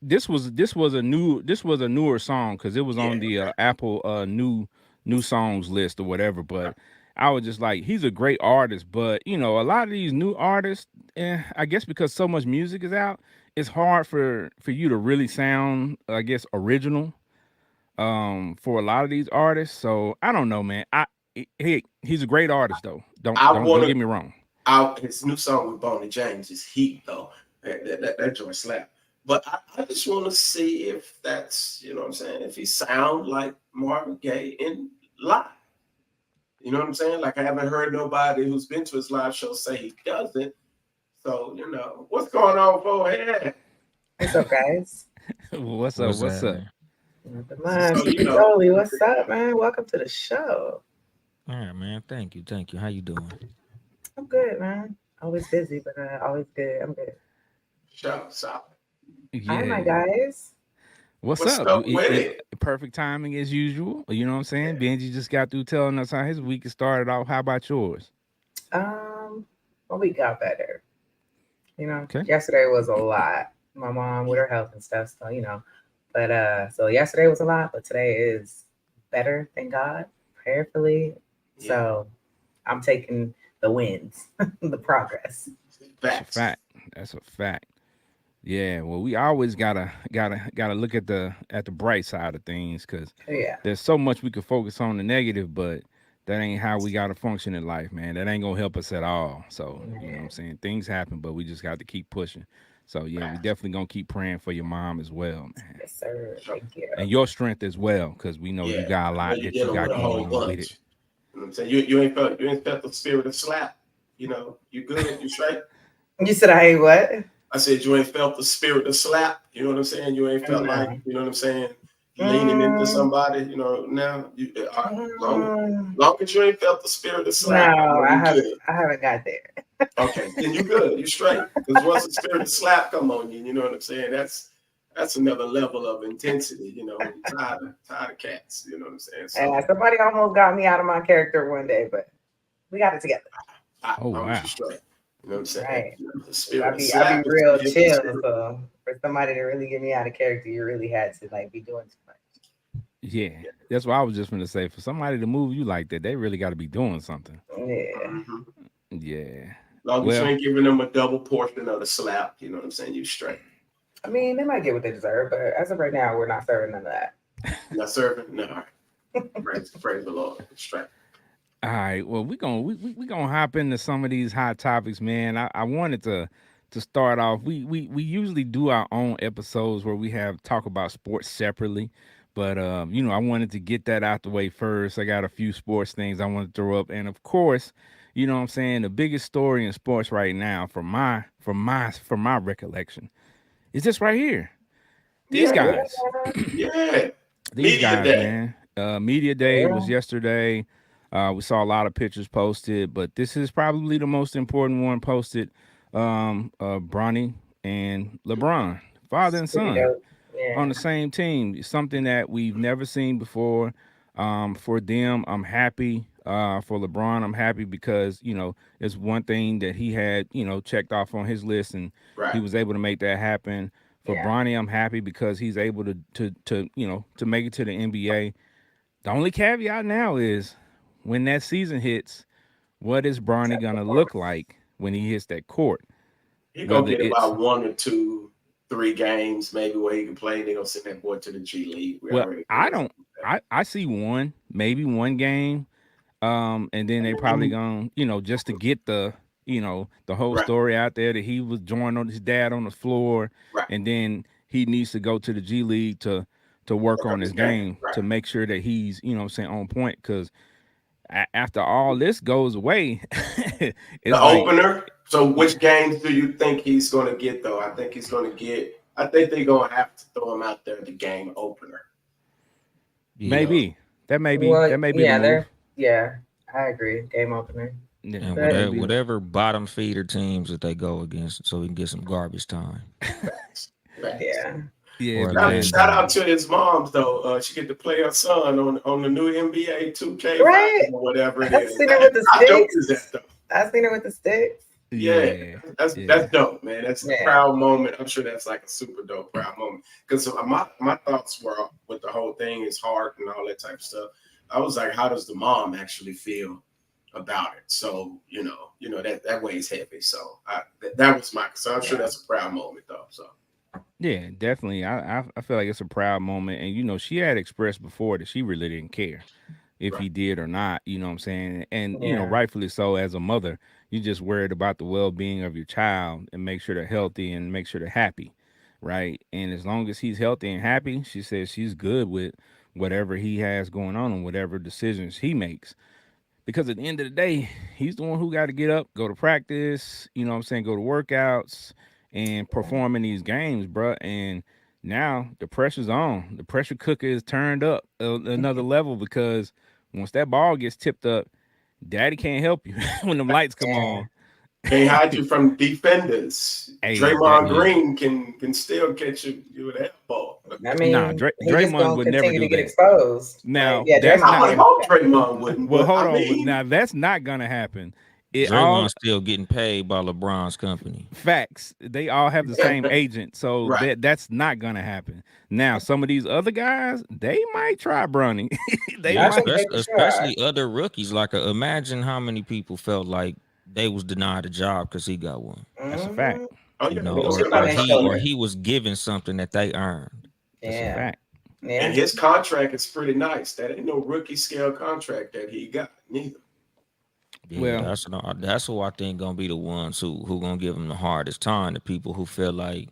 This was a newer song because it was on Yeah, the okay. Apple new songs list or whatever. But I was just like, he's a great artist, but a lot of these new artists, I guess because so much music is out, it's hard for you to really sound, I guess, original. For a lot of these artists, so I don't know, man. He's a great artist though. I Don't want get to me wrong. out his new song with Bonnie James is Heat though. That joint slap. But I just want to see if that's what I'm saying. If he sound like Marvin Gaye in live, you know what I'm saying? Like I haven't heard nobody who's been to his live show say he doesn't. So what's going on, forehead? What's up, guys? What's up? What's What's up? happening? Nothing So much. Dolly, what's up, man? Welcome to the show. All right, man. Thank you. How you doing? I'm good, man. Always busy, but always good. I'm good. Shout. Hi, my Yeah. guys. What's What's up? up with it? Perfect timing as usual. You know what I'm saying? Yeah. Benji just got through telling us how his week has started off. How about yours? Well, we got better. Okay. Yesterday was a lot. My mom with her health and stuff, so But so yesterday was a lot, but today is better, thank God, prayerfully. Yeah. So I'm taking the wins, the progress. That's a fact. That's a fact. Yeah. Well, we always gotta look at the bright side of things because Yeah. there's so much we could focus on the negative, but that ain't how we gotta function in life, man. That ain't gonna help us at all. So you know what I'm saying? Things happen, but we just got to keep pushing. So yeah, we definitely gonna keep praying for your mom as well, man. Yes, sir. Thank you. And your strength as well, because we know you Yeah. got a I know lot you're that you dealing got with a going whole on with it. bunch. You know what I'm saying? You ain't felt the spirit of slap. You good, you straight. You said I ain't what? I said you ain't felt the spirit of slap. You know what I'm saying? You ain't felt like, No. you know what I'm saying, leaning into Mm, somebody, now you mm, long as you ain't felt the spirit of slap, I no, know I you haven't. good. I haven't got there. Okay, then you good, you straight. Because once the spirit of slap come on you, you know what I'm saying? That's another level of intensity, you're tired of cats, you know what I'm saying? So Somebody almost got me out of my character one day, but we got it together. I Oh promise wow. you straight. You know what I'm saying? Right. The 'Cause spirit of I be slap is real a different chill. spirit. So for somebody to really get me out of character, you really had to like be doing too much. Yeah. That's what I was just gonna say. For somebody to move you like that, they really gotta be doing something. Yeah. Mhm. Yeah. Long as you Well, ain't giving them a double portion of the slap, you know what I'm saying? You straight. I mean, they might get what they deserve, but as of right now, we're not serving none of that. Not serving? No. Praise the Lord. Straight. all right. Well, we gonna hop into some of these hot topics, man. I wanted to start off. We usually do our own episodes where we have talk about sports separately, but I wanted to get that out the way first. I got a few sports things I want to throw up, and of course, you know what I'm saying, the biggest story in sports right now, from my recollection, is this right here. These Yeah. guys, Yeah. these Media guys, day. man. Media day was Yeah. yesterday. We saw a lot of pictures posted, but this is probably the most important one posted. Bronny and LeBron, father and Pretty son, dope. on Yeah. the same team. Something that we've never seen before. For them, I'm happy. For LeBron, I'm happy because it's one thing that he had checked off on his list, and he Right. was able to make that happen. For Yeah. Bronny, I'm happy because he's able to make it to the NBA. The only caveat now is when that season hits, what is Bronny gonna look like when he hits that court? He gonna Whether get it's about 1 or 2, 3 games maybe where he can play. They gonna send that boy to the G League. We well, already I know don't. that. I see one, maybe one game, and then they probably gonna, just to get the whole Right. story out there that he was joining on his dad on the floor, Right. and then he needs to go to the G League to work Work on on this his game. game Right. to make sure that he's on point. Because after all this goes away, The it's like opener. So which games do you think he's gonna get though? I think he's gonna get. I think they're gonna have to throw him out there the game opener. You Yeah. know. maybe Well, that may be the yeah, move. yeah, I agree. Game opener. Yeah, And that But may whatever be. whatever bottom feeder teams that they go against, so we can get some garbage time. Facts. Facts. yeah. Yeah, Or because Shout out Orlando. to his moms though. She get to play her son on the new NBA 2K5 Right. or whatever it I've is. seen her with the How dope is that sticks. though? I've seen her with the sticks. Yeah, Yeah, that's yeah, dope, man. That's a Yeah. proud moment. I'm sure that's like a super dope proud moment. Because my thoughts were with the whole thing, is heart and all that type of stuff. I was like, how does the mom actually feel about it? So that weighs heavy. So that was my. So I'm sure Yeah. that's a proud moment though. So yeah. Definitely. I feel like it's a proud moment, and she had expressed before that she really didn't care if right, he did or not. You know what I'm saying? And Yeah. rightfully so. As a mother, you just worried about the well being of your child and make sure they're healthy and make sure they're happy, right? And as long as he's healthy and happy, she says she's good with whatever he has going on and whatever decisions he makes. Because at the end of the day, he's the one who got to get up, go to practice, you know what I'm saying, go to workouts and perform in these games, bruh. And now the pressure's on. The pressure cooker is turned up another level because once that ball gets tipped up, daddy can't help you when them lights come Yeah. on. can't hide you from defenders. Hey, that Draymond Yeah. Green can still catch you with that ball. I nah, mean, he just Draymond gonna would never continue to do get that. exposed. Like, Now, yeah, that's Draymond I not would would gonna. never do hope that. Draymond wouldn't, Well, but hold I on. mean, Now that's not gonna happen. It all Draymond's still getting paid by LeBron's company. facts. They all have the same agent, so right. that's not gonna happen. Now, some of these other guys, they might try Bronny. They Yeah, I think might. they especially could try. especially other rookies. Like, imagine how many people felt like they was denied a job because he got one. That's a fact. Mm-hmm. Oh You yeah, know, Big those chip are on or their not. he or shoulder. he was given something that they earned. That's a Yeah. fact. And Yeah. his contract is pretty nice. That ain't no rookie scale contract that he got neither. Yeah, Well, that's who I think gonna be the ones who gonna give him the hardest time. The people who feel like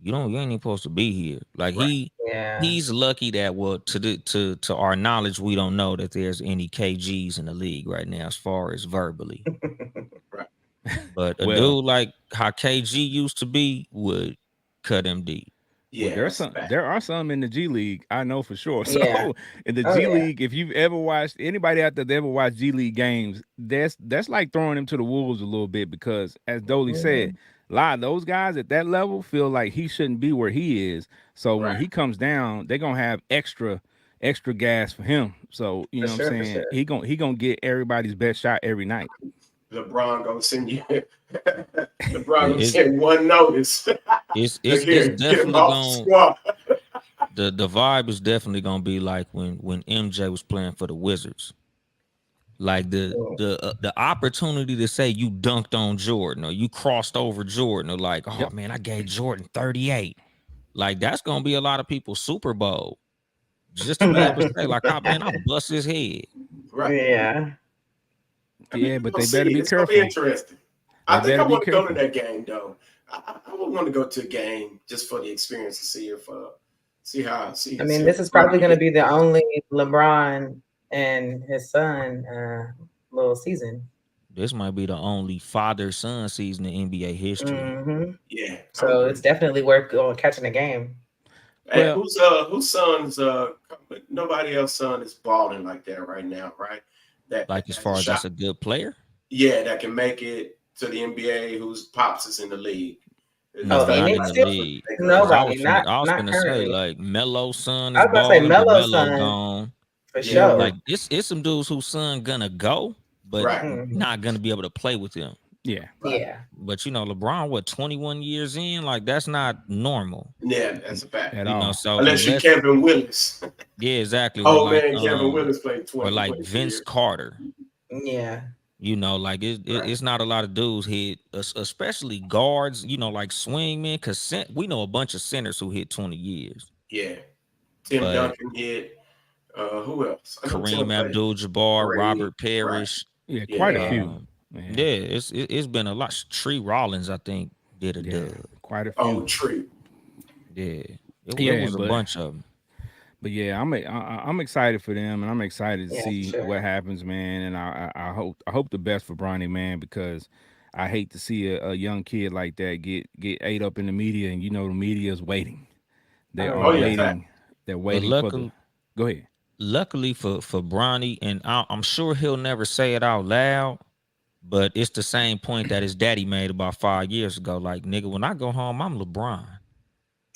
you ain't even supposed to be here. Like Right. Yeah. he's lucky that, well, to our knowledge, we don't know that there's any KGs in the league right now as far as verbally. Right. But a well, dude like how KG used to be would cut him deep. well. Yeah, that's a fact. There are some in the G League. I know for sure. Yeah. So in the Oh G yeah. League, if you've ever watched anybody out there that ever watched G League games, that's like throwing him to the wolves a little bit because, as Dolly said, Mhm. a lot of those guys at that level feel like he shouldn't be where he is. So when Right. he comes down, they're gonna have extra gas for him. So you For know what I'm sure. For saying? sure. He gonna get everybody's best shot every night. LeBron gonna send you. LeBron Yeah, gonna send one notice. Look it's here, get him definitely off the going squad. the vibe is definitely gonna be like when MJ was playing for the Wizards. Like Mm. the opportunity to say you dunked on Jordan or you crossed over Jordan, or like, oh Yep. man, I gave Jordan 38. Like, that's gonna be a lot of people's Super Bowl just to be able to say, like, oh man, I bust his head. Right. Yeah. I mean, Yeah, we're but gonna they see. better be It's gonna be careful. interesting. They I think I better be want to go to careful. that game though. I would want to go to a game just for the experience to see if I mean, see this is how probably going to be the only LeBron and his son little season. This might be the only father-son season in NBA history. Hmm. yeah, I So it's agree. definitely worth going catching a game. And Well, whose son's nobody else son is balling like that right now, right? That Like, as has a far as shot. that's a good player. Yeah, that can make it to the NBA. Whose pops is in the league? It's No, Oh, got to any not be in the still league. Cause I nobody, was finna, not I was not finna say, currently. like, Melo's son I is was about to say balling, but Melo's Melo son gone. for yeah, yeah, sure. Like, it's some dudes whose son gonna go, but right. Hmm. not gonna be able to play with them. yeah. Right. Yeah. But LeBron, what, 21 years in? Like, that's not normal. Yeah, that's a fact. At all. So Unless you unless, Kevin Willis. yeah, exactly. Oh man, Kevin Willis played Or 20, like 22 Vince years. Carter. Yeah. Like Right. it's not a lot of dudes hit, especially guards. Like swingmen, because we know a bunch of centers who hit 20 years. Yeah. Tim But Duncan hit. Who else? I know Kareem Tim played. Abdul-Jabbar, Kareem. Robert Right. Parrish, Yeah, quite a Yeah. few. um, Yeah, yeah, it's been a lot. Tree Rollins, I think, did a yeah, dub. quite a Oh, few. Tree. Yeah, it Yeah, was a bunch of them. but yeah, I'm excited for them, and I'm excited to Yeah, for see what sure. happens, man. And I hope the best for Bronny, man, because I hate to see a young kid like that get ate up in the media, and the media is waiting. They Oh are Oh yeah, yeah. fact. waiting. They're But waiting for the. Go ahead. luckily for Bronny, and I'm sure he'll never say it out loud. But it's the same point that his daddy made about 5 years ago. Like, nigga, when I go home, I'm LeBron.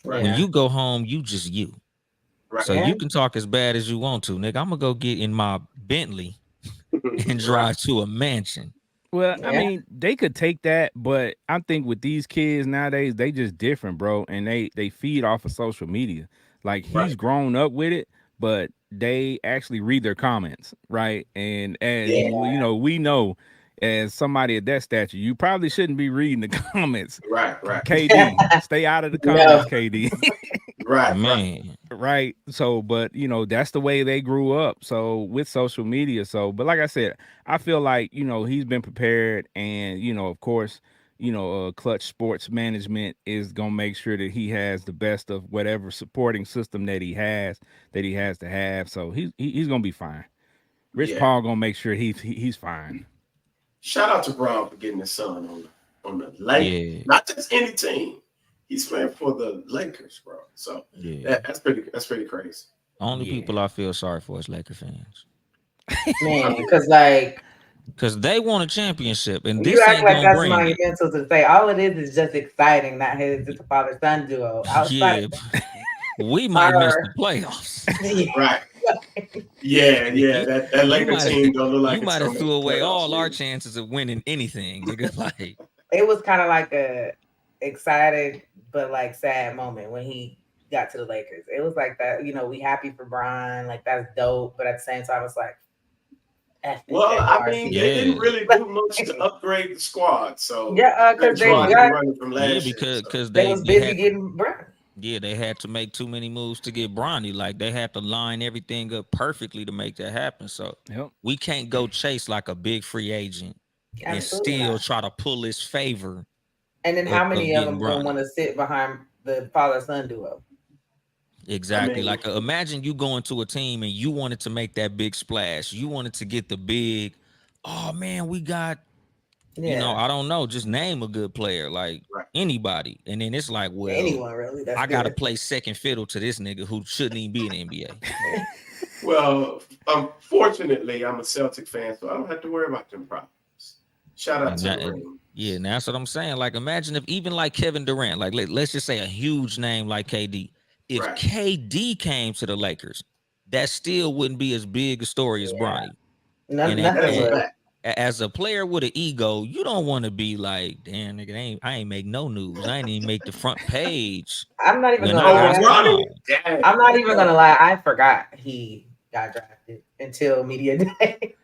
Right. When Yeah. you go home, you just you. Right. So Yeah. you can talk as bad as you want to, nigga. I'm gonna go get in my Bentley and right. drive to a mansion. Well, I Yeah. mean, they could take that, but I think with these kids nowadays, they just different, bro, and they feed off of social media. Like he's Right. grown up with it, but they actually read their comments, right? Yeah. And we know as somebody at that stature, you probably shouldn't be reading the comments. Right. Right. KD, stay out of the comments, No. KD. Right. Right. Man, Right. So, but that's the way they grew up. So with social media. So, but like I said, I feel like, he's been prepared and, of course, Clutch Sports Management is gonna make sure that he has the best of whatever supporting system that he has to have. So he's gonna be fine. Rich Yeah. Paul gonna make sure he's fine. Shout out to Brown for getting his son on the Lakers. yeah, Not just any team. He's playing for the Lakers, bro. So yeah. that's pretty crazy. Only Yeah. people I feel sorry for is Laker fans. Man, because like Because they won a championship, and you this act ain't like gonna that's bring it. monumental to say. All it is just exciting, not his just a father son duo. Outside Yeah, we might miss our the playoffs. Right. Yeah, you, that you Laker might team don't look like you it's might have gonna make threw the away playoffs. all our Either. chances of winning anything, nigga. Like, it was kind of like a excited but like sad moment when he got to the Lakers. It was like that, we happy for Brian, like that's dope, but at the same time it's like F it, Well, I mean, FRC. they yeah, didn't really do much to upgrade the squad, so Yeah, that because squad been running from yeah, last year. So because they they was they busy had to, getting Brian. yeah, they had to make too many moves to get Bronny. Like they had to line everything up perfectly to make that happen. So Yep. we can't go chase like a big free agent and Absolutely still not. try to pull his favor And then how of many of getting them gonna want Bronny. to sit behind the father son duo? I Exactly. mean, Like imagine you going to a team and you wanted to make that big splash. You wanted to get the big, oh man, we got, Yeah, I don't know, just name a good player, like right. anybody. And then it's like, well, anyone really? That's I gotta good. play second fiddle to this nigga who shouldn't even be in the NBA. Well, unfortunately, I'm a Celtic fan, so I don't have to worry about them problems. Shout out And to the that, ring. yeah, and that's what I'm saying. Like, imagine if even like Kevin Durant, like let's just say a huge name like KD, if Right. KD came to the Lakers, that still wouldn't be as big a story as Yeah, Bronny. And That nothing is a was. fact. as a player with an ego, you don't want to be like, damn nigga, I ain't make no news. I ain't even make the front page I'm not even when gonna Oh, I was lie. Ronnie, called. dang. I'm not even gonna lie. I forgot he got drafted until media day.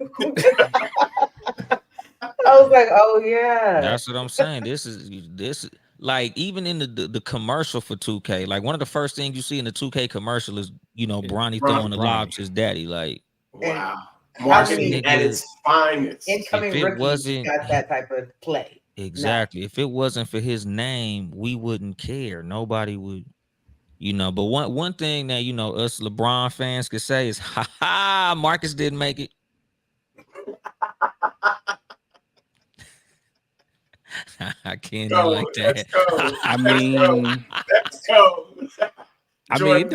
I was like, oh yeah. That's what I'm saying. This is like even in the commercial for 2K, like one of the first things you see in the 2K commercial is Bronny throwing Bronny. the lob Bronny. to his daddy. Like And Wow. how this many Marketing at nigga, its finest. if incoming it rookies wasn't got that type of play? No. exactly, if it wasn't for his name, we wouldn't care. Nobody would. But one thing that us LeBron fans could say is, "Ha ha, Marcus didn't make it." I can't even Go. like Let's that. go. I Let's go. mean, Let's go. it Jordan.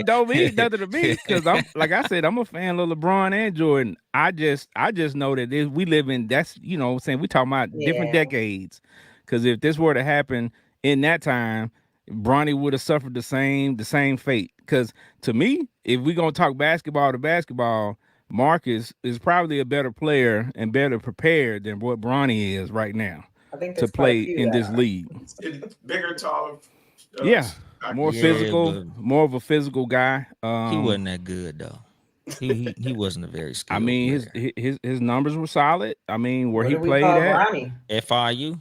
don't mean nothing to me because I'm like I said, I'm a fan of LeBron and Jordan. I just know that we live in that's what I'm saying we talking about different Yeah. decades. Because if this were to happen in that time, Bronny would have suffered the same fate. Because to me, if we gonna talk basketball to basketball, Marcus is probably a better player and better prepared than what Bronny is right now I think to there's quite a play few in that this are. league. It's bigger, taller. Yeah, more Yeah, physical, but more of a physical guy. he wasn't that good though. He wasn't a very I skilled mean, player. his numbers were solid. I mean, where What he do we played call at, Bronny? FIU.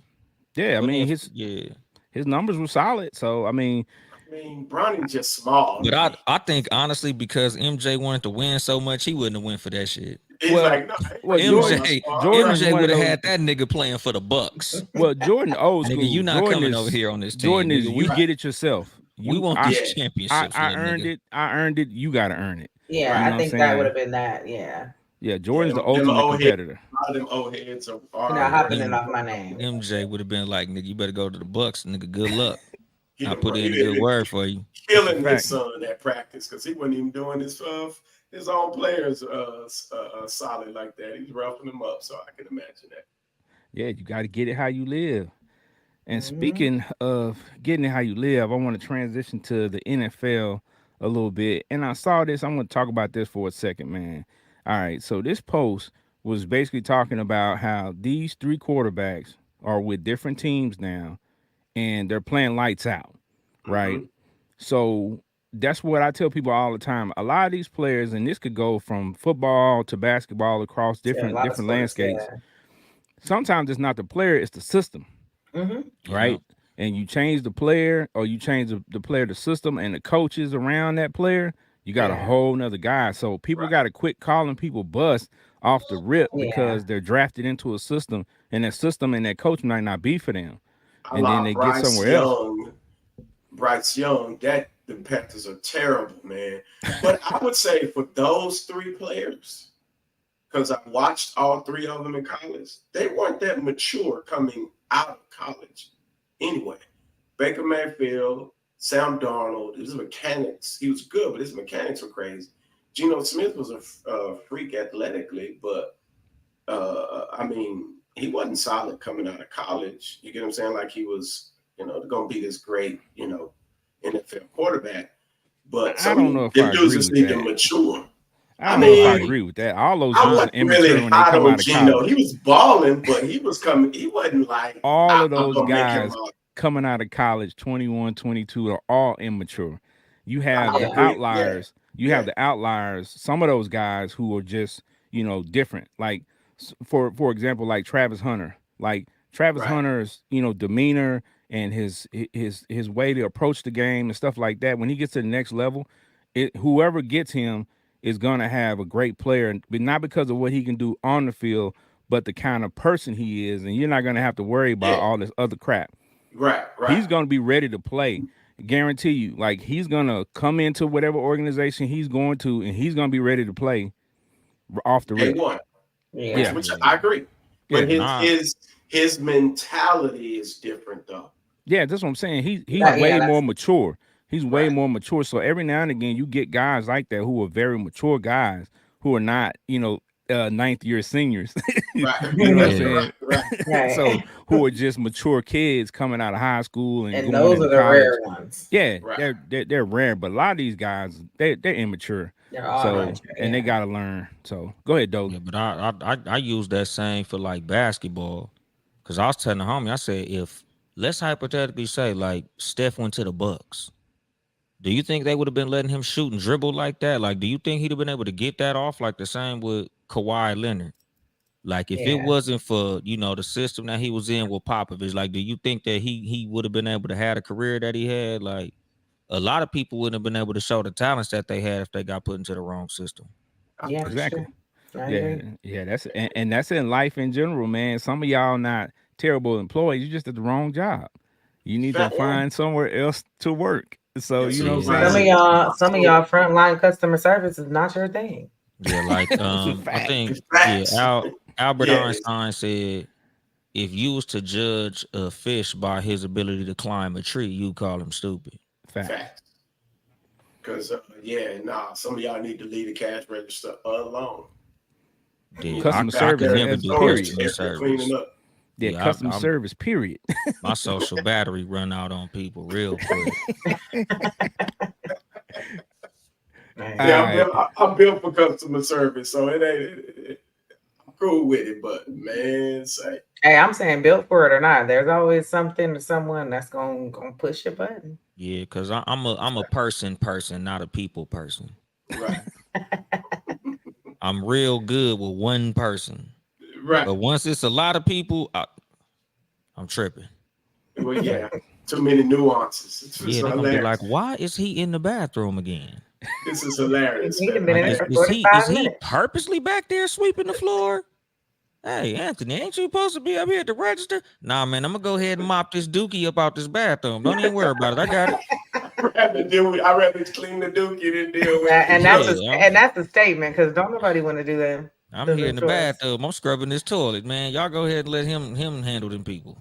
yeah. I What mean, if his yeah. his numbers were solid. So I mean, I mean, Bronny's just small. But I think honestly because MJ wanted to win so much, he wouldn't have went for that shit. He's well, like, no, well, you on my MJ squad. Jordan is Right. MJ one of would have those. had that nigga playing for the Bucks. Well, Jordan old Nigga, school. you not Jordan coming over is here on this team, nigga. you We Right. get it yourself. we You want I these Yeah. championships, I little earned nigga. it. I earned it. You got to earn it. Yeah, You Right. know I what I'm think that would saying? have been that. Yeah. Yeah, Yeah, Jordan's the them ultimate old heads, competitor. a lot of them old heads You're are not Yeah, hopping aggressive. in off my name. MJ would have been like, nigga, you better go to the Bucks, nigga. Good luck. He I been, put in a he good been word for you. That's a killing his fact. son at practice because he wasn't even doing his own players solid like that. He's roughing them up, so I can imagine that. Yeah, you got to get it how you live. And Hmm. speaking of getting it how you live, I want to transition to the NFL a little bit. And I saw this. I'm going to talk about this for a second, man. All right. So this post was basically talking about how these three quarterbacks are with different teams now, and they're playing lights out, right? Mm-hmm. So that's what I tell people all the time. A lot of these players, and this could go from football to basketball across Yeah, a different lot of different sports. landscapes. Yeah. Sometimes it's not the player, it's the system, Mm-hmm. Yeah. right? And you change the player, or you change the player, the system, and the coaches around that player, you got a Yeah. whole nother guy. So people Right. got to quit calling people bust off the rip Yeah. because they're drafted into a system, and that system and that coach might not be for them, I and then like they get Bryce somewhere else. Young. Bryce Young, that the Panthers are terrible, man. But I would say for those three players, because I watched all three of them in college, they weren't that mature coming out of college. Anyway, Baker Mayfield, Sam Darnold, his mechanics, he was good, but his mechanics were crazy. Geno Smith was a freak athletically, but I mean, he wasn't solid coming out of college. You get what I'm saying? Like he was, going to be this great, NFL quarterback. But I some don't of know if them I dudes agree just with need to that. mature. I I don't know if I mean, agree with that. All those I dudes are wasn't really immature when they hot come on out of Geno. He college. was balling, but he was coming. He wasn't like, All of I'm those going to make him guys a. coming out of college, 21, 22, are all immature. You I have the Yeah. agree. Yeah. outliers. You have Yeah. the outliers. Some of those guys who are just, different. Like for example, like Travis Hunter. Like Travis Right. Hunter's, demeanor and his way to approach the game and stuff like that. When he gets to the next level, whoever gets him is gonna have a great player, but not because of what he can do on the field, but the kind of person he is, and you're not gonna have to worry about Yeah. all this other crap. Right. Right. He's gonna be ready to play. Guarantee you. Like he's gonna come into whatever organization he's going to, and he's gonna be ready to play off the Day rip. one. Which Yeah, Yeah. which Yeah. I agree. But yeah, And his mentality is different though. yeah. That's what I'm saying. He's Yeah. way more That's mature. He's way Right. more mature. So every now and again, you get guys like that who are very mature guys who are not, ninth year seniors. Right. You know what I'm yeah. saying? Right. Right. So right. who are just mature kids coming out of high school and And going those into are the college. rare ones. Yeah, Right. they're rare, but a lot of these guys they're immature. They're all Right. So immature. and they Yeah. gotta learn. So go ahead, Dole. Yeah, but I use that same for like basketball. Cause I was telling the homie, I said, if let's hypothetically say like Steph went to the Bucks, do you think they would have been letting him shoot and dribble like that? Like, do you think he'd have been able to get that off like the same with Kawhi Leonard? Like, if it Yeah. wasn't for the system that he was in with Popovich, like, do you think that he would have been able to have a career that he had? Like, a lot of people wouldn't have been able to show the talents that they had if they got put into the wrong system. I Yeah, agree. for sure. Exactly. I Yeah, agree. yeah. That's and that's in life in general, man. Some of y'all not terrible employees. You just at the wrong job. You need to Fact. Yeah. find somewhere else to work. So Yes, you sir. know what Yeah, I'm Some saying? of like y'all, some of y'all frontline customer service is not your thing. yeah, like It's a I fact. think Facts. Albert Yes. Einstein said if you was to judge a fish by his ability to climb a tree, you call him stupid. Facts. Facts. Because some of y'all need to leave the cash register alone. You Yeah, need to be Customer back service there never in as do stores period. customer cleaning service. up. Yeah, Yeah, customer service period. my social battery run out on people real quick. Right. All Yeah, right. I'm built for customer service, so I'm cool with it. But man, say Hey, I'm saying built for it or not. There's always something or someone that's gonna push your button. Yeah, because I'm a person, not a people person. right, I'm real good with one person, right. but once it's a lot of people, I'm tripping. Well, yeah, too many nuances. It's Yeah, they're gonna be hilarious. like, why is he in the bathroom again? This is hilarious, He'd have man. been Like, in it Man, for is 45 he minutes. purposely back there sweeping the floor? Hey, Anthony, ain't you supposed to be up here at the register? Nah, man, I'm gonna go ahead and mop this dookie up out this bathroom. Don't even worry about it. I got it. I'd rather clean the dookie than deal with And the that's junk. a and that's a statement because don't nobody want to do that. I'm here The in the chores. bathtub. I'm scrubbing this toilet, man. Y'all go ahead and let him handle them people.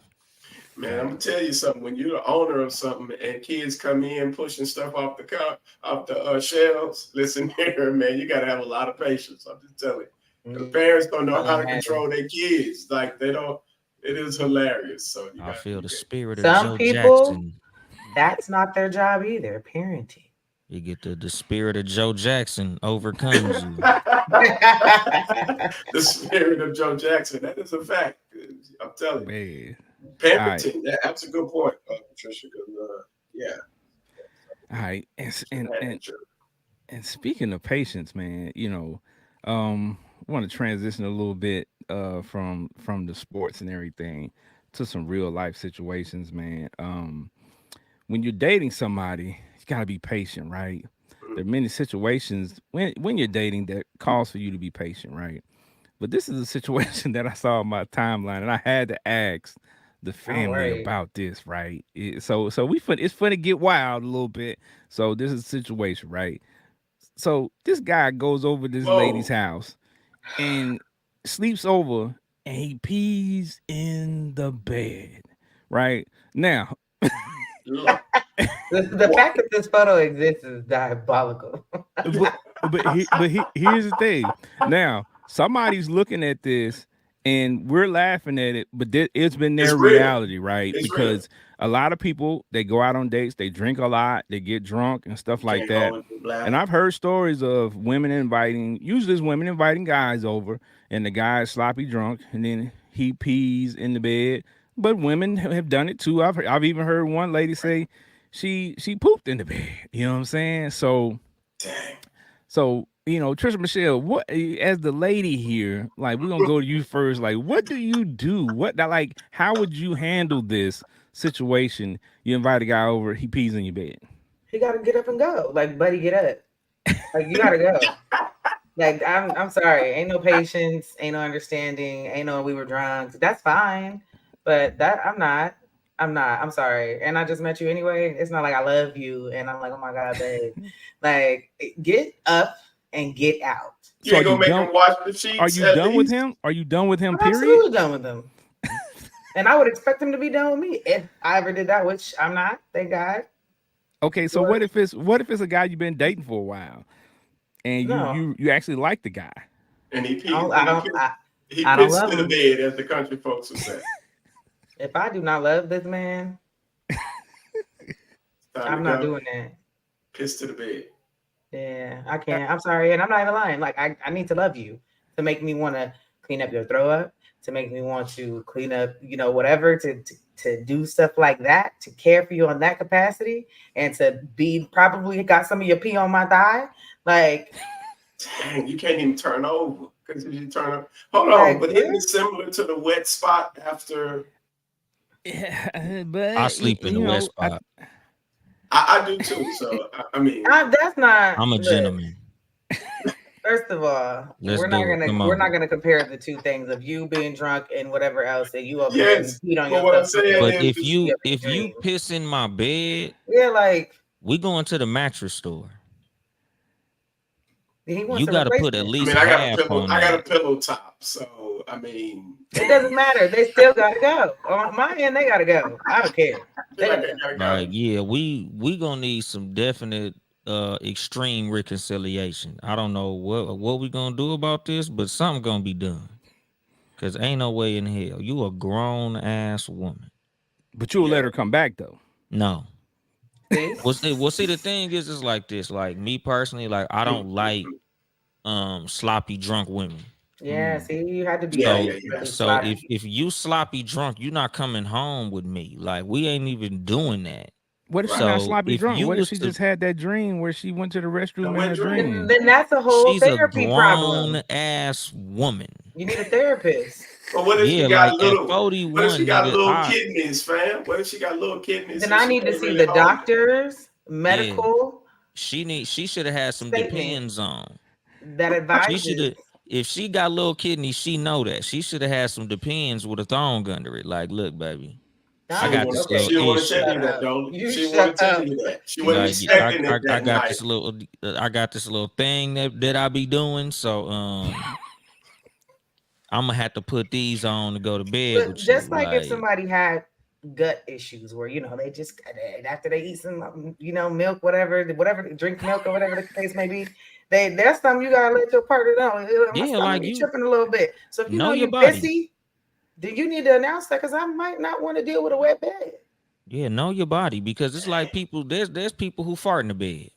Man, I'm gonna tell you something. When you're the owner of something and kids come in pushing stuff off the shelves, listen here, man, you gotta have a lot of patience. I'm just telling you. The parents don't know how to control their kids. Like they don't. It is hilarious. So you I got feel the spirit of Some Joe people, Jackson. that's not their job either. Parenting. You get the spirit of Joe Jackson overcomes you. The spirit of Joe Jackson. That is a fact. I'm telling you. Man. All right. Parenting. That's a good point, Patricia. 'Cause, yeah. All right. And And speaking of patience, man, I want to transition a little bit from the sports and everything to some real life situations, man. When you're dating somebody, you gotta be patient, right? There are many situations when you're dating that calls for you to be patient, right? But this is a situation that I saw on my timeline, and I had to ask the Don't family worry. about this, right? It's fun to get wild a little bit. So this is a situation, right? So this guy goes over to this lady's whoa. house and sleeps over, and he pees in the bed. Right now, Look. The What? fact that this photo exists is diabolical. but here's the thing. Now somebody's looking at this, and we're laughing at it, but it's been It's their real. reality, right? It's real. Because a lot of people, they go out on dates, they drink a lot, they get drunk and stuff You like can't that. hold your And bladder. I've heard stories of women usually it's women inviting guys over, and the guy is sloppy drunk, and then he pees in the bed. But women have done it too. I've even heard one lady say she pooped in the bed. You know what I'm saying? Dang. So, Trisha Michelle, what as the lady here, like we're gonna go to you first. Like, what do you do? Like how would you handle this situation? You invite a guy over, he pees in your bed. He got to get up and go. Like, buddy, get up. Like, you got to go. Like, I'm sorry. Ain't no patience. Ain't no understanding. Ain't no we were drunk. That's fine. But I'm not. I'm not. I'm sorry. And I just met you anyway. It's not like I love you and I'm like, oh my God, babe. Like, get up and get out. You So are ain't you gonna make done? him wash the Are sheets you at done with least. him? Are you done with him? I'm Period. absolutely done with them. And I would expect him to be done with me if I ever did that, which I'm not. Thank God. Okay, so But what if it's a guy you've been dating for a while and you no, you you actually like the guy? And he I peed don't. and I don't. he I don't pissed love to the him. bed, as the country folks would say. If I do not love this man, Time to I'm not go. doing that. Piss to the bed. Yeah, I Uh, can't. I'm sorry, and I'm not even lying. Like I need to love you to make me want to clean up your throw up, to make me want to clean up, whatever, to do stuff like that, to care for you on that capacity, and to be probably got some of your pee on my thigh. Like, Dang, you can't even turn over. Because if you turn up, hold on, like but isn't what? it similar to the wet spot after? Yeah, I but sleep in the wet I spot. I do too. So I mean, That's not. I'm a Look, gentleman. first of all, Let's do it. Come we're on. not gonna compare the two things of you being drunk and whatever else, and you over there and you yes. peed on But what I'm yourself so saying bad But you is, if can see you up in if your you dream. piss in my bed, Yeah, like we going to the mattress store. he wants You a got to put at replacement. I least mean, I got a half pillow. on I got a that. pillow top. So I mean, It doesn't matter. They still gotta go. On my end, they gotta go. I don't care. feel They like gotta I go. gotta Like, go. yeah, we gonna need some definite extreme reconciliation. I don't know what we gonna do about this, but something gonna be done. Cause ain't no way in hell. You a grown ass woman. but you'll Yeah. let her come back though. No. See? See the thing is like this. Like me personally, like I Mm, don't mm, like mm. sloppy drunk women. Yeah, Mm. see, you had to be Yeah, really, yeah, So yeah. really so sloppy. if you sloppy drunk, you're not coming home with me. Like we ain't even doing that. What if she Right. not So sloppy if drunk? you What if was she to just had that dream where she went to the A restroom in wet her dream. dream? Then that's a whole she's a therapy grown problem. ass woman. You need a therapist. But what if she Yeah, got like at little? What if 41, she got nigga, little kidneys, fam? What if she got little kidneys Then so I she need to can't see really the hold it? doctors, yeah. medical She should have had some statement depends on. that She should advises. have if she got little kidneys, she know that. She should have had some depends with a thong under it. Like, look, baby, I She Nah, didn't got want this to. little okay, She didn't you want to issue. tell shut you that, up. don't. You She didn't want shut to tell up. you that. She wasn't Like You yeah, shut expecting it I that got night. this little thing that I be doing. So I'm gonna have to put these on to go to bed But with you. just like if Like, somebody had gut issues where they just after they eat some milk, whatever drink milk or whatever the case may be, that's something you gotta let your partner know. My yeah, stomach like be you tripping a little bit. So if you know know your you body. pissy, then you need to announce that because I might not want to deal with a wet bed. Yeah, know your body because it's like people. There's people who fart in the bed.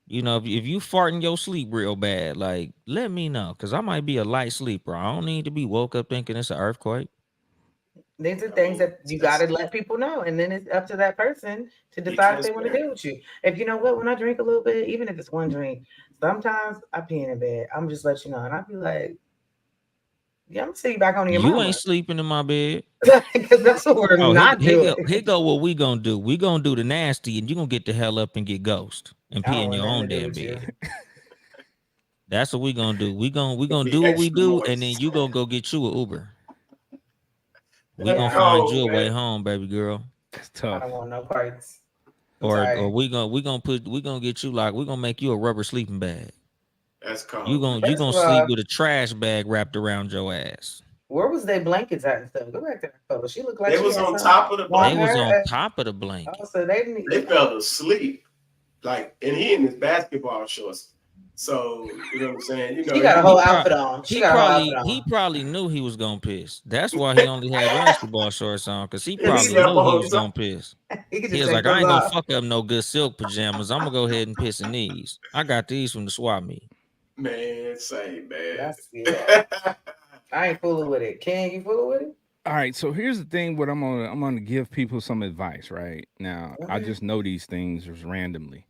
You know, if you fart in your sleep real bad, like let me know, cause I might be a light sleeper. I don't need to be woke up thinking it's an earthquake. These are I things mean, that you got that's to let people know, and then it's up to that person to be decide if they want to transparent. deal with you. If you know what, when I drink a little bit, even if it's one drink, sometimes I pee in bed. I'm just let you know, and I'd be like, "Yeah, I'm gonna see you back on your You ain't mama," sleeping in my bed. because that's what we're Oh, not doing. here go what we gonna do. We gonna do the nasty, and you gonna get the hell up and get ghost and I pee don't in want your nothing own to do damn with you. bed. That's what we gonna do. We gonna Be do what we extra do, and then moist. you gonna go get you a Uber. We That's gonna Yeah, find cold, you a way man. home, baby girl. That's I tough. don't want no parts. I'm Or sorry. we gonna get you like we gonna make you a rubber sleeping bag. That's You cold, gonna man. you First gonna of sleep all, with a trash bag wrapped around your ass. where was they blankets at and stuff? Go back to that photo. She looked like They she was had on something top of the on They blanket. was on her. top of the Oh, blanket. so they didn't. They fell asleep. Like, and he in his basketball shorts. So, you know what I'm saying? You She know, got a He whole you probably outfit on. She he got a whole outfit probably he on. probably knew he was gonna piss. That's why he only had basketball shorts on, because he he He probably just slept knew he on was top. gonna piss. he could He just was take like, I those ain't gonna off. fuck up no good silk pajamas. I'm gonna go ahead and piss in these. I got these from the swap meet. Man, say, man. That's yeah. I ain't fooling with it. Ken, you fooling with it? All right, so here's the thing. What I'm gonna give people some advice right now. I Okay. just know these things just randomly.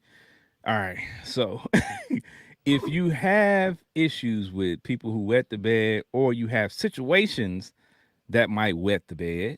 All right, so if you have issues with people who wet the bed, or you have situations that might wet the bed,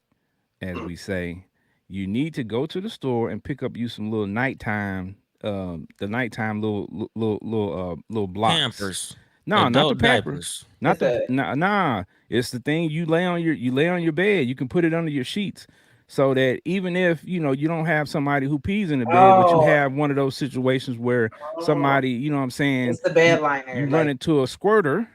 as we say, you need to go to the store and pick up you some little nighttime, the nighttime little blocks. Pampers, No, not the adult Pampers. diapers. Not It's the a nah. It's the thing you lay on your bed. You can put it under your sheets, so that even if you don't have somebody who pees in the bed, but you oh, have one of those situations where Oh, somebody, what I'm saying, it's the bed you liner. run Like into a squirter,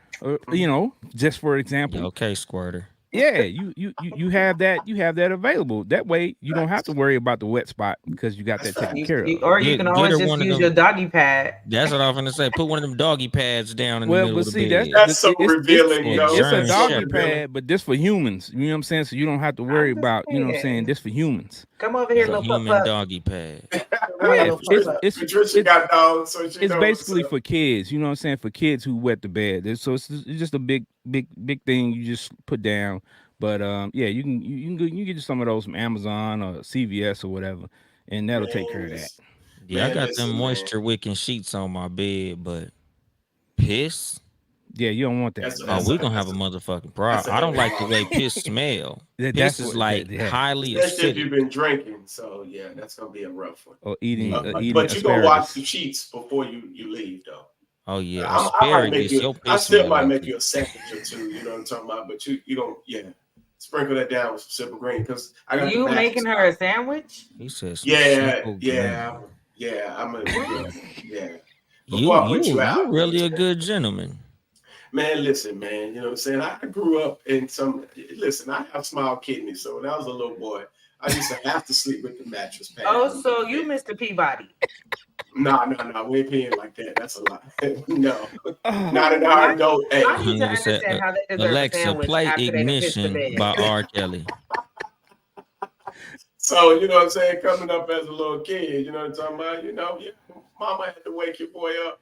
just for Yeah, example. okay, squirter. Yeah, you have that available. That way you don't have to that's, worry about the wet spot because you got that's that taken you, facts. care you of. or you can Get always her just one of use your them. doggy pad. That's what I was gonna say. Put one of them doggy pads down in the Well, middle but of the see, that's bed That's so it's revealing, for a it's a That's germ so doggy shepherd. revealing. pad, but this for humans. You know what I'm saying? So you don't have to worry I'm just about, saying. this for humans. Come over here, The So little pup human pup. doggy pad. Come here, yeah, little pup it's pup. it's Patricia it's got dogs, so she it's knows what's basically up. for kids. You know what I'm saying? For kids who wet the bed. It's just a big thing you just put down. But yeah, you can get some of those from Amazon or CVS or whatever, and that'll take care Man, of that. listen, Yeah, I got them listen, man. moisture wicking sheets on my bed, but piss. Yeah, you don't want that. That's Oh, that's No, we a gonna have that's a a motherfucking that's problem. a I don't heavy like the problem. way piss smell. that's Piss is what that like yeah. highly Especially if acidic. you've been drinking. So yeah, that's gonna be a rough one. Or eating Yeah. eating But you gonna watch the asparagus. sheets before you leave though. Oh yeah, I might make asparagus. you. Your I piss still smell might like make it. you a sandwich or two. You know what I'm talking about? But you don't. Yeah, sprinkle that down with some simple green because I got the You magic making her spot. a sandwich? He said some Yeah, simple yeah, green. yeah. I'm a yeah, yeah. Before You I put you you you out, you know what I'm really a saying? good gentleman. Man, listen, man. You know what I'm saying? I grew up in some. Listen, I have small kidneys, so when I was a little boy, I used to have to sleep with the mattress pad Oh, under so the you bed. Mr. Peabody. No, no, no. We ain't peeing like that. That's a lot. No, not Oh in our I man. adult I age. need to Nigga said, understand how they deserve a Alexa, sandwich play after they done pissed the Ignition by bed. R. Kelly. So, you know what I'm saying? Coming up as a little kid, you know what I'm talking about? Yeah, mama had to wake your boy up,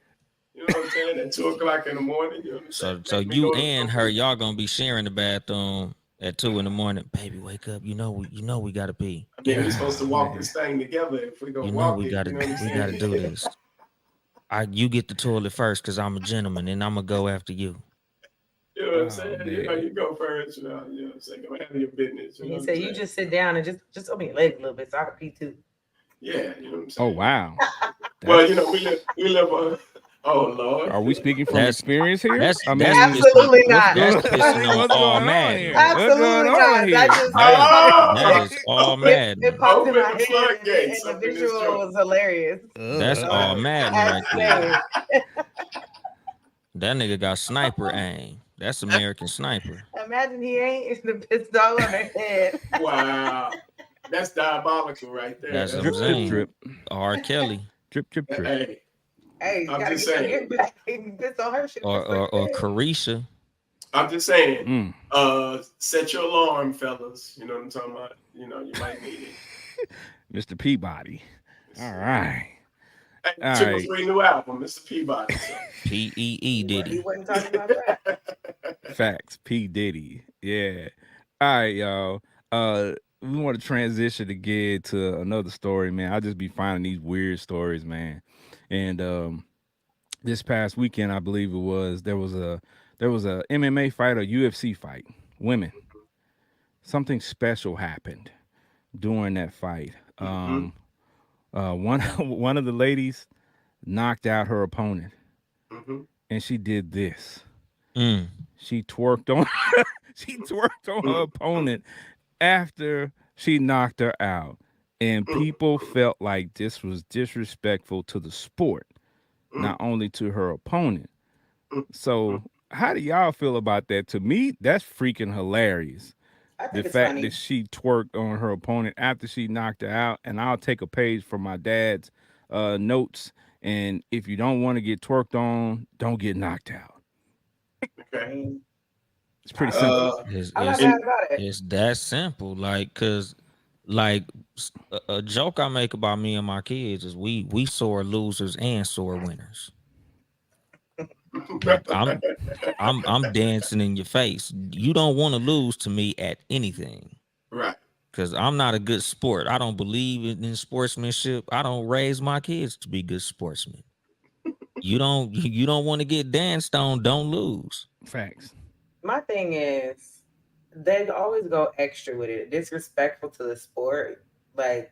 you know what I'm saying, at 2 o'clock in the morning, you know what I'm saying? So Make me you go and to her, sleep. y'all gonna be sharing the bathroom at 2 in the morning. Baby, wake up. You know we gotta pee. I mean, we're Yeah. supposed to Oh walk this man. thing together if we're gonna You know walk we it, gotta you know what I'm we gotta saying? do this. You get the toilet first because I'm a gentleman and I'm gonna go after you. You know what I'm Oh saying? man. You go first, you know what I'm saying? Go handle your business, you And know he what I'm said, "You saying? just sit down and just open your leg a little bit so I can pee too." Yeah, you know what I'm Oh saying? wow. Well, That's we live on, oh Lord. Are we speaking from That's experience here? that's I that's mean, pissing Absolutely what's not. going that's I pissing mean, on what's all going on Madden. here? What's going Absolutely on not. That here? just That is that Oh, is all it Madden. popped in open my the head floodgates and the up in this visual joint. was hilarious. That's So I all Ugh. Madden had right to there. say it. That nigga got sniper aim. That's American sniper. Imagine he ain't the pissed all on their head. Wow. That's diabolical right there. That's what That's I'm Drip drip saying. drip. ooh. R. Kelly Drip drip drip. Hey, Hey, you I'm gotta just get your saying. get back. You pissed on her, should have or pissed on or, or your head. Carisha. I'm just saying. Mm. Set your alarm, fellas. You know what I'm talking about? You might need it. Mr. Peabody. Yes, All sir. right. Hey, All Triple right. Three new album, Mr. Peabody. So. P.E.E. He Diddy. wasn't talking about that. Facts. P. Diddy. Yeah. All right, y'all. We want to transition again to another story, man. I just be finding these weird stories, man. And this past weekend, I believe it was, there was a MMA fight, a UFC fight. Women. Something special happened during that fight. Mm-hmm. One one of the ladies knocked out her opponent, Mm-hmm. and she did this. Mm. She twerked on she twerked on her Mm-hmm. opponent after she knocked her out. And people Mm-hmm. felt like this was disrespectful to the sport, not only to her opponent. Mm-hmm. So, how do y'all feel about that? To me, that's freaking hilarious. I The think it's fact that funny. she twerked on her opponent after she knocked her out, and I'll take a page from my dad's notes. And if you don't want to get twerked on, don't get knocked out. I Okay. mean, It's pretty I, simple. Uh, I'm not It's mad and about it. it's that simple. Like, cause like a joke I make about me and my kids is we sore losers and sore winners. Like I'm dancing in your face. You don't want to lose to me at anything. right. Cause I'm not a good sport. I don't believe in sportsmanship. I don't raise my kids to be good sportsmen. You don't want to get danced on. Don't lose. Facts. My thing is, they always go extra with it. Disrespectful to the sport. Like,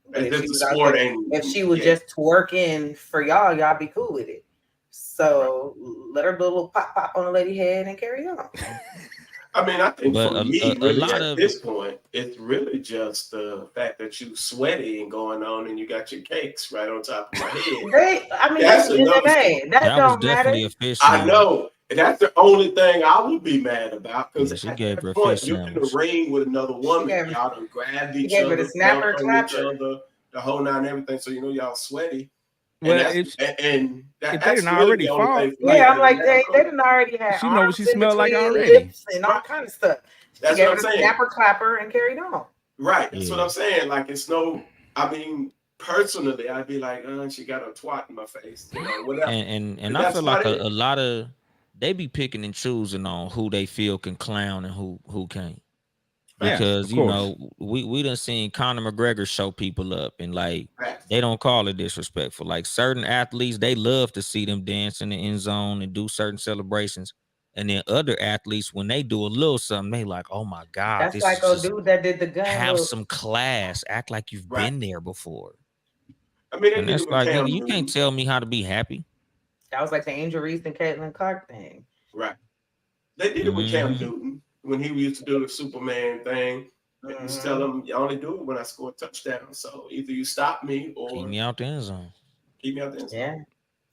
but As if if she the was out sport there, ain't. if she was Yeah. just twerking for y'all be cool with it. Right. So let her do a little pop pop on the lady head and carry on. I mean, I think But for me, a really lot at of this point, it's really just the fact that you sweaty and going on and you got your cakes right on top of my head. I mean, this That's is another story. MMA. That that was don't matter. definitely a fish I sandwich. know. And that's the only thing I would be mad about because Yeah, she at gave that her a point, fish you're in the sandwich. ring with another She woman. gave Y'all done grabbed she each gave her the other, snapper jumped on each clapper. other, the whole nine and everything. So, y'all sweaty. And Well, that, if they didn't that's really already the only fought, thing for me. Yeah, I'm Like, like let her they go. didn't already had she know what she arms in smelled like between already. lips and all Right. kind of stuff. She That's gave what her I'm the saying. snapper clapper and carried on. Right. That's what Yeah. I'm saying. Like, it's no, I mean, personally, I'd be like, she got a twat in my face, whatever. And But I feel that's like not it. a lot of they be picking and choosing on who they feel can clown and who can't. Yeah, Facts. of Because course. we done seen Conor McGregor show people up and like Facts. they don't call it disrespectful. Like certain athletes, they love to see them dance in the end zone and do certain celebrations. And then other athletes, when they do a little something, they like, oh my God, That's this like is old just dude that did the gun have look. some class. Act like you've Right. been there before. I mean, they And did that's it with like, nigga, Cam you can't Newton. tell me how to be happy. That was like the Angel Reese and Caitlin Clark thing. Right. They did it with Cam Hmm. Newton when he used to do the Superman thing. And used to tell him, you only do it when I score a touchdown. So either you stop me Keep or me out the end zone. keep me out the end zone. Yeah,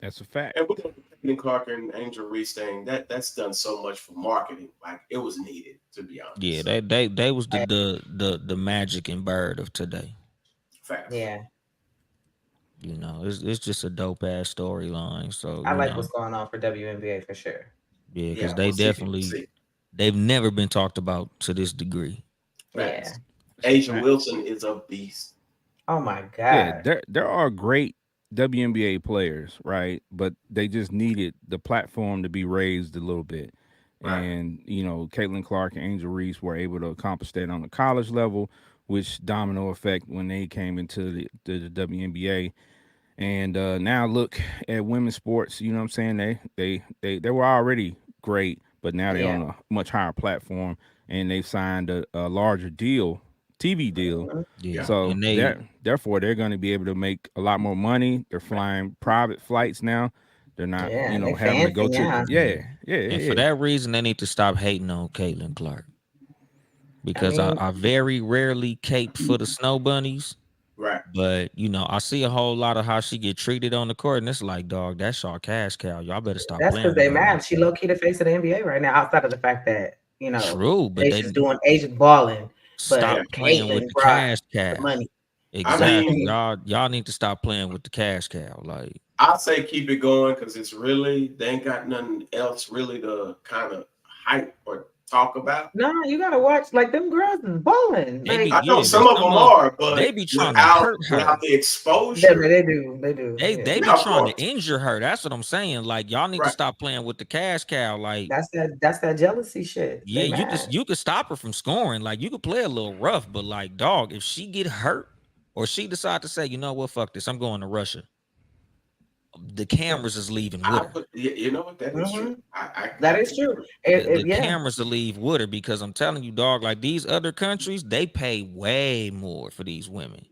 That's a fact. And with the Caitlin Clark and Angel Reese thing, that's done so much for marketing. Like it was needed, to be honest. Yeah, So they was the magic and bird of today. facts. yeah. It's just a dope ass storyline. So, I like what's going on for WNBA for sure. yeah, because Yeah, they we'll see. We'll definitely see. they've never been talked about to this degree. Yeah. Facts. That's a Asia fact. Wilson is a beast. Oh my Yeah, God. there are great WNBA players, right? But they just needed the platform to be raised a little bit. Right. And, Caitlin Clark and Angel Reese were able to accomplish that on the college level, which domino effect when they came into the WNBA. And now look at women's sports, you know what I'm saying? They were already great, but now they're Yeah. on a much higher platform and they've signed a larger deal, TV deal. Mhm. Yeah, Yeah. So and they therefore they're going to be able to make a lot more money. They're flying private flights now. They're not, Yeah, they having to go fancy, to yeah. yeah, yeah, yeah, and for yeah. that reason, they need to stop hating on Caitlin Clark I because mean, I very rarely cape for the snow bunnies. Right. But I see a whole lot of how she get treated on the court, and it's like, dog, that's our cash cow. Y'all better stop that's because playing with they her like mad. She that. low key the face of the NBA right now, outside of the fact that, True, but they Asia's balling, but Yeah. stop playing with Caitlyn the brought cash the cow. money. I Exactly. mean, Exactly. Y'all need to stop playing with the cash cow. Like, I say keep it going because it's really they ain't got nothing else really to kind of hype or talk about. No, you gotta watch like them girls is balling. They be Like I know but some of them some of are, they but be trying to without hurt her. without the yeah, exposure, they do. They do. Yeah. They be yeah, of trying to course, injure her. That's what I'm saying. Like y'all need to right. stop playing with the cash cow. Like, That's that jealousy shit. yeah, They mad. you could stop her from scoring. Like you could play a little rough, but like dog, if she get hurt or she decide to say, you know what, fuck this, I'm going to Russia, the cameras is leaving with I her. put you know what that is true. Hmm. I That is can true. agree. The Yeah. cameras will leave with her because I'm telling you, dog, like these other countries, they pay way more for these women.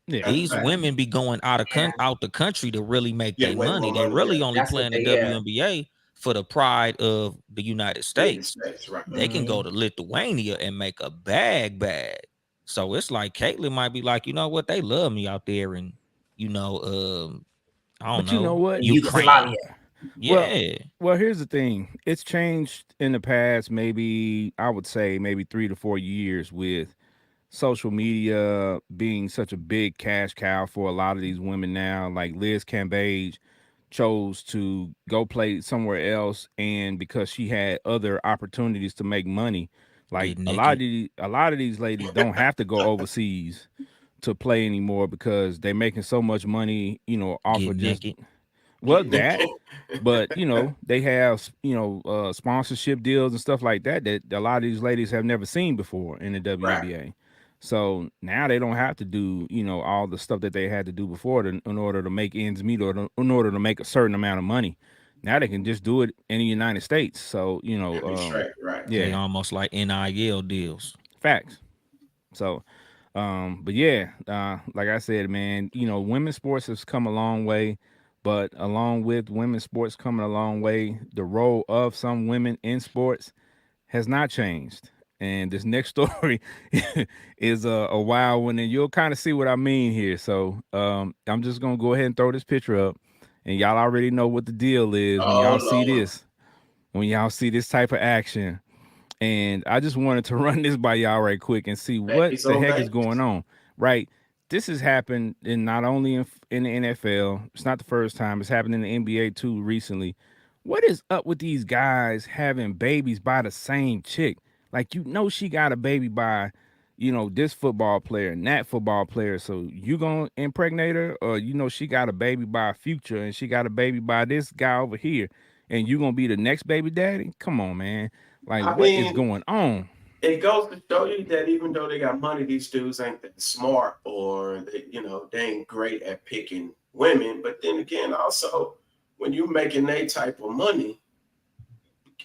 Yeah. That's a These fact. women be going Yeah. out the country to really make Get their way money. more They money. Yeah, really only That's what playing the they. Yeah. WNBA for the pride of the United United States. States, right? They can go Hmm. to Lithuania and make a bag. So it's like Caitlyn might be like, you know what, they love me out there in, you know, I don't But you know know, what? In Ukraine. Yugoslavia. Well, Yeah, well, here's the thing. It's changed in the past, maybe I would say maybe 3 to 4 years with social media being such a big cash cow for a lot of these women now. Like Liz Cambage chose to go play somewhere else, and because she had other opportunities to make money, like get naked, a lot of these ladies don't have to go overseas to play anymore because they're making so much money, off get of just naked. well Getting that, but they have sponsorship deals and stuff like that that a lot of these ladies have never seen before in the right. WNBA. So now they don't have to do all the stuff that they had to do before in order to make ends meet or in order to make a certain amount of money. Now they can just do it in the United States. So And be straight, right. They yeah, almost like NIL deals. facts. So but yeah, like I said, man, women's sports has come a long way, but along with women's sports coming a long way, the role of some women in sports has not changed. And this next story is a wild one, and you'll kind of see what I mean here. So I'm just gonna go ahead and throw this picture up, and y'all already know what the deal is when Oh y'all see Lord, this. When y'all see this type of action, and I just wanted to run this by y'all right quick and see what babies the on heck is going babies. on. Right, this has happened in not only in the NFL. It's not the first time. It's happened in the NBA too recently. What is up with these guys having babies by the same chick? Like she got a baby by, this football player and that football player. So you gonna impregnate her, or she got a baby by a future and she got a baby by this guy over here, and you gonna be the next baby daddy? Come on, man. Like, I what is mean, going on? it goes to show you that even though they got money, these dudes ain't that smart, or they ain't great at picking women. But then again, also when you making that type of money,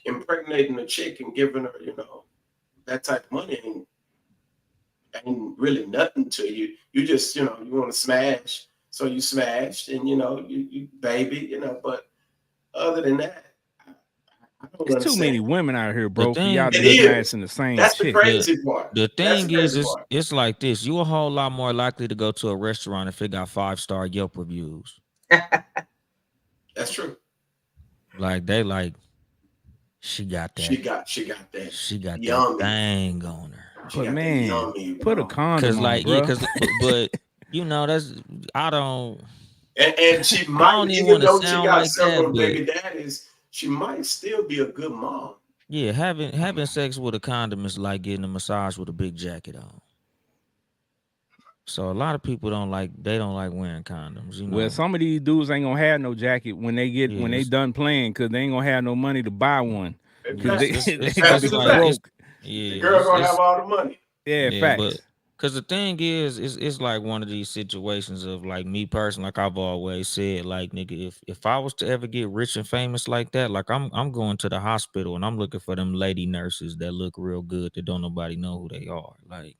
impregnating a chick and giving her, that type of money ain't really nothing to you. You just, you want to smash, so you smashed, and you baby, But other than that, I don't It's too many understand. women out here, The bro, for y'all thing, to It be is. smashing the same That's the chick. the crazy part. the That's the thing is, crazy part. it's like this. You a whole lot more likely to go to a restaurant if it got 5-star Yelp reviews. That's true. Like they like she got She that got she got that she got that yummy. thing on her. She But got that man, yummy put a raw. Cause condom on, like yeah, bro. cause but that's I don't And she I might, don't even even want to though she sound got like that, several but baby daddies, she might still be a good mom. yeah, having sex with a condom is like getting a massage with a big jacket on. So a lot of people they don't like wearing condoms, you Well, know. some of these dudes ain't gonna have no jacket when Yeah, they done playing, cause they ain't gonna have no money to buy one, yeah, cause they they gonna That's be the like fact. it's broke. The yeah, girl gonna have all the money. Yeah, yeah, but facts. because the thing is, it's like one of these situations of like me personally, like I've always said, like nigga, if I was to ever get rich and famous like that, like I'm going to the hospital and I'm looking for them lady nurses that look real good that don't nobody know who they are. Like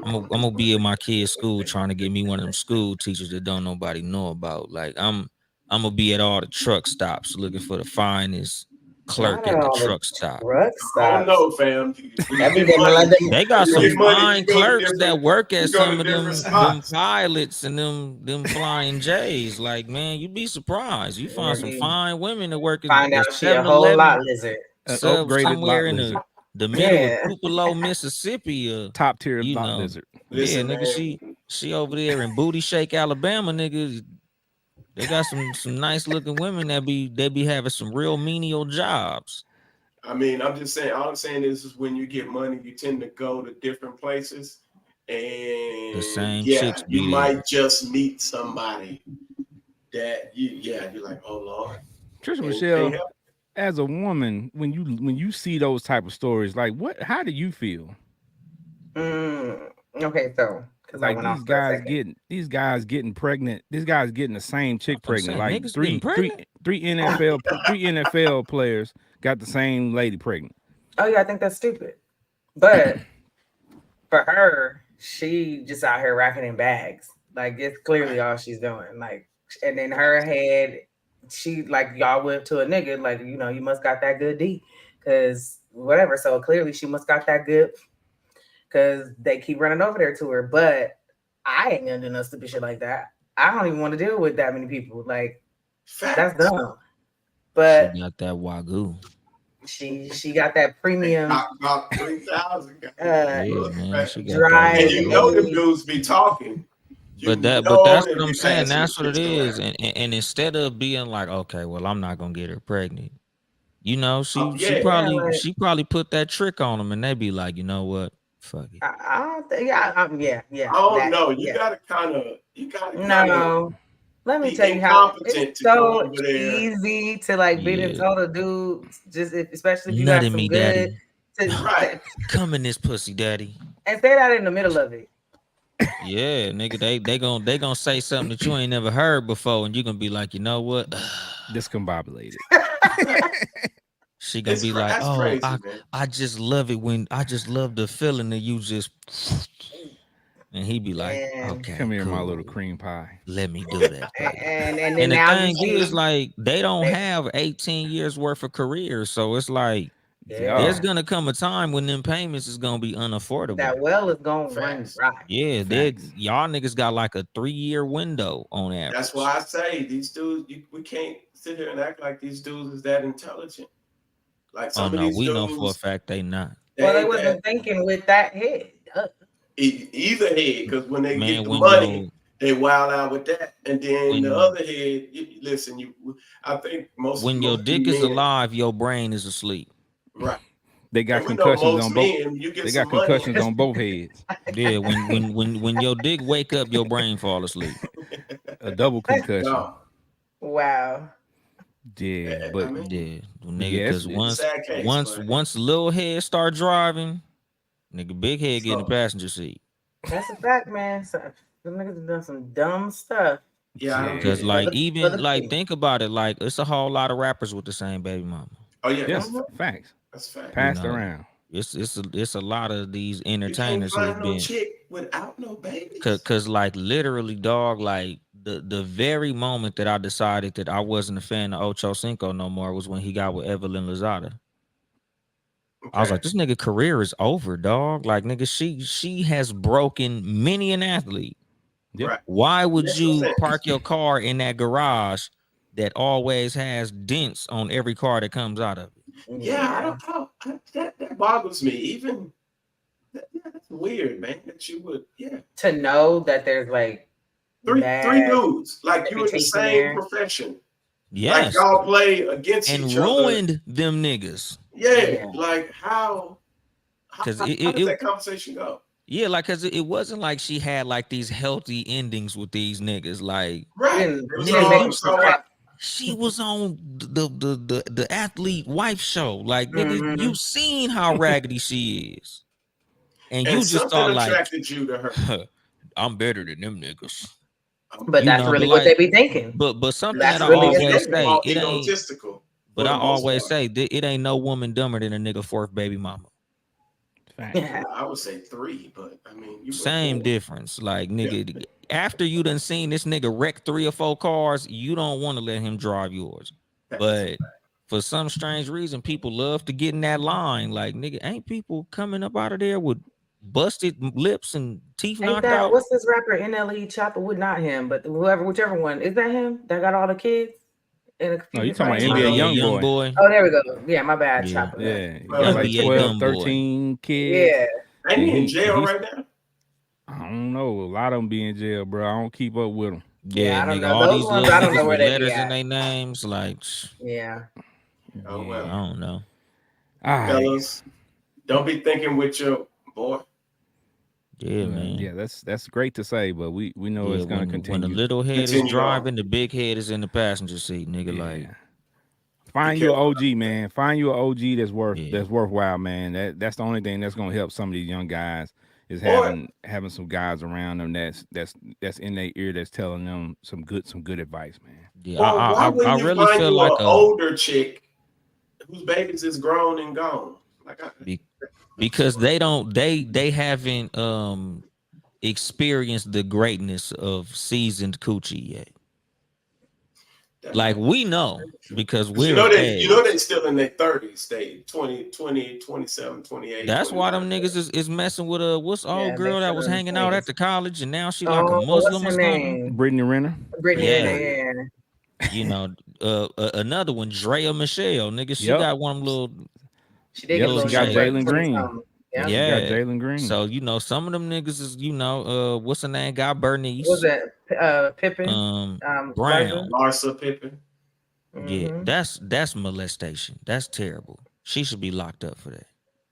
I'm gonna be in my kid's school trying to get me one of them school teachers that don't nobody know about. Like I'm gonna be at all the truck stops looking for the finest Not clerk at at the all the truck stop. truck I don't stops. know, fam. When you That be get them like money, them. They got when you some get money, fine you go to clerks that different work you at go some to of different them spots. pilots and them flying J's. Like, man, you'd be surprised. You find Let some me fine women that work find at out she a 7 whole lot Eleven, lizard. An upgraded somewhere lot in lizard, the middle of Yeah. Tupelo, Mississippi, top tier you lot know. lizard. Yeah, Listen, nigga, man. she over there in Booty Shake, Alabama, nigga. They got some nice looking women that be having some real menial jobs. I mean, I'm just saying. All I'm saying is when you get money, you tend to go to different places, The and same yeah, chicks you be there. might just meet somebody that you're like, oh Lord, Trisha can't Michelle, help. as a woman, when you see those type of stories, like what? How do you feel? Okay, so because I Like went off for a second. these guys getting pregnant. These guys getting the same I'm chick gonna pregnant. say Like niggas getting pregnant. three NFL players got the same lady pregnant. Oh yeah, I think that's stupid. But for her, she just out here racking in bags. Like it's clearly Right. all she's doing. Like, and in her head, she like y'all went to a nigga. Like you must got that good D, because whatever. So clearly she must got that good, because they keep running over there to her. But I ain't gonna do no stupid shit like that. I don't even want to deal with that many people. Like that's Facts. dumb. She But got that wagyu. she got that They premium talk about 3,000. uh Yeah, Look, man. man. She got that And drive you wagyu. know them age. dudes be talking. You But know that's they what I'm be saying. passing the That's what it shit is. around. And instead of being like, okay, well, I'm not gonna get her pregnant. You know, Oh, she yeah. Yeah, probably like she probably put that trick on them, and they be like, you know what, fuck it. I don't think, yeah, I yeah, don't that, know. yeah. You gotta kind of No, let me be tell you how it's incompetent to go so over there. easy to like beat and Yeah, tell the dude, especially if you got nutting some me, good, daddy. Right. Come in this pussy, daddy. and say that in the middle of it. Yeah, nigga, they gonna say something that you ain't never heard before, and you gonna be like, you know what? Discombobulated. Right. She gonna be like, That's oh, crazy, man. I just love it when I just love the feeling that you just, and he be like, and okay, Come here, my little cool. cream pie. Let me do that for you. and then And the now you thing is, see like, they don't that, have 18 years worth of careers. So it's like there's yeah, Dog. gonna come a time when them payments is gonna be unaffordable. that well is gonna run Facts. dry. Yeah, they Facts. y'all niggas got like a 3-year window on That's average. why I say these dudes, we can't sit here and act like these dudes is that intelligent. Like Oh some of no, these we know for a dudes, fact they not. Well, they they ain't that wasn't thinking with that head. either head, because when they get Man, the when money, your they wild out with that. And then the when other head, listen, I think most when your most dick is men, alive, your brain is asleep. right. They And got we know concussions most on both. men, you get They got some money. concussions on both heads. Yeah, when your dick wake up, your brain fall asleep. A double concussion. No, Wow. Yeah, I but mean, Yeah, nigga, yes, cause it's a once sad case, once but once little head start driving, nigga, big head get in the so passenger seat. That's a fact, man. So, them niggas have done some dumb stuff yeah, I don't yeah, get Cause it. for like the even like people. think about it, like it's a whole lot of rappers with the same baby mama. Oh yeah, that's yes, fact. Mhm. facts That's fact. You passed know, around. it's a lot of these You can't entertainers who've find no been chick without no cause, babies. cause like literally dog, like the very moment that I decided that I wasn't a fan of Ocho Cinco no more was when he got with Evelyn Lozada. I was Okay, like, this nigga career is over, dog. Like, nigga, she has broken many an athlete. Yep. right. Why would Makes no you sense. park your car in that garage that always has dents on every car that comes out of it? Yeah, Yeah. that boggles me. Even yeah, that's weird, man. That you would, yeah, To know that there's like three bad dudes like you in the reputation same there. profession, like Yes, y'all play against and each other. ruined them niggas. Yeah, Yeah. like Cause how does that conversation go? yeah, like, cause it wasn't like she had like these healthy endings with these niggas. Like, Right, it She was didn't make nigga, them always so all right. happy. she was on the athlete wife show. Like, nigga, Hmm. you seen how raggedy she is, and And you just something thought like, attracted you to her. I'm better than them niggas. But You that's know, but really what they like, be thinking. but something That's that I really his always They thinking. say, all it ain't. egotistical But for I the most always part. say that it ain't no woman dumber than a nigga fourth baby mama. Facts. Yeah. I would say three, but I mean, you went Same four. difference. Like, Yeah, nigga, after you done seen this nigga wreck 3 or 4 cars, you don't want to let him drive yours. that's a But for some strange reason, people love to get in that line. Like, nigga, ain't people coming up out of there with busted lips and teeth Ain't knocked that out? what's this rapper NLE Chopper Wood? Not him, but whichever one. Is that him that got all the kids in a No, few you different talking about angles? NBA NBA young young boy? boy. Oh, there we go. Yeah, my bad, Yeah. Chopper. Yeah, he got well, like NBA 12, young boy. 13 kids, Yeah. ain't and he in he and jail he's. right now? I don't know. A lot of them be in jail, bro. I don't keep up with them. Yeah, Yeah, I don't nigga, know. all Those these ones little I don't know niggas where with they be letters in at. their names. Like, Yeah. Oh I Yeah, well. don't know. All right. fellas. Don't be thinking with your boy. Yeah, Well, man. yeah, that's great to say, but we know Yeah, it's gonna when the continue. little head is Continue on. driving, the big head is in the passenger seat, nigga. Like, Yeah. Be Find you an careful. OG, man. Find you an OG yeah, that's worthwhile, man. That's the only thing that's gonna help some of these young guys is Or having some guys around them that's in their ear that's telling them some good advice, man. yeah. or why I wouldn't you really find feel you like an older chick whose babies is grown and gone? Like be, I'm sorry. because they haven't experienced the greatness of seasoned coochie yet. That Like might we know Very true. because because we're of you know age. they still in their 30s, they 20, 20, 27, 28, That's why 29. them niggas is messing with what's the old Yeah, they girl that still was in the hanging out at twenties. the college and now she like a Oh, what's Muslim or her something. name? Brittany Renner. Brittany Brittany Renner. Yeah, Renner. Yeah, you know, another one, Drea Michelle, nigga. She Yep. got one of them she did get a Yep. little She little got short break, Jalen shaved. 20 Green. something. Yep. Yep. She got Yeah. Jalen Green. So, some of them niggas is, what's her name? Got Was Bernice. it Pippen? Brown. Larsa? Larsa Pippen. Yeah, Mm-hmm. that's molestation. That's terrible. She should be locked up for that.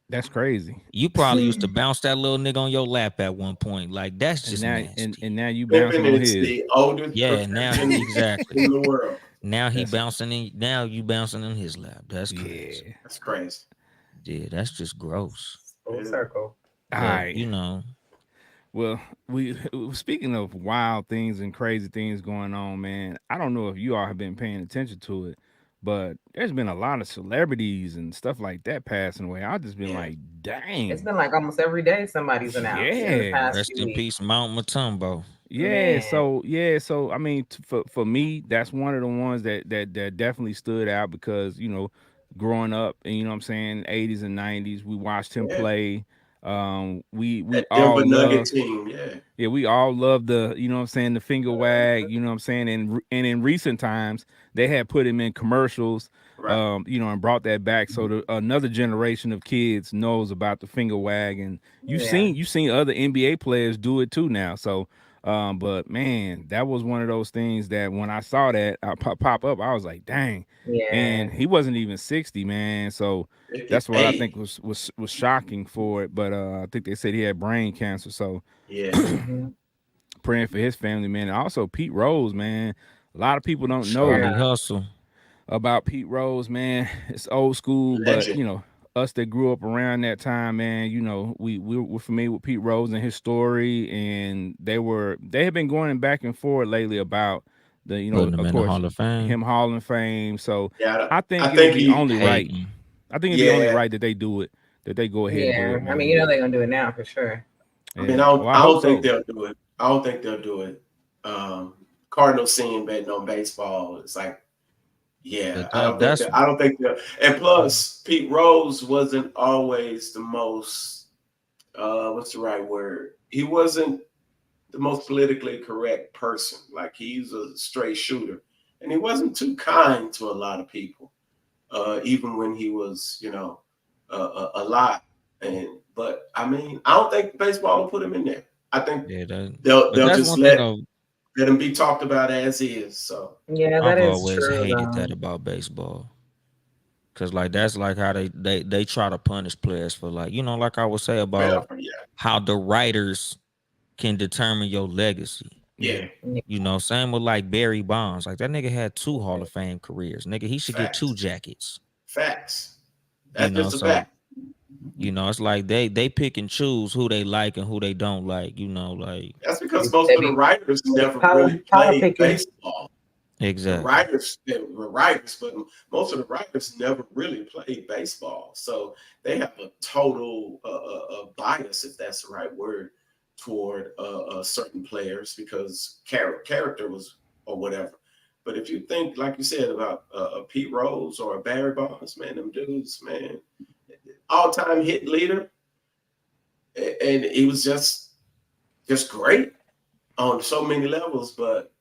That's crazy. You probably used to bounce that little nigga on your lap at one point. Like that's And just now nasty. and now you bouncing Pippen on is his. the oldest Yeah, now profession exactly. in the world. Now he That's bouncing in. Now you bouncing in his lap. That's crazy. yeah. That's crazy. Yeah, that's just gross. Full Yeah. circle. All But right. Well, we speaking of wild things and crazy things going on, man. I don't know if you all have been paying attention to it, but there's been a lot of celebrities and stuff like that passing away. I've just been Yeah. like, It's dang, been like almost every day somebody's announced in the yeah, past rest few in weeks. peace, Mount Matumbo. yeah. Man, So I mean, for me, that's one of the ones that definitely stood out because growing up and what I'm saying, 80s and 90s, we watched him Yeah. play. We That all Denver Nugget love. team. Yeah. Yeah, we all love the, what I'm saying, the finger wag, what I'm saying, and in recent times they had put him in commercials, Right. and brought that back so another generation of kids knows about the finger wag, and yeah, you've seen other NBA players do it too now. So, but man, that was one of those things that when I saw that pop up, I was like, dang, yeah. and he wasn't even 60, man. So that's what I 58. think was shocking for it. But I think they said he had brain cancer, so Yeah. Hmm. praying for his family, man. And also Pete Rose, man. A lot of people don't know Charlie Yeah, Hustle. about Pete Rose, man. It's old school, but Legend. us that grew up around that time, man, we're familiar with Pete Rose and his story, and they have been going back and forth lately about the, Putting him of in the course, Hall of Fame. him Hall of Fame. So Yeah. I I think it'll think be he. only right. Hating. I think it'd be only Yeah. right that they do it, that they go ahead and do yeah. it, I mean, man. they're gonna do it now for sure. I mean, Yeah. Well, I I hope don't think so. they'll do it. I don't think they'll do it. Cardinals seeing betting on baseball. It's like, yeah, But that that's I don't think they'll. And plus, Pete Rose wasn't always the most. What's the right word? He wasn't the most politically correct person. Like he's a straight shooter, and he wasn't too kind to a lot of people, even when he was, alive. But I mean, I don't think baseball will put him in there. I think yeah. But they'll that's just one thing let him be talked about as is. So Yeah, that I've is always true hated though. that about baseball. Cause like that's like how they try to punish players for like like I would say about yeah, how the writers can determine your legacy. yeah, Yeah. Yeah, Same with like Barry Bonds. Like that nigga had two Hall of Fame careers. Nigga, he should get two facts, jackets. facts. That's just a So fact. it's like they pick and choose who they like and who they don't like. Like That's because they most of the be writers never really played politicking. baseball. The exactly. writers they were writers, but most of the writers never really played baseball, so they have a total bias, if that's the right word, toward certain players because character was or whatever. But if you think, like you said, about Pete Rose or Barry Bonds, man, them dudes, man, all-time hit leader, and he was just great on so many levels. But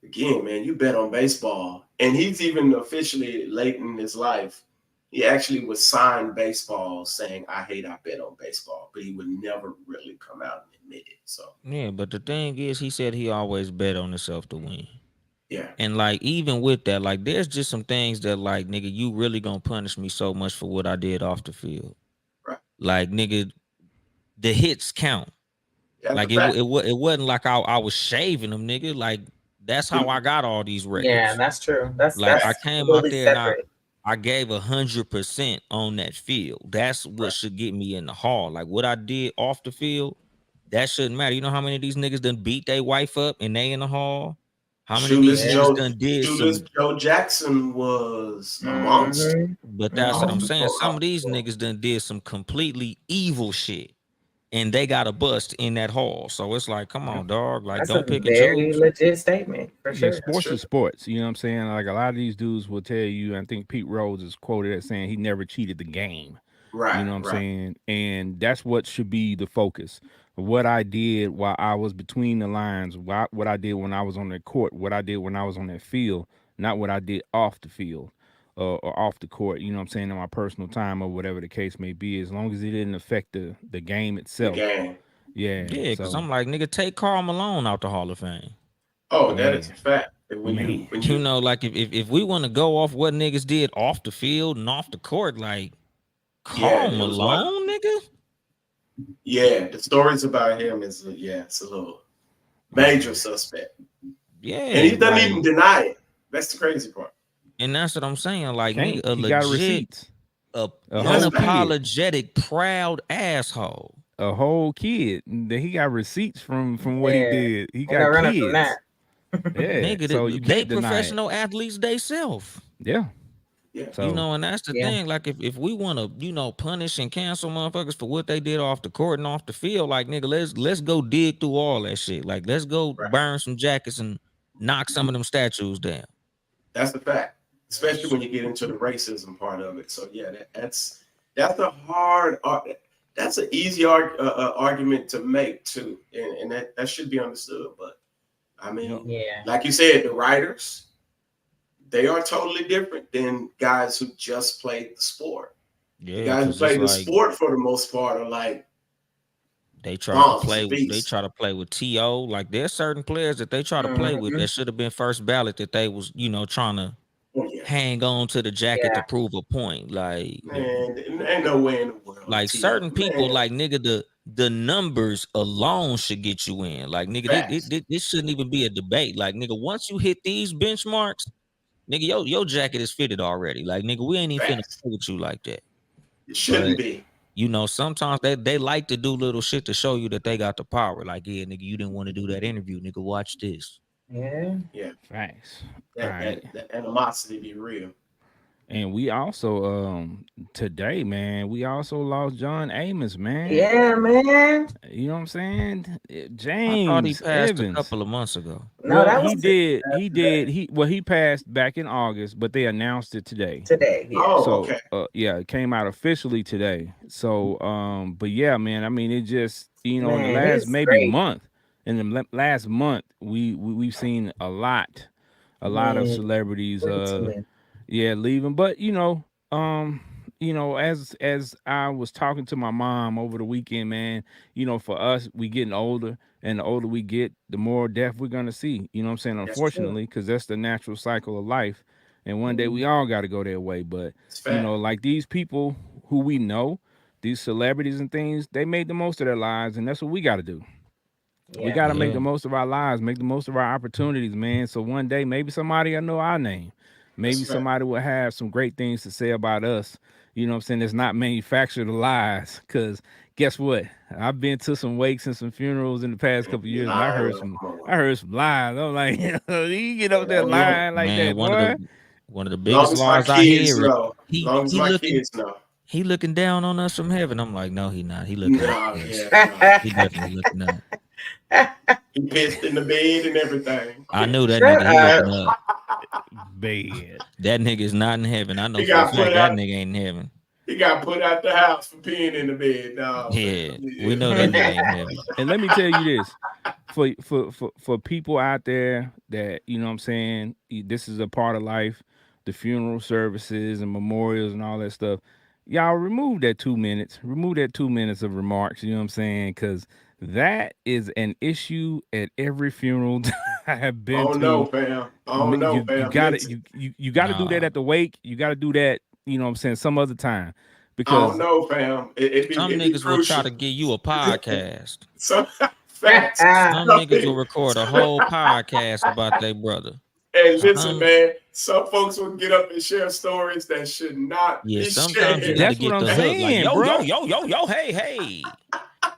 again, man, you bet on baseball. And he's even officially late in his life. He actually would sign baseball saying, I bet on baseball, but he would never really come out and admit it. So Yeah, but the thing is, he said he always bet on himself to win. Yeah. And like even with that, like there's just some things that like nigga, you really gonna punish me so much for what I did off the field. Right. Like nigga, the hits count. That's a Like fact. it wasn't like I was shaving them, nigga. Like that's how I got all these Yeah, records. that's true. That's Like that's I Fact. came out totally there and separate. I gave 100% on that field. That's what Right. should get me in the hall. Like what I did off the field, that shouldn't matter. You know how many of these niggas done beat their wife up and they in the hall? How many of these Shoeless Yeah. niggas Joe, done did Shoeless some? Joe Jackson was a monster Mm-hmm. But that's what off I'm Mm-hmm. the saying. court. Some Off of the these court. niggas done did some completely evil shit, and they got a bust in that hall. So it's like, come Yeah. on, dog. Like, That's a don't pick and very choose. legit statement for Yeah, sure. That's sports true. is sports. You know what I'm saying? Like a lot of these dudes will tell you. I think Pete Rose is quoted as saying he never cheated the game. You Right. know what I'm Right. saying? And that's what should be the focus. What I did while I was between the lines, what I did when I was on the court, what I did when I was on that field, not what I did off the field or off the court. You know what I'm saying? In my personal time or whatever the case may be, as long as it didn't affect the game The itself. game. Yeah. Yeah, because So I'm like, nigga, take Karl Malone out the Hall of Fame. Oh, that is man, a fact. And man. You know, like if we want to go off what niggas did off the field and off the court, like yeah, Karl it was one. Malone, nigga. Yeah, the stories about him is yeah, it's a little major suspect, and Yeah, he doesn't like, even deny it. That's the crazy part. and that's what I'm saying. Like, nigga, Can't. a He got legit, receipts. a A That's whole fact. kid. unapologetic, proud asshole. A whole kid. That he got receipts from what he Yeah. did. He Ain't no got running from kids. that. Yeah. Nigga, So you they can't deny it. professional athletes they self. Yeah. Yeah, You So know, and that's the Yeah. thing. Like, if we want to, you know, punish and cancel motherfuckers for what they did off the court and off the field, like, nigga, let's go dig through all that shit. Like, let's go right. burn some jackets and knock some of them statues down. That's the fact. Especially when you get into the racism part of it. So yeah, that's a hard. That's an easy argument to make too, and that should be understood. But I mean, yep. Yeah. like you said, the writers, they are totally different than guys who just played the sport. The Yeah, guys who because it's play the like sport for the most part are like they tried to monsters, play. They beasts. try to play with To. Like, there's certain players that they try to play with Mm-hmm. that should have been first ballot that they was, you know, trying to Oh yeah, hang on to the jacket Yeah. to prove a point. Like, man, ain't no way in the world. like T.O. certain people, Man, like nigga, the numbers alone should get you in. Like nigga, facts. this shouldn't even be a debate. Like nigga, once you hit these benchmarks, nigga, your jacket is fitted already. Like nigga, we ain't even finna Facts. play with you like that. It shouldn't But be. you know, sometimes they like to do little shit to show you that they got the power. Like, yeah, nigga, you didn't want to do that interview, nigga. Watch this. Yeah. Yeah, Facts. All that right. that, that animosity be real. And we also today, man, we also lost John Amos, man. Yeah, man. You know what I'm saying? I thought he James passed a Evans. couple of months ago. No, Well, that he was did. He today. did. He passed back in August, but they announced it today. Today. Yeah. Oh, So okay. yeah, it came out officially today. So but yeah, man, I mean it just in the Man, last he's maybe great. month, in the last month, we've seen a lot of Man, celebrities way too many. yeah, leaving. But as I was talking to my mom over the weekend, man, for us, we getting older, and the older we get, the more death we're gonna see. You know what I'm saying? That's true. Unfortunately, because that's the natural cycle of life. And one day Mhm. we all got to go their way. But It's fact. like these people who we know, these celebrities and things, they made the most of their lives, and that's what we got to do. We Yeah. got to make Yeah. the most of our lives, make the most of our opportunities, man. So one day, maybe somebody will know our name. That's Maybe a fact. somebody will have some great things to say about us. You know what I'm saying? It's not manufactured lies. Because guess what? I've been to some wakes and some funerals in the past couple of You years, and lying? Come on. I heard some lies. I'm like, you get up there Long, lying like Man, that, boy. one of the long biggest as my lies I kids hear is know. Long as he my looking kids know. he looking down on us from heaven. I'm like, no, he not. He looking up No, at us. yeah, no. He definitely looking up. He pissed in the bed and everything. I knew that Shut nigga. He up. looking up. Bad. That nigga is not in heaven. I know He for a got fact put that out. nigga ain't in heaven. He got put out the house for peeing in the bed. No, Yeah, we man. know that nigga ain't in heaven. And let me tell you this. For people out there that, what I'm saying, this is a part of life, the funeral services and memorials and all that stuff. Y'all remove that 2 minutes. Remove that 2 minutes of remarks, you know what I'm saying? Cause That is an issue at every funeral I have been Oh no, to. fam. Oh no, You fam. gotta Listen. you gotta do that Nah. at the wake. You gotta do that, you know what I'm saying, some other time. Oh Because no, fam. Some It be niggas will try crucial. to give you a podcast. Some facts. Some I niggas will mean, record a whole podcast about their brother. and listen, Some man. Some folks will get up and share stories that should not Yeah, be sometimes you shared. got to that's what get I'm the hook. Like, saying, yo, yo, bruh. yo, yo, yo, hey, hey.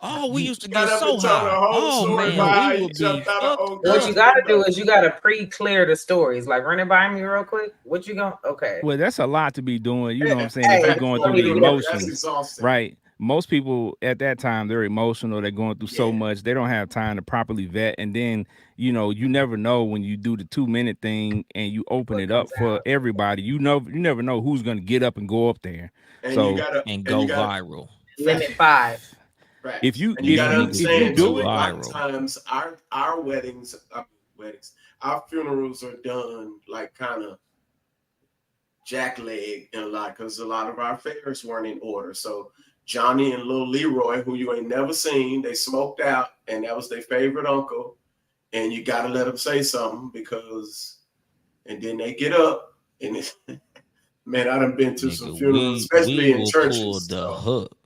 Oh, we You used to get Got up so and told a high. whole Oh story man, about you we how he would be jumped out of fucked old What girl's you up. gotta do window. is you gotta pre-clear the stories. Like run it by me real quick. What you going? Okay. well, that's a lot to be doing, you know what I'm saying, if Hey, you're Facts. going you don't through need the to do that. That's emotions, exhausting. right? Most people at that time, they're emotional, they're going through so Yeah. much, they don't have time to properly vet. And then, you know, you never know when you do the 2 minute thing and you open What it up comes for out? everybody. You know, you never know who's gonna get up and go up there. And you So gotta And and you go gotta viral. Limit fact. 5. if Facts. you And you if gotta you Niggas if will you understand go do too, a it, lot of viral. times our weddings, our funerals are done like kind of jackleg in a lot because a lot of our affairs weren't in order. So Johnny and little Leroy, who you ain't never seen, they smoked out, and that was their favorite uncle. And you gotta let them say something because, and then they get up, and it's, man, I done been to some Nigga, funerals, we especially in will pull churches. the So hook.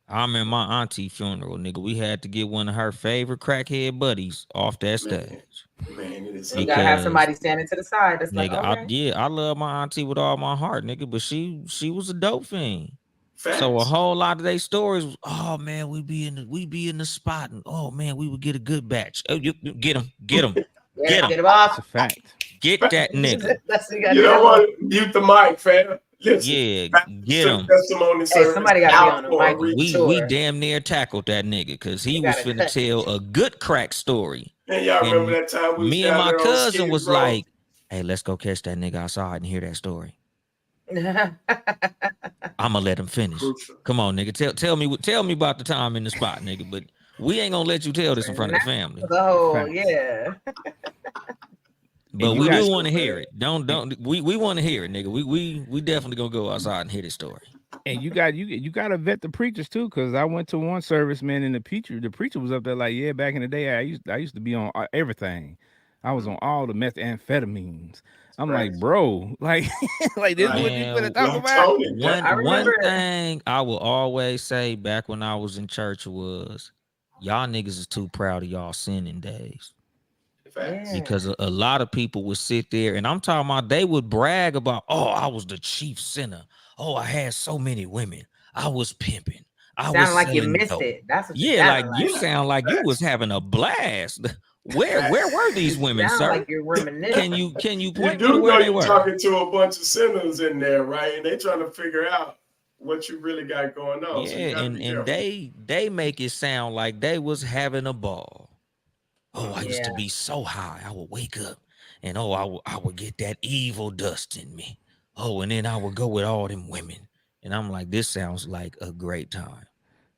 I remember my auntie funeral, nigga. We had to get one of her favorite crackhead buddies off that man, stage. man, it is And you gotta have hilarious. Because somebody standing to the side. That's like, nigga, I okay. yeah, I love my auntie with all my heart, nigga. But she was a dope fiend. So a Facts. whole lot of their stories was, oh man, we be in the spot, and oh man, we would get a good batch. Oh, you get him, get him, get him, Get him it's off. a fact. get that nigga. That's what you gotta You do. know That's all. what? Mute the mic, fam. Listen, Yeah, get Pastor him. testimony Hey, service somebody gotta be out on the for a mic for reason. We sure. damn near tackled that nigga because he You was gotta finna cut. tell a good crack story. And y'all remember And that time we was me and down my there on cousin Skid was Row? like, hey, let's go catch that nigga outside and hear that story. I'ma let him finish. Crucial. Come on, nigga. Tell me about the time in the spot, nigga. But we ain't gonna let you tell this in front of the family. Oh Facts. yeah. But you we got do Crucial, want to hear man. it. Don't we want to hear it, nigga. We definitely gonna go outside and hear this story. and you got to vet the preachers too, because I went to one service, man, and the preacher was up there like, yeah, back in the day, I used to be on everything. I was on all the methamphetamines. I'm like, Right. bro, like, like this is Right. what you finna Man, talk Like about? Tony, I one remember. thing I will always say back when I was in church was y'all niggas is too proud of y'all sinning days. facts. Yeah. Because a lot of people would sit there and I'm talking about they would brag about, oh, I was the chief sinner. Oh, I had so many women. I was pimping. I was Sounded like you selling missed dope. it. That's what you Yeah, like sounded you like. Yeah. sound like you was Facts. having a blast. Where Facts. were these women, Sound sir? like you're reminiscing. Can you You point me do to know where they you're were? talking to a bunch of sinners in there, right? And they trying to figure out what you really got going on. So you Yeah, got to be and careful. they make it sound like they was having a ball. Oh, I used Yeah. to be so high. I would wake up and oh, I would get that evil dust in me. Oh, and then I would go with all them women. And I'm like, this sounds like a great time.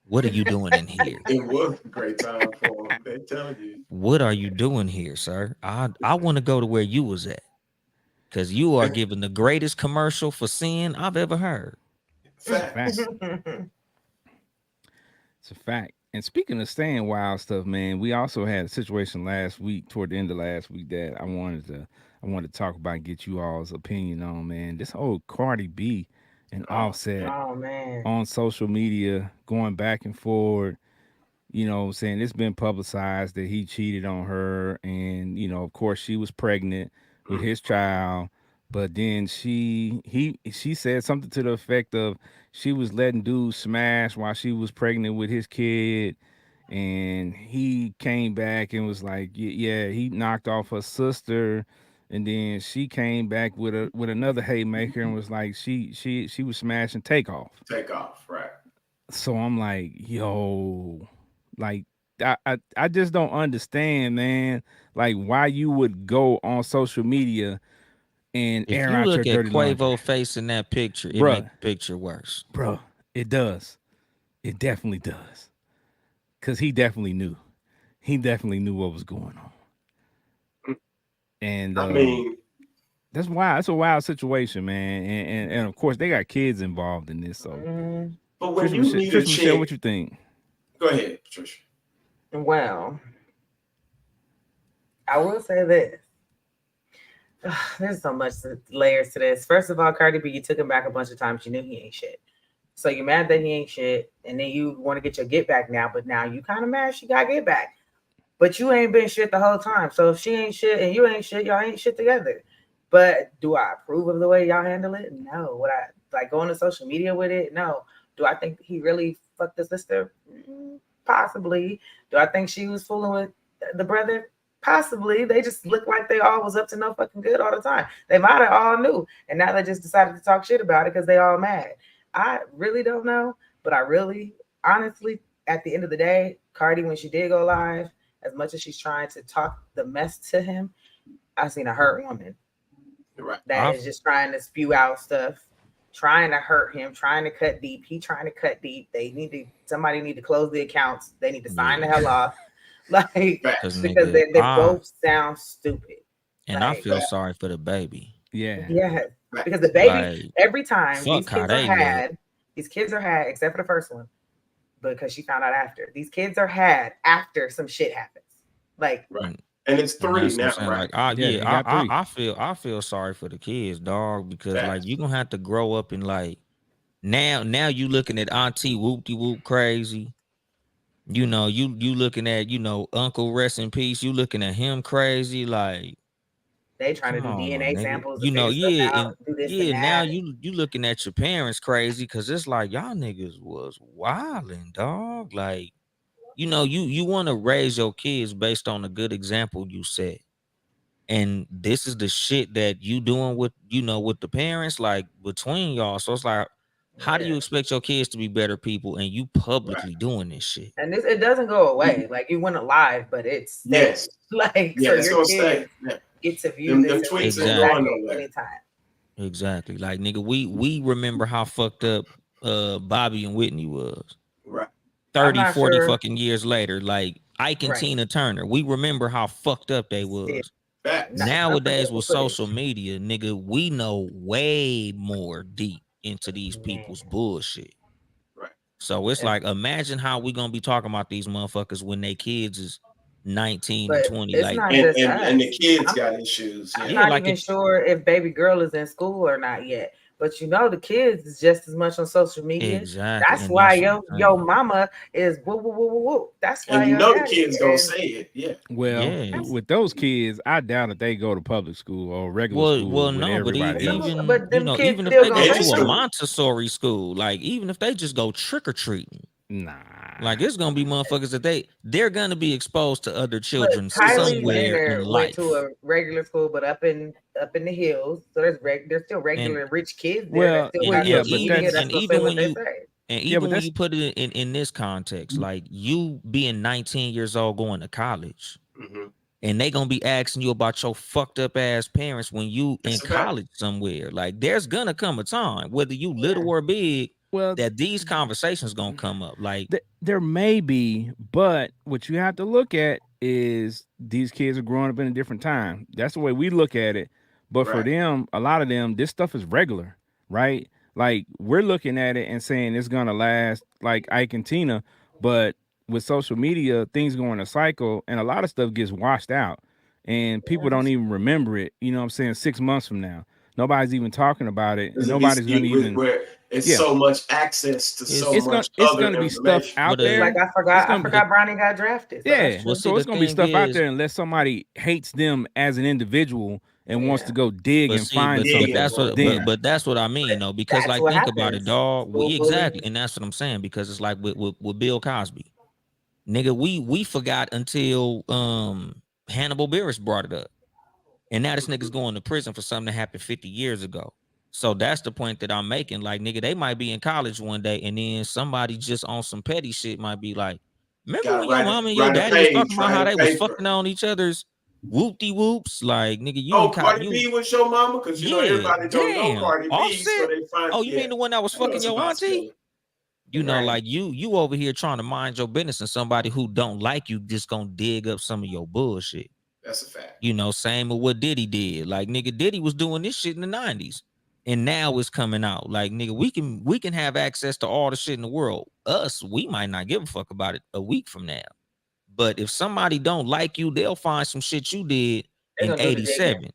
What are you doing in here? It was a great time for them. They telling you. What are you doing here, sir? I want to go to where you was at. Because you are giving the greatest commercial for sin I've ever heard. It's a fact. Facts. It's a fact. And speaking of staying wild stuff, man, we also had a situation last week, toward the end of last week, that I wanted to talk about and get you all's opinion on, man. This whole Cardi B and Oh, Offset Oh man. on social media going back and forward. You know what I'm saying? It's been publicized that he cheated on her, and you know, of course she was pregnant with mm, his child. But then she said something to the effect of she was letting dudes smash while she was pregnant with his kid. And he came back and was like, yeah, he knocked off her sister. And then she came back with another haymaker and was like, she was smashing Takeoff. take off. Right. So I'm like, yo, like I just don't understand, man. Like why you would go on social media and If air you out your look at dirty laundry, Quavo face in that picture, it make bruh, the picture worse. bruh. It does. It definitely does. Cause he definitely knew. He definitely knew what was going on. And I mean, that's wild. It's a wild situation, man. And of course they got kids involved in this. So Mm. but when you meet a Trisha Michelle, what chick, you think? go ahead, Patricia. Well, I will say this. There's so much layers to this. First of all, Cardi B, you took him back a bunch of times. You knew he ain't shit. So you're mad that he ain't shit, and then you want to get your get back now, but now you kind of mad she got get back. But you ain't been shit the whole time. So if she ain't shit and you ain't shit, y'all ain't shit together. But do I approve of the way y'all handle it? No. Would I like going to social media with it? No. Do I think he really fucked the sister? Possibly. Do I think she was fooling with the brother? Possibly. They just look like they all was up to no fucking good all the time. They might have all knew, and now they just decided to talk shit about it because they all mad. I really don't know, but I really, honestly, at the end of the day, Cardi, when she did go live, as much as she's trying to talk the mess to him, I seen a hurt woman Right. that is just trying to spew out stuff, trying to hurt him, trying to cut deep. He trying to cut deep. Somebody need to close the accounts. They need to sign the hell off. Like, Facts. because they both sound stupid. And I Like, feel sorry for the baby. Yeah. yeah, Right. because the baby, Like, every time fuck how they look. these kids are had, except for the first one, because she found out after. These kids are had after some shit happens. Like, Right. And it's And three that's what I'm now, saying. right? Like, Yeah, they got three. I feel sorry for the kids, dog, because like Facts. you gonna have to grow up and like now you looking at Auntie Whoop de Whoop crazy. You know, you looking at, Uncle Rest in Peace, you looking at him crazy, like, they trying to come do on, my DNA nigga. samples to figure stuff And out, do this and now that. you looking at your parents crazy because it's like y'all niggas was wilding, dog. Like, you want to raise your kids based on a good example you set. And this is the shit that you doing with with the parents, like between y'all. So it's like, how do Yeah. you expect your kids to be better people and you Right. publicly doing this shit? And it doesn't go away. Like you went live, but it stays. Yes. Like Yeah, so it's your gonna kids stay. Yeah. get to view Them this and tweets listen ain't back going Exactly. at nowhere. any time. Exactly. Like, nigga, we remember how fucked up Bobby and Whitney was. Right. I'm 30, not 40 sure. fucking years later. Like Ike and Right. Tina Turner. We remember how fucked up they Still, was. Facts. Nowadays unforgettable with footage. social media, nigga, we know way more deep into these Man. people's bullshit. Right. So it's And- like, imagine how we gonna be talking about these motherfuckers when they kids is 19 and But 20. it's Like, not And just and the us. kids I'm got issues. I'm Yeah. yeah, not like even it, sure if baby girl is in school or not yet. But you know the kids is just as much on social media. exactly. That's And why that's what your I'm saying. mama is woo woo woo woo woo. That's why And you your know the daddy kids gonna is. say it. Yeah. Well, Yeah. with those kids, I doubt if they go to public school or regular school Well, with no, but everybody else. even But them kids even if still they gonna go In say to a something. school. Montessori school, like even if they just go trick or treating, Nah. like it's gonna be motherfuckers that they're gonna be exposed to other But children Kylie somewhere in Jenner went to life. a regular school, but up in the hills. So there's still And regular rich kids there that Well, still well, got yeah, and social but media that's that's and gonna say even what when they you say. and yeah, even but when you that's put it in this context, like you being 19 years old going to college, Hmm. and they gonna be asking you about your fucked up ass parents when you in That's a fact. college somewhere. Like there's gonna come a time, whether you Yeah. little or big, well, that these conversations gonna come up. Like, there may be, but what you have to look at is these kids are growing up in a different time. That's the way we look at it. But for Right. them, a lot of them, this stuff is regular, right? Like we're looking at it and saying it's gonna last, like Ike and Tina. But with social media, things go in a cycle, and a lot of stuff gets washed out, and people don't even remember it. You know what I'm saying? 6 months from now, nobody's even talking about it, and Because if nobody's gonna even, where it's yeah. so much access to so it's much It's other gonna be stuff information. out but Just like there. I It's forgot, I gonna but forgot Bronny got drafted. So that's Yeah, true. well, see, so the it's gonna be thing stuff out is, there unless somebody hates them as an individual and wants Yeah, to go dig but and see, find Dig but and something. that's run. what, Right. Then, but that's what I mean, though, because that's like what think about it, happens. dog. Well, School exactly, bullying. and that's what I'm saying. Because it's like with Bill Cosby, nigga, we forgot until Hannibal Buress brought it up. And now this nigga's Mhm. going to prison for something that happened 50 years ago. So that's the point that I'm making. Like, nigga, they might be in college one day, and then somebody just on some petty shit might be like, remember Got when to your mom and your write a daddy was page, talking about write how a they was paper. fucking on each other's whoop-de-whoops? Like, nigga, you Oh, and Cardi you, B was your mama? Because you know yeah, everybody don't know damn. Cardi B, so Offset? they find Oh, you yeah. mean the one that was I know fucking it's a your auntie? possibility. Right. Like you over here trying to mind your business, and somebody who don't like you just gonna dig up some of your bullshit. That's a fact. Same with what Diddy did. Like, nigga, Diddy was doing this shit in the 90s. And now it's coming out. Like, nigga, we can have access to all the shit in the world. Us, we might not give a fuck about it a week from now. But if somebody don't like you, they'll find some shit you did They're in gonna do the digging. 87.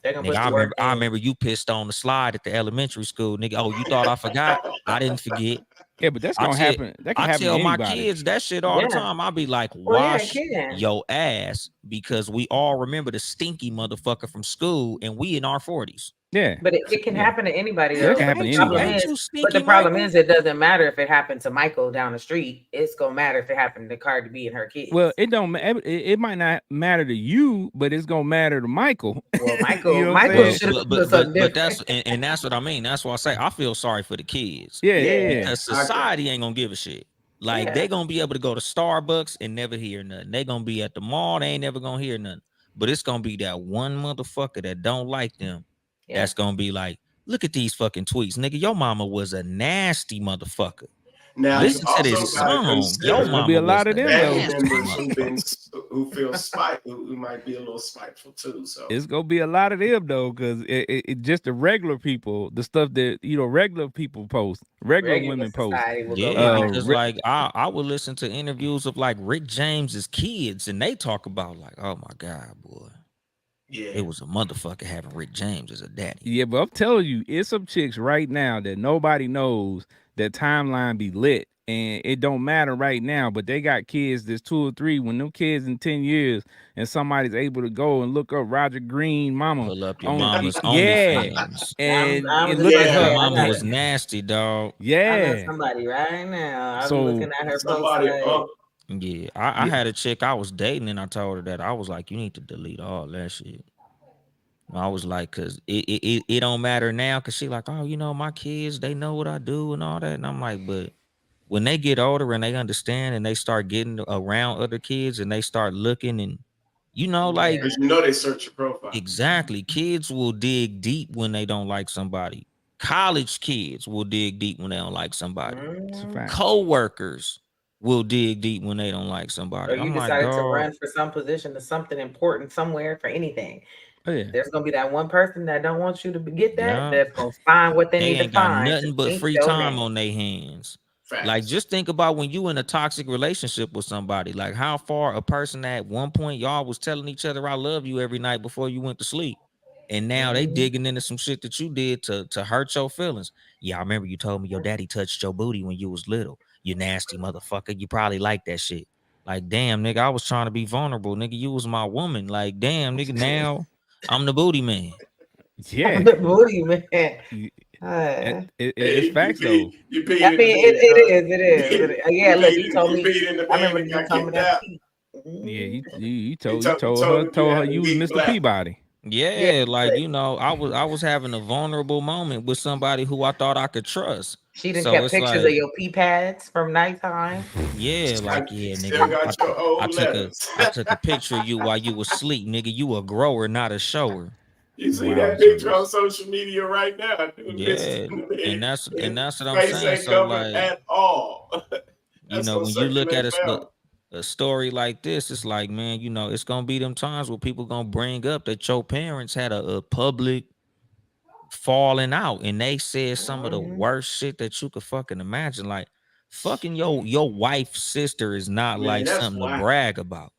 They're gonna Nigga, put I the work remember I in. remember you pissed on the slide at the elementary school. Nigga, oh, you thought I forgot? I didn't forget. Yeah, but that's I gonna tell happen. That can I happen to tell my anybody. kids that shit all the Yeah. time. I be like, Well, yeah, it wash can. your ass because we all remember the stinky motherfucker from school and we in our 40s. Yeah, But it can yeah, happen to anybody yeah. It though. can But happen the to problem anybody. Ain't is, you but the stinky, problem Michael? is, it doesn't matter if it happened to Michael down the street. It's gonna matter if it happened to Cardi B and her Well, kids. it don't. It might not matter to you, but it's gonna matter to Michael. Well, You Michael, know what I'm Michael saying? Well, should have but been doing but but something but different. and that's what I mean. That's why I say I feel sorry for the kids Yeah, Yeah, yeah, yeah. because I got society ain't gonna give a shit. Like yeah. they gonna be able to go to Starbucks and never hear nothing. They gonna be at the mall, they ain't never gonna hear nothing. But it's gonna be that one motherfucker that don't like them. Yeah. That's gonna be like, look at these fucking tweets, nigga. Your mama was a nasty motherfucker. now. You Listen to this also got to song. Your It's consider gonna be mama a was lot of a them family though. nasty members motherfucker. who feel who might be a little spiteful too. So It's gonna be a lot of them though, because it just the regular people, the stuff that regular people post, regular Regular women post. society will go Yeah, viral. because like I would listen to interviews of like Rick James's kids, and they talk about like, oh my god, boy, yeah, it was a motherfucker having Rick James as a daddy. Yeah, but I'm telling you, it's some chicks right now that nobody knows that timeline be lit. And it don't matter right now, but they got kids that's 2 or 3. When them kids in 10 years and somebody's able to go and look up Roger Green mama Pull up your on mama's yeah, OnlyFans. I'm and just look about at to yeah. Your say, her. mama was nasty, dog. I know Yeah. somebody right now. I'll be looking So at her post Somebody, like, Yeah, I yeah, had a chick I was dating, and I told her that I was like, you need to delete all that shit. I was like, cause it don't matter now, cause she like, oh, my kids, they know what I do and all that, and I'm like, but when they get older and they understand and they start getting around other kids and they start looking and yeah. like because they search your profile. exactly, kids will dig deep when they don't like somebody. College kids will dig deep when they don't like somebody. it's a Mm. fact. Co-workers will dig deep when they don't like Or somebody. you I'm like, decided to dog, run for some position to something important somewhere for anything. Oh yeah. There's gonna be that one person that don't want you to get that. yeah. That's gonna find what they They need to ain't got find to nothing but stink free your time name. on their hands. Like, Facts. just think about when you in a toxic relationship with somebody, like how far a person at one point y'all was telling each other I love you every night before you went to sleep. And now they Mhm. digging into some shit that you did to hurt your feelings. Yeah, I remember you told me your daddy touched your booty when you was little. You nasty motherfucker. You probably like that shit. Like, damn, nigga, I was trying to be vulnerable. Nigga, you was my woman. Like, damn, nigga, now I'm the booty man. Yeah. The booty man. You- Uh, it's Hey, facts though. you peed I in the mean, bed, it huh? is. It is. It is. Yeah, look, he told You me. peed in the I bed remember and you got told me kicked that. out. Yeah, Mhm. you You told her told him you had a you was weak Mr. black. Peabody. Yeah, Yeah, like I was having a vulnerable moment with somebody who I thought I could trust. she done So kept it's pictures of like, your pee pads from nighttime. yeah, like yeah, Still nigga, got your I old took a letters. I took a picture of you while you was asleep, nigga. You a grower, not a shower. You see that picture on Wowzers. social media right now, dude. This Yeah, in the and bed. that's what I'm Face saying. ain't So covered like, at all. That's gonna when you look at circulate film. a story like this, it's like, man, it's gonna be them times where people gonna bring up that your parents had a public falling out and they said some of the Mhm. worst shit that you could fucking imagine. Like, fucking your wife's sister is not Man, like that's something to wild. brag about.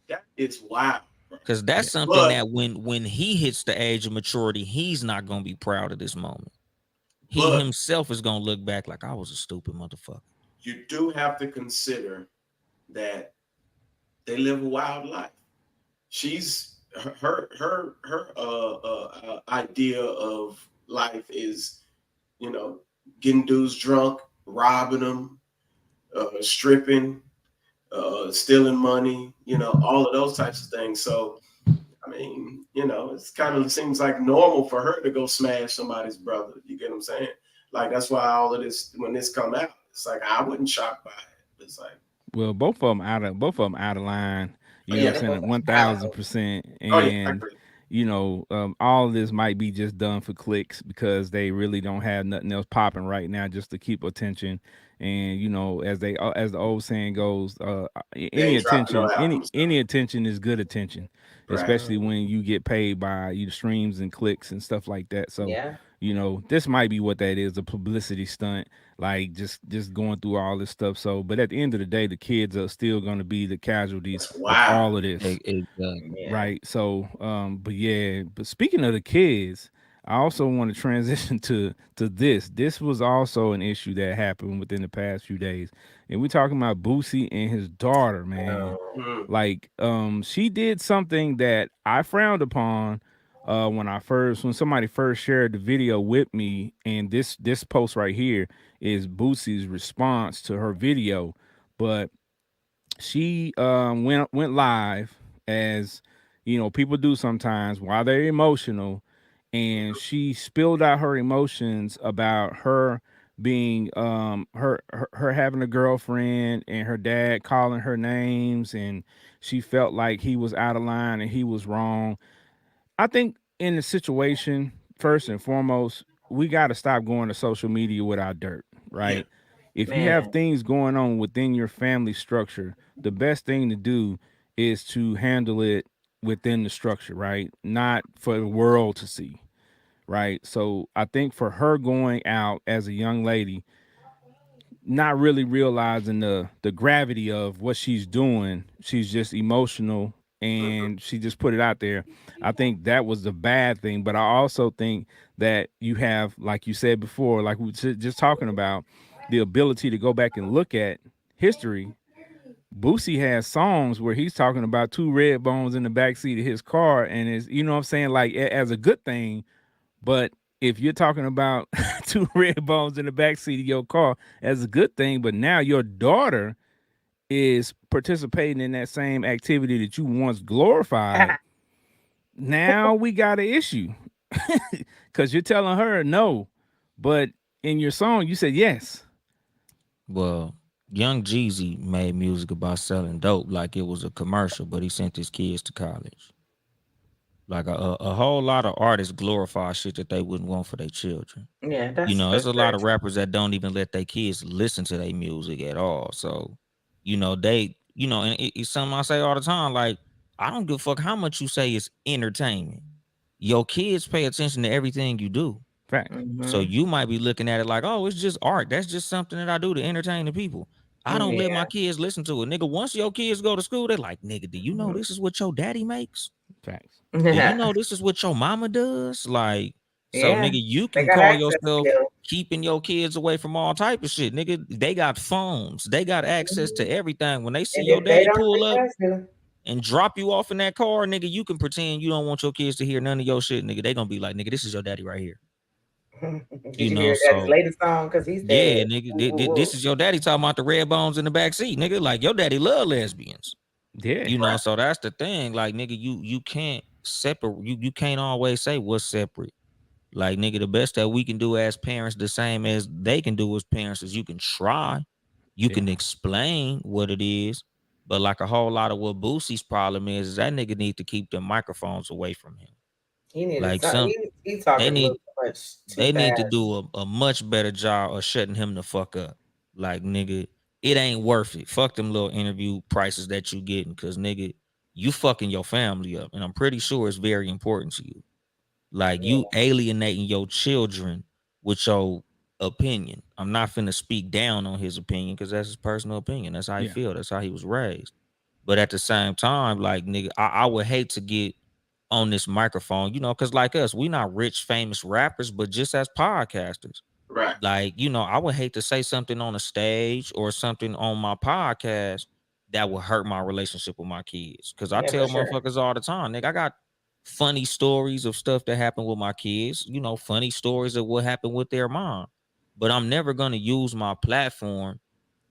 That is wild, bro. Cause that's Yeah. something But that when he hits the age of maturity, he's not gonna be proud of this moment. He but himself is gonna look back like I was a stupid motherfucker. you do have to consider that they live a wild life. She's her idea of life is, you know, getting dudes drunk, robbing them, stripping, stealing money, all of those types of things. So I mean, it's kind of seems like normal for her to go smash somebody's brother. You get what I'm saying? Like that's why all of this, when this come out, it's like I wasn't shocked by it. It's like, Well, both of them out of line. oh You know what yeah, I'm Yeah, they saying? both At one out. thousand percent. oh yeah, I And agree. all of this might be just done for clicks because they really don't have nothing else popping right now just to keep attention And as the old saying goes, They any ain't dropping no attention, albums though. any attention is good attention, Right. especially when you get paid by streams and clicks and stuff like that. So, Yeah. this might be what that is, a publicity stunt, like just going through all this stuff. So, but at the end of the day, the kids are still going to be the casualties That's of wild. all of this. Exactly. Yeah. Right. So, but yeah, but speaking of the kids, I also want to transition to this. This was also an issue that happened within the past few days. And we're talking about Boosie and his daughter, man. Oh, Mm. Like, she did something that I frowned upon when somebody first shared the video with me, and this post right here is Boosie's response to her video. But she went live, as people do sometimes while they're emotional, and she spilled out her emotions about her being her having a girlfriend and her dad calling her names, and she felt like he was out of line and he was wrong. I think in the situation, first and foremost, we got to stop going to social media with our dirt, Yeah. right? If you have man. things going on within your family structure, the best thing to do is to handle it within the structure, right? Not for the world to see, right? So I think for her going out as a young lady, not really realizing the gravity of what she's doing. She's just emotional Mhm. and she just put it out there. I think that was the bad thing, but I also think that you have, like you said before, like we were just talking about, the ability to go back and look at history. Boosie has songs where he's talking about two red bones in the backseat of his car, and it's, what I'm saying, like as a good thing. But if you're talking about two red bones in the backseat of your car, as a good thing, but now your daughter is participating in that same activity that you once glorified, now we got an issue because you're telling her no, but in your song you said yes. Well, Young Jeezy made music about selling dope like it was a commercial, but he sent his kids to college. Like a whole lot of artists glorify shit that they wouldn't want for their children. Yeah, There's that's a lot very of rappers that don't even let their kids listen to their music at all. So, and it's something I say all the time. Like, I don't give a fuck how much you say it's entertainment. Your kids pay attention to everything you do. Facts. true. So Hmm. you might be looking at it like, oh, it's just art. That's just something that I do to entertain the people. I don't let Yeah. my kids listen to it. Nigga, once your kids go to school, they're like, nigga, do you know Mhm. this is what your daddy makes? Facts. Do you know this is what your mama does? Like, so Yeah. nigga, you They can got call access yourself still. keeping your kids away from all type of shit. Nigga, they got phones. They got access to Mhm. everything. When they see And your if they daddy don't pull say up that to, and drop you off in that car, nigga, you can pretend you don't want your kids to hear none of your shit, nigga. They gonna be like, nigga, this is your daddy right here. did you hear Daddy's So latest song? Because he's yeah, dead. nigga, Woo, woo, woo. this is your daddy talking about the red bones in the back seat, nigga. Like your daddy love lesbians, Yeah. Right. So that's the thing. Like nigga, you can't separate. You can't always say what's separate. Like nigga, the best that we can do as parents, the same as they can do as parents, is you can try, you Yeah. can explain what it is. But like a whole lot of what Boosie's problem is that nigga need to keep the microphones away from him. He needed Like some. some He's they talking a little need too much, too they need to fast. do a much better job of shutting him the fuck up. Like nigga, it ain't worth it. Fuck them little interview prices that you getting, cause nigga, you fucking your family up, and I'm pretty sure it's very important to you. Like Yeah. you alienating your children with your opinion. I'm not finna speak down on his opinion because that's his personal opinion. That's how he Yeah. feel. That's how he was raised. But at the same time, like nigga, I would hate to get on this microphone, because like us, we not rich, famous rappers, but just as podcasters. Right. Like, I would hate to say something on a stage or something on my podcast that would hurt my relationship with my kids. Cause I Yeah, for tell sure. motherfuckers all the time, nigga, I got funny stories of stuff that happened with my kids, funny stories of what happened with their mom. But I'm never gonna use my platform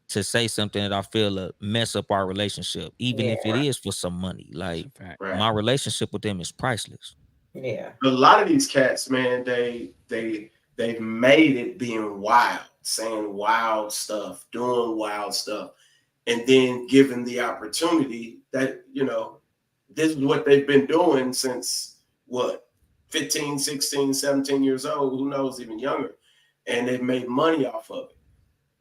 to say something that I feel will mess up our relationship, even Yeah. if it is for some money. That's Like a fact. Right. my relationship with them is priceless. Yeah. A lot of these cats, man, they've made it being wild, saying wild stuff, doing wild stuff, and then given the opportunity that, this is what they've been doing since what, 15, 16, 17 years old, who knows, even younger. And they've made money off of it.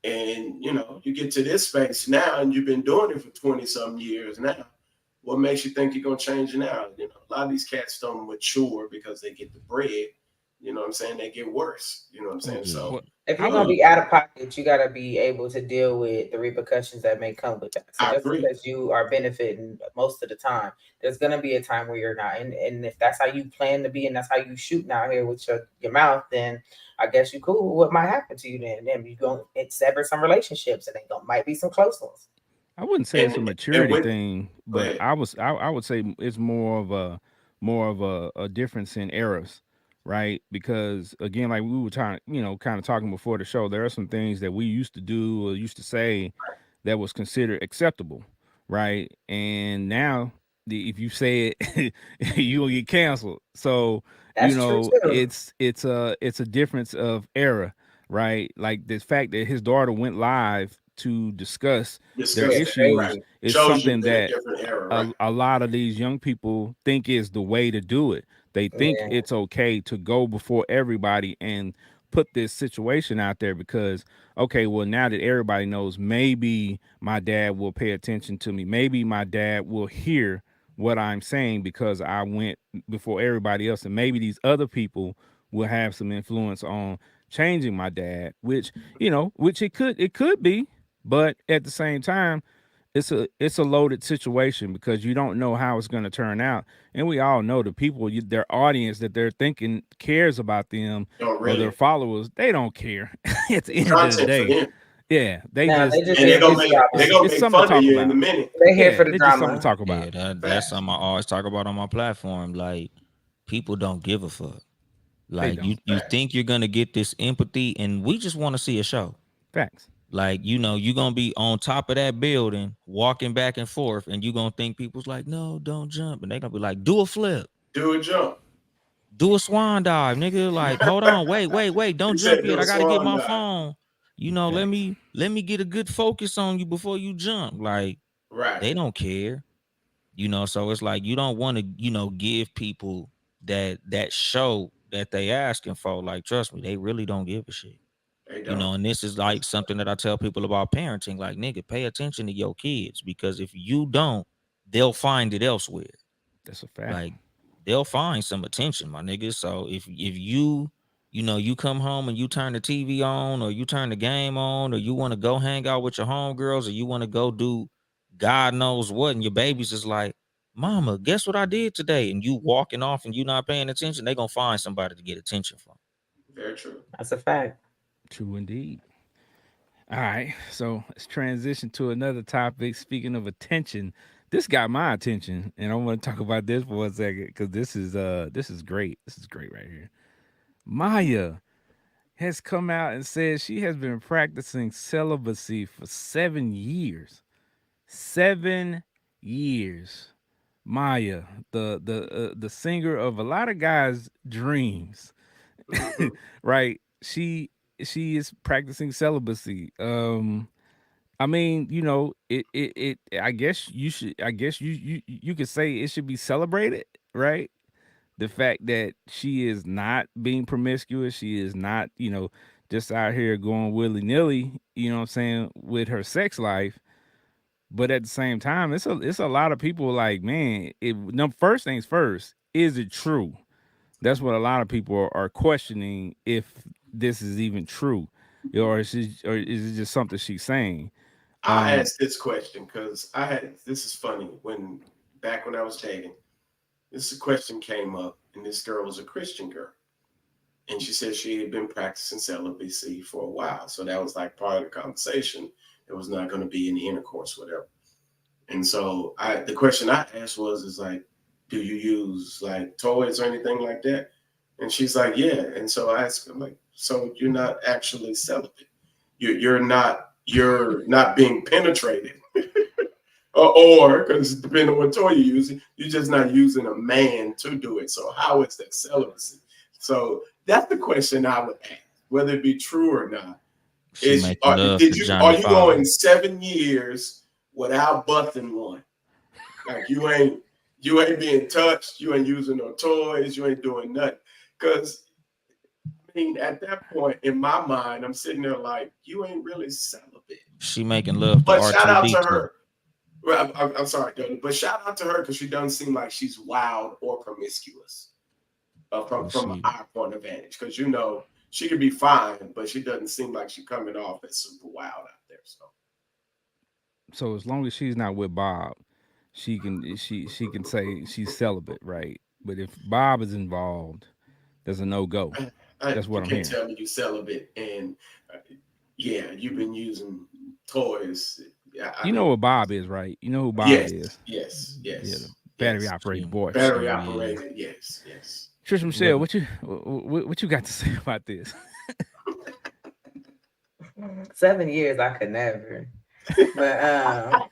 And you get to this space now, and you've been doing it for 20 some years now. What makes you think you're gonna change now? A lot of these cats don't mature because they get the bread. You know what I'm saying? They get worse. You know what I'm saying? Yeah. So Well, If I you're gonna would. be out of pocket, you gotta be able to deal with the repercussions that may come with that. So I just agree. because you are benefiting most of the time, there's gonna be a time where you're not. And if that's how you plan to be and that's how you shooting out here with your mouth, then I guess you cool with what might happen to you then. Then you going it sever some relationships and they gonna might be some close ones. I wouldn't say it's a And maturity with thing, Go but ahead. I would say it's more of a difference in eras, right? Because again, like we were trying, kind of talking before the show, there are some things that we used to do or used to say that was considered acceptable, right? And now, if you say it, you will get canceled. So That's true too. it's a difference of era, right? Like the fact that his daughter went live to discuss their Discuss Yeah, it. very issues Right. true. is Shows you something in a that different era, right? a lot of these young people think is the way to do it. They think Yeah. it's okay to go before everybody and put this situation out there because okay, well now that everybody knows, maybe my dad will pay attention to me. Maybe my dad will hear what I'm saying because I went before everybody else, and maybe these other people will have some influence on changing my dad, which it could be, but at the same time it's a loaded situation because you don't know how it's going to turn out, and we all know the people, their audience that they're thinking cares about them Don't or their really followers, they don't care at the end of the content for day. them, Yeah, they No, just they just and here they're for gonna the make drama. they're gonna it's make something to fun of talk you in a about. minute. They're here Yeah, for the it's just something to drama. talk about. Yeah, that's Facts. something I always talk about on my platform. Like, people don't give a fuck. They Like, you don't. you Facts. think you're gonna get this empathy, and we just want to see a show. Facts. Like, you're gonna be on top of that building, walking back and forth, and you're gonna think people's like, no, don't jump. And they're gonna be like, do a flip, Do a jump. do a swan dive, nigga. Like, hold on, wait, He don't jump said do yet. a I gotta get swan my dive. phone. Let Facts. me get a good focus on you before you jump. Like, Right. they don't care. So it's like, you don't want to, give people that show that they asking for. Like, trust me, they really don't give a shit. They don't. And this is That's like something that I tell people about parenting. Like, nigga, pay attention to your kids, because if you don't, they'll find it elsewhere. That's a fact. Like, they'll find some attention, my nigga. So if you come home and you turn the TV on, or you turn the game on, or you want to go hang out with your homegirls, or you want to go do God knows what, and your baby's just like, mama, guess what I did today? And you walking off and you not paying attention, they gonna find somebody to get attention from. very true. That's a fact. True indeed. All right, so let's transition to another topic. Speaking of attention, this got my attention, and I want to talk about this for a second because this is great. This is great right here. Maya has come out and said she has been practicing celibacy for 7 years. 7 years. Maya, the singer of a lot of guys' dreams, Hmm. right? She is practicing celibacy. I mean, it. I guess you should. I guess you could say it should be celebrated, right? The fact that she is not being promiscuous, she is not, just out here going willy nilly. You know what I'm saying, with her sex life. But at the same time, it's a lot of people like, man. First things first, is it true? That's what a lot of people are questioning, if this is even true, or is it just something she's saying? I Um, asked this question because this is funny. Back when I was dating, this question came up, and this girl was a Christian girl. And she said she had been practicing celibacy for a while. So that was like part of the conversation. There was not going to be any intercourse, whatever. And so the question I asked is like, do you use like toys or anything like that? And she's like, yeah. And so I asked her, like, so you're not actually celibate. You're not being penetrated. Or because depending on what toy you're using, you're just not using a man to do it. So how is that celibacy? So that's the question I would ask, whether it be true or not. She making love Did to you Johnny are you Five. going 7 years without busting one? Like you ain't being touched, you ain't using no toys, you ain't doing nothing. Because mean, at that point in my mind, I'm sitting there like, you ain't really celibate. She making love to But shout out to R2D2. her. Well, I'm sorry, Dole, but shout out to her because she doesn't seem like she's wild or promiscuous from our point of vantage. Because she could be fine, but she doesn't seem like she's coming off as super wild out there. So as long as she's not with Bob, she can say she's celibate, right? But if Bob is involved, there's a no go. That's what You I'm can't hearing. tell me you celibate and yeah, you've been using toys. You know what Bob is, right? You know who Bob Yes, is. yes, Yeah, yes, the battery yes. operated boy. Battery Yeah. operated. Yes, yes. Trish Michelle, what you got to say about this? 7 years, I could never. But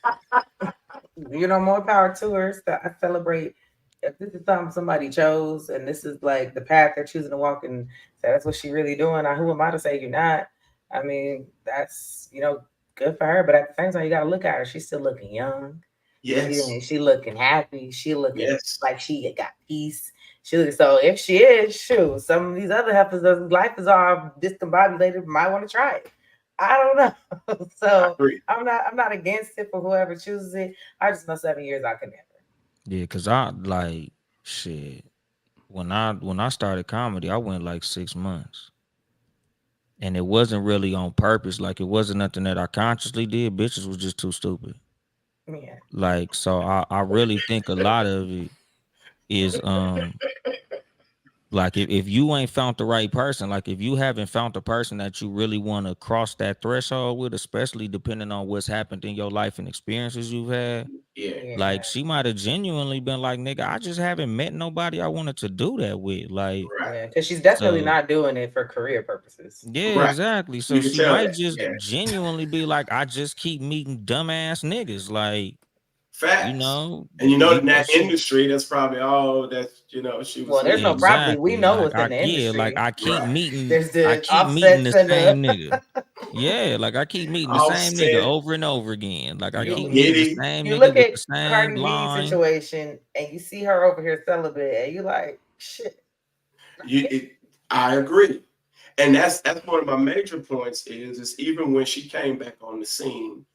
more power to her. So I celebrate if this is something somebody chose and this is like the path they're choosing to walk and so that's what she really doing. Who am I to say you're not? I mean, that's good for her. But at the same time, you gotta look at her. She's still looking young. Yes, She looking happy. She looking yes. like she got peace. So if she is, shoot, some of these other heifers, life is all discombobulated, might want to try it. I don't know. So I'm not against it for whoever chooses it. I just know 7 years I could never. Yeah, cause I like shit. When I started comedy, I went like 6 months. And it wasn't really on purpose. Like it wasn't nothing that I consciously did. Bitches was just too stupid. Yeah. Like, so I really think a lot of it is like if you ain't found the right person, like if you haven't found the person that you really want to cross that threshold with, especially depending on what's happened in your life and experiences you've had, Yeah. like she might have genuinely been like, nigga, I just haven't met nobody I wanted to do that with. Like, Right. Yeah, because she's definitely so not doing it for career purposes. yeah, Right. exactly. So You can she tell might that. just Yeah. genuinely be like, I just keep meeting dumbass niggas. Like, Facts. And in that because she, industry, that's probably all that she was. Well, there's no probably. We exactly. know Like what's in the industry. like I keep Right. meeting There's I the keep meeting offsets the and same the. nigga. Yeah, like I keep meeting the same nigga Offset. over and over again. Like I Yo, keep You meeting the Giddy. same you nigga look with at the same Cardi B line. situation and you see her over here celibate, and you like, shit. I agree. And that's one of my major points is even when she came back on the scene,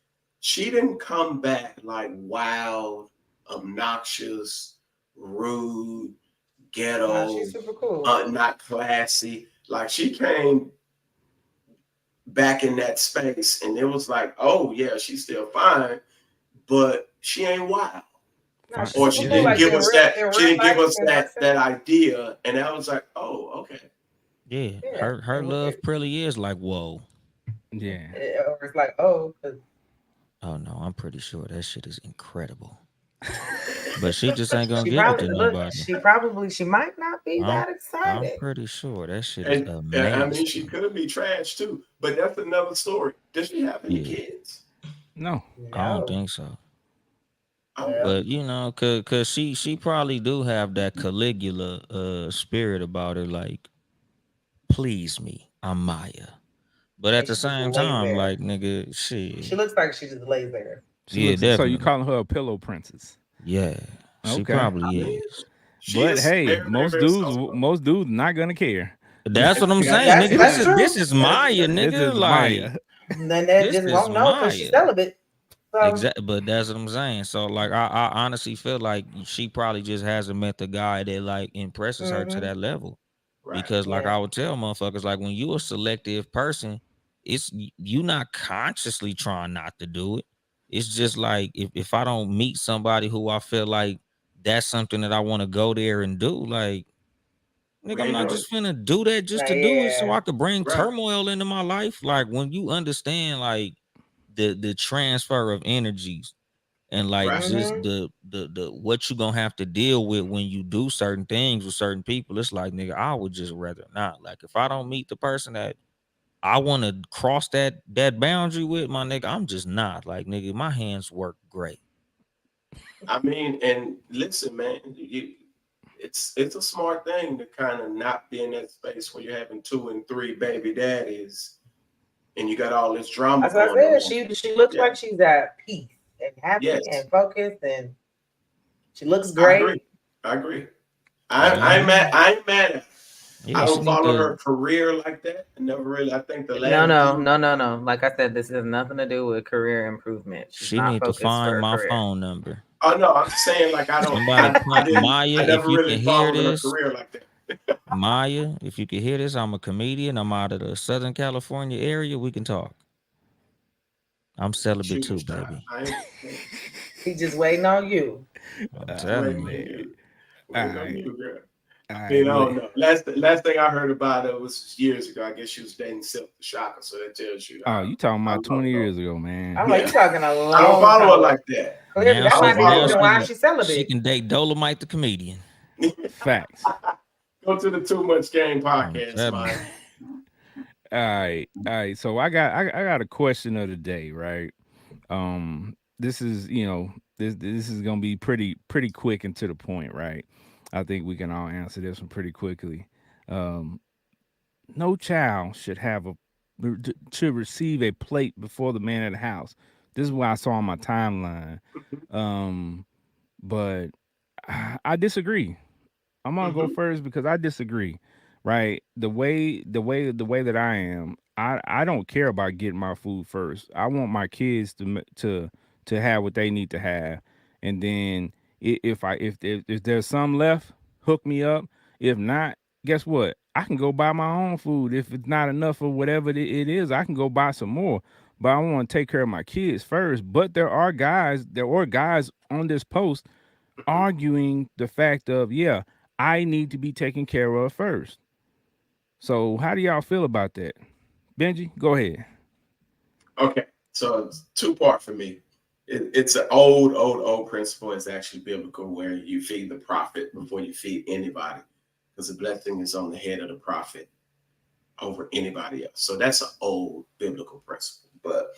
she didn't come back like wild, obnoxious, rude, Nah, ghetto, she's super cool. not classy. Like she came back in that space and it was like, oh yeah, she's still fine, but she ain't wild. No, she's Or super she cool. didn't Like give in us real, that, in she real didn't give life, us in that person. idea. And I was like, oh, okay. Yeah, Yeah. her love really is like, whoa. Yeah. Or it's like, oh, 'cause Oh no, I'm pretty sure that shit is incredible. But she just ain't gonna she give it probably to look. nobody. She might not be I'm that I'm excited. pretty sure that shit is And I mean, she amazing. could be trash too, but that's another story. Does she have any Yeah, kids? No. I don't No. think so. Okay. Well, But cause she probably do have that Caligula spirit about her, like, please me, I'm Maya. But at and the she just same lays time, there. like nigga, She shit. looks like she just lays there. She Yeah, looks so you definitely. calling her a pillow princess. Yeah. She Okay. I probably mean, is. she But is hey, very, very, very soft. most dudes not gonna care. That's what I'm saying, That's nigga. that's true. This is Maya, This nigga. is Like, Maya. And then they this just is won't know because she's Maya. celibate. So Exactly, but that's what I'm saying. So like I honestly feel like she probably just hasn't met the guy that like impresses her to that level. Right. Because like yeah. I would tell motherfuckers, like when you a selective person, it's you not consciously trying not to do it. It's just like if I don't meet somebody who I feel like that's something that I want to go there and do, like We nigga, I'm ain't not doing it. just finna do that just Like, to do it so yeah. I could bring Right. turmoil into my life. Like when you understand like the transfer of energies and like Right. just the what you gonna have to deal with when you do certain things with certain people, it's like nigga, I would just rather not. Like if I don't meet the person that I want to cross that boundary with, my nigga, I'm just not. Like nigga, my hands work great. I mean, and listen, man, it's a smart thing to kind of not be in that space where you're having 2 and 3 baby daddies, and you got all this drama That's what I going said. on. She looks Yeah. like she's at peace and happy Yes, and focused, and she looks I agree. great. I agree. Yeah, I ain't mad. I ain't mad at her. I Yeah, she don't need follow to. her career like that. I never really. I think the No, last no, dude. no, no, no. Like I said, this has nothing to do with career improvement. She's She not need to focused for find a my career. phone number. Oh no, I'm saying like I don't. Somebody I point didn't. Maya I if never you really can hear followed her this. career like that. Maya, if you can hear this, I'm a comedian. I'm out of the Southern California area. We can talk. I'm celibate Shooting too, star. baby. I understand. He's just waiting on you. I'm Just telling waiting you. on Man. you. All Waiting on right. you, girl. All I right. mean, I Look. don't know. Last thing I heard about her was years ago. I guess she was dating Silk the Shocker, so that tells you Oh, you talking how about long 20 ago. years ago, man. I'm like, you Yeah, talking a I don't long follow time her ago. like that. Clearly, Now that I don't might be the follow her reason like why she she's she celibate. can date Dolomite the comedian. Facts. that. Go to the Too Much Game I'm podcast, telling man. you. All right. All right. So I got a question of the day, right? This is, this is gonna be pretty quick and to the point, right? I think we can all answer this one pretty quickly. Um, no child should receive a plate before the man of the house. This is what I saw on my timeline. Um, but I disagree. I'm gonna go Hmm. first because I disagree. Right, the way that I am, I don't care about getting my food first. I want my kids to have what they need to have, and then if there's some left, hook me up. If not, guess what? I can go buy my own food. If it's not enough or whatever it is, I can go buy some more. But I want to take care of my kids first. But there are guys on this post arguing the fact of, yeah, I need to be taken care of first. So how do y'all feel about that? Benji, go ahead. Okay, so it's two part for me. It's an old principle. It's actually biblical, where you feed the prophet before you feed anybody, because the blessing is on the head of the prophet over anybody else. So that's an old biblical principle. But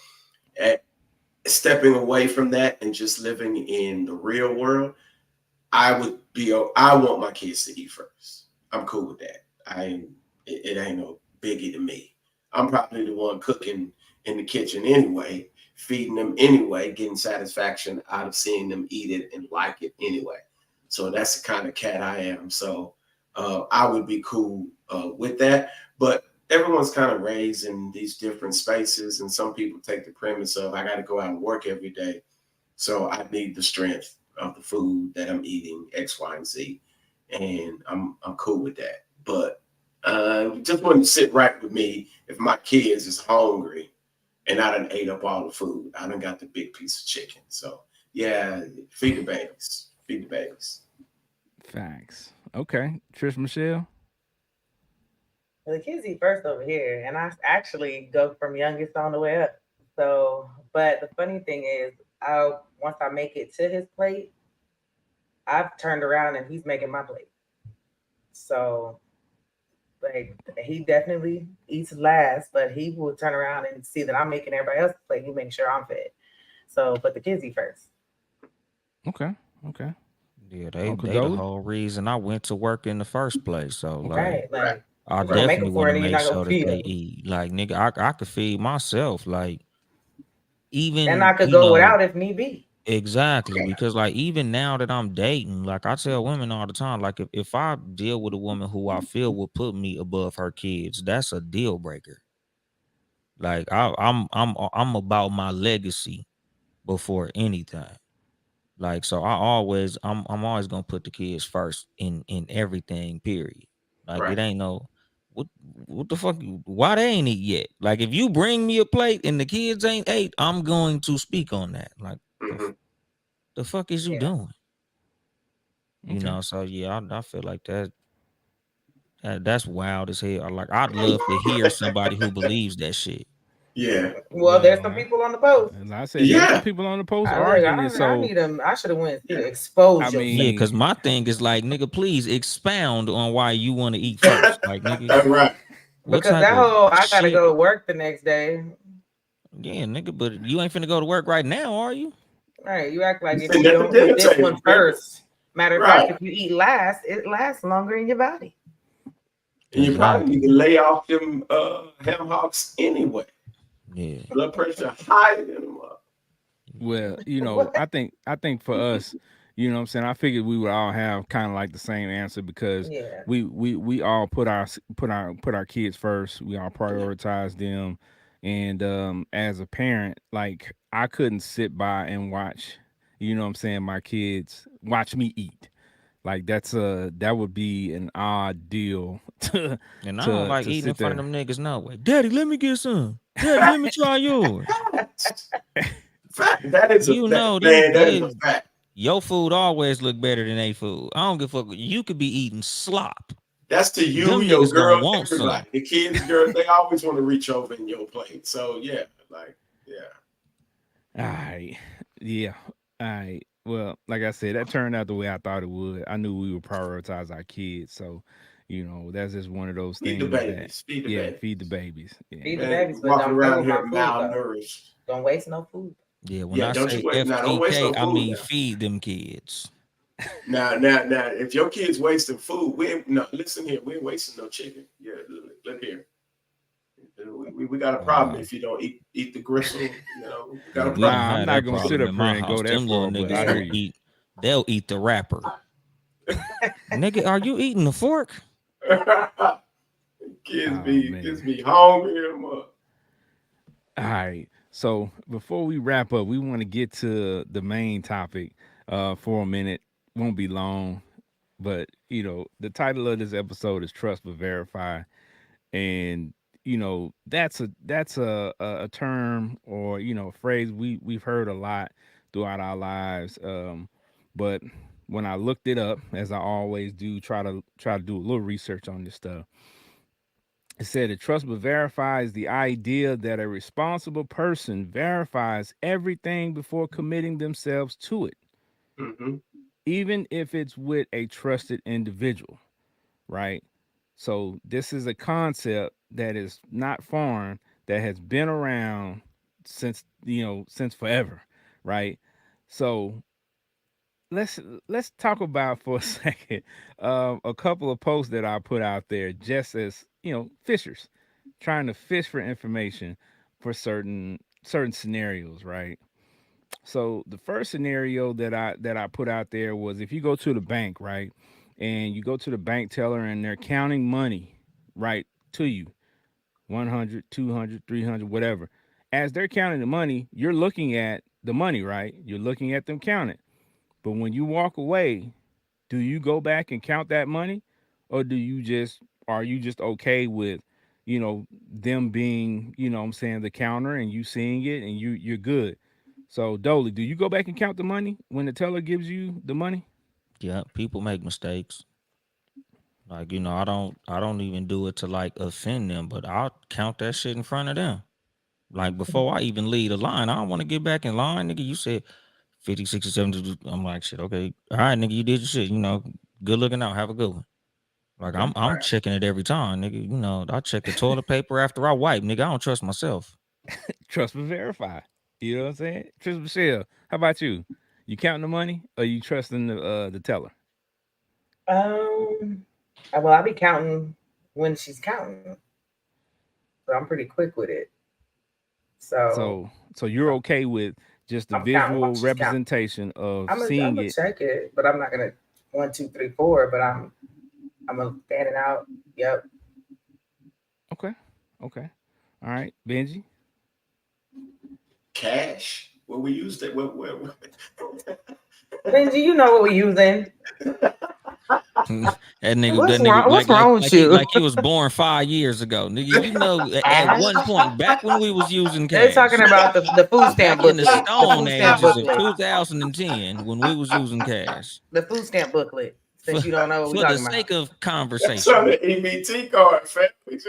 at, stepping away from that and just living in the real world, I want my kids to eat first. I'm cool with that. It ain't no biggie to me. I'm probably the one cooking in the kitchen anyway, feeding them anyway, getting satisfaction out of seeing them eat it and like it anyway. So that's the kind of cat I am. So I would be cool with that. But everyone's kind of raised in these different spaces, and some people take the premise of I got to go out and work every day, so I need the strength of the food that I'm eating, X, Y, and Z, and I'm cool with that. But it just wouldn't sit right with me if my kids is hungry and I done ate up all the food. I done got the big piece of chicken. So yeah, feed the babies. Feed the babies. Facts. Okay. Trish Michelle. Well, the kids eat first over here, and I actually go from youngest on the way up. So, but the funny thing is, I once I make it to his plate, I've turned around and he's making my plate. So, like, he definitely eats last, but he will turn around and see that I'm making everybody else's plate. He makes sure I'm fed. So, but the kids eat first. Okay. Okay. Yeah, Uncle they the Dolly. whole reason I went to work in the first place. So like Right? Right. Like, I if you're gonna Right. make definitely them for want it, to and you're make not gonna sure that feed they them. eat. Like nigga, I could feed myself. Like And I even could go without if need be. exactly, because like even now that I'm dating, like I tell women all the time, like if I deal with a woman who I feel will put me above her kids, that's a deal breaker. Like I'm about my legacy before anything. Like so I'm always gonna put the kids first in everything, period. Like Right. it ain't no what what the fuck why they ain't eat yet? Like if you bring me a plate and the kids ain't ate, I'm going to speak on that. Like Hmm. the fuck is you Yeah. doing? You Okay. know, so yeah, I feel like that's wild as hell. Like I'd love to hear somebody who believes that shit. Yeah. Well, there's Well, some people on the post. as I said, there's some Yeah. people on the post I look. arguing it. I So need them. I should have went to Yeah. I expose Yeah, yourself. because mean, my thing is like, nigga, please expound on why you want to eat first. Like, nigga, Right. what Because type that of whole I gotta shit? go to work the next day. Yeah, nigga, but you ain't finna go to work right now, are you? Right. You act like You if you sitting at the don't eat dinner this one table, baby. first. Matter of fact, Right. if you eat last, it lasts longer in your body. And you probably need Exactly. to lay off them ham hocks anyway. Yeah. Blood pressure higher than them. well, What? I think for us, You know what I'm saying? I figured we would all have kind of like the same answer because Yeah. we all put our kids first. We all Yeah. prioritize them, and as a parent, like I couldn't sit by and watch. You know what I'm saying? My kids watch me eat. Like that would be an odd deal to And I don't like to eating in sit front there. of them niggas no way. Daddy, let me get some. Daddy, let me try yours. Fact. That is a You that, know man. them That is a they fact. your food always look better than they food. I don't give a fuck. You could be eating slop. That's to you, Them your niggas gonna girl, want everybody. some. The kids, girl, they always want to reach over in your plate. So yeah, like yeah. All right, yeah, all right. Well, like I said, that turned out the way I thought it would. I knew we would prioritize our kids, so that's just one of those Feed the things that, babies. Feed the yeah, babies. feed the babies. Yeah, Feed the Man, babies, but walking don't play around with my here food though. malnourished. Don't waste no food. Yeah, when Yeah, I don't say you wait now, don't waste FTK, no I food mean now. feed them kids. Now, if your kids wasting food, no, listen here, we ain't wasting no chicken. Yeah, look here. We got a problem Uh, if you don't eat the gristle. We got yeah, a we don't problem. nah, I'm have not that gonna sit problem up in here my and house. go that Them little far, but I niggas hear will you. eat. They'll eat the wrapper. Nigga, are you eating the fork? kids Oh be kids man. be hungry them up. All right. So before we wrap up, we want to get to the main topic for a minute. Won't be long, but the title of this episode is Trust but Verify. And that's a term, or a phrase we've heard a lot throughout our lives. But when I looked it up, as I always do, try to do a little research on this stuff, it said that trust but verify is the idea that a responsible person verifies everything before committing themselves to it, Hmm. even if it's with a trusted individual, right? So this is a concept that is not foreign, that has been around since forever, right? So let's talk about for a second a couple of posts that I put out there, just as fishers trying to fish for information for certain scenarios, right? So the first scenario that I put out there was, if you go to the bank, right, and you go to the bank teller and they're counting money right to you, 100, 200, 300, whatever. As they're counting the money, you're looking at the money, right? You're looking at them count it. But when you walk away, do you go back and count that money, or are you just okay with them being, what I'm saying, the counter, and you seeing it and you're good? So Dole, do you go back and count the money when the teller gives you the money? Yeah, people make mistakes. Like, I don't even do it to like offend them, but I'll count that shit in front of them. Like before I even leave the line, I don't want to get back in line, nigga. You said 50, 60, 70. I'm like, shit, okay. All right, nigga, you did your shit. Good looking out. Have a good one. Like Okay. I'm Right. checking it every time, nigga. I check the toilet paper after I wipe, nigga. I don't trust myself. Trust but verify. You know what I'm saying? Tris Michelle, how about you? You counting the money, or you trusting the teller? Well, I'll be counting when she's counting, so I'm pretty quick with it. So So you're okay with just the I'm counting while visual she's counting. representation of I'm seeing gonna it. check it, but I'm not gonna 1, 2, 3, 4. But I'm gonna fan it out. Yep. Okay. Okay. All right, Benji. Cash. Well, we used it. Benji, you know what we're using. That nigga, What's that nigga, wrong? What's wrong with you? like he was born 5 years ago, nigga. At Cash. one point back when we was using They're cash, talking about the food stamp back in the booklet. The Stone food stamp Ages of booklet. 2010, when we was using cash. The food stamp booklet. For Since you don't know what we're for the talking about. sake of That's on conversation, the EBT card, family.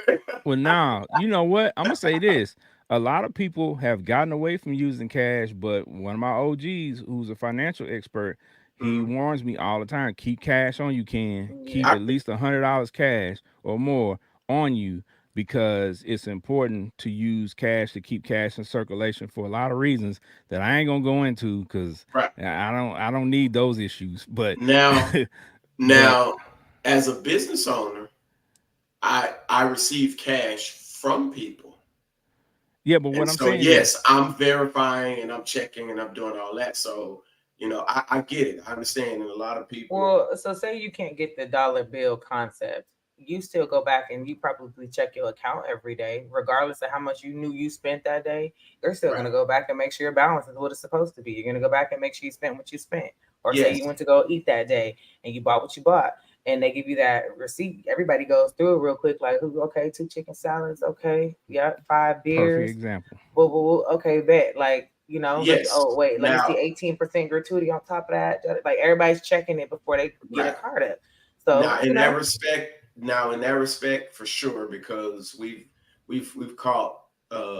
Well, now you know what I'm gonna say. This: a lot of people have gotten away from using cash, but one of my OGs, who's a financial expert, he Mhm. warns me all the time: keep cash on you. Can keep Yeah. at least $100 cash or more on you, because it's important to use cash, to keep cash in circulation for a lot of reasons that I ain't gonna go into, because Right. I don't need those issues. But Now, but now, as a business owner, I receive cash from people. yeah, but what And I'm so, saying is, yes, I'm verifying and I'm checking and I'm doing all that. So, I get it. I understand, and a lot of people, Well, so say you can't get the dollar bill concept. You still go back and you probably check your account every day, regardless of how much you knew you spent that day. You're still right? gonna go back and make sure your balance is what it's supposed to be. You're gonna go back and make sure you spent what you spent. Or say you Yes, went to go eat that day and you bought what you bought, and they give you that receipt. Everybody goes through it real quick, like, okay, two chicken salads, okay, yeah, five Perfect beers, example. well, okay, bet. Like, yes. oh, wait, let me see Now, 18% gratuity on top of that. Like, everybody's checking it before they get a right. card up. So, Now in that respect, for sure, because we've caught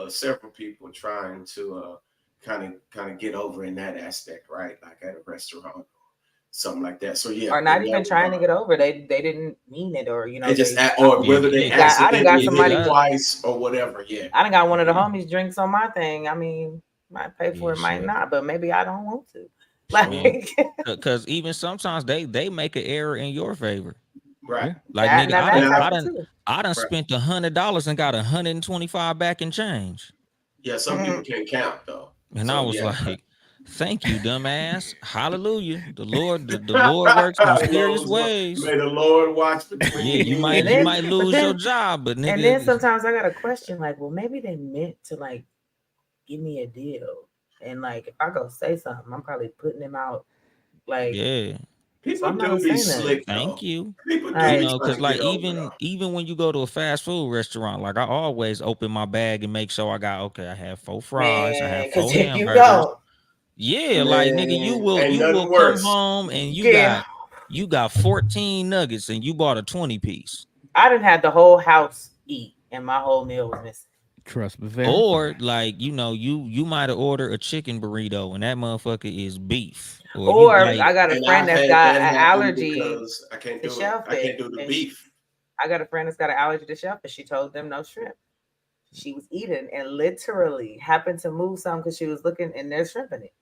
several people trying to kind of get over in that aspect, right? Like at a restaurant, something like that. So yeah, or in not that even trying to regard, get over. They didn't mean it, or, they just I or was, Yeah, whether they nigga, I done got accidentally hit it somebody, that twice or whatever. Yeah, I done got one of the yeah, homies drinks on my thing. I mean, might pay for yeah, it, might shit. not, but maybe I don't want to. Man, Like, because even sometimes they make an error in your favor. right. Yeah. Like nigga, now that's Now, happened too. I done right. spent $100 and got 125 back in change. Yeah, some people Mhm. can't count though. And I So was yeah, like, thank you, dumbass. Hallelujah. The Lord works in mysterious ways. May the Lord watch between Yeah, me And and you then, you. might but lose your then, job, but and then nigga, sometimes I got a question like, well, maybe they meant to like give me a deal. And like if I go say something, I'm probably putting them out like, yeah, so People I'm not do gonna be say nothing. slick thank though. you. People do You be Like, know, trying cause to get like over though. even when you go to a fast food restaurant, like I always open my bag and make sure I got okay, I have 4 fries, I have man, because 4 if you hamburgers. don't, Yeah, like nigga, Man, you ain't will nothing come worse. home and yeah, you got 14 nuggets and you bought a 20 piece. I didn't have the whole house eat and my whole meal was missing. Trust but verify. Or like, you might have ordered a chicken burrito and that motherfucker is beef. Or you Or like I got a And friend I've that's had got that an happen allergy because I can't to do it. I shellfish, can't do the and beef. I got a friend that's got an allergy to shellfish. She told them no shrimp. She was eating and literally happened to move some because she was looking and there's shrimp in it.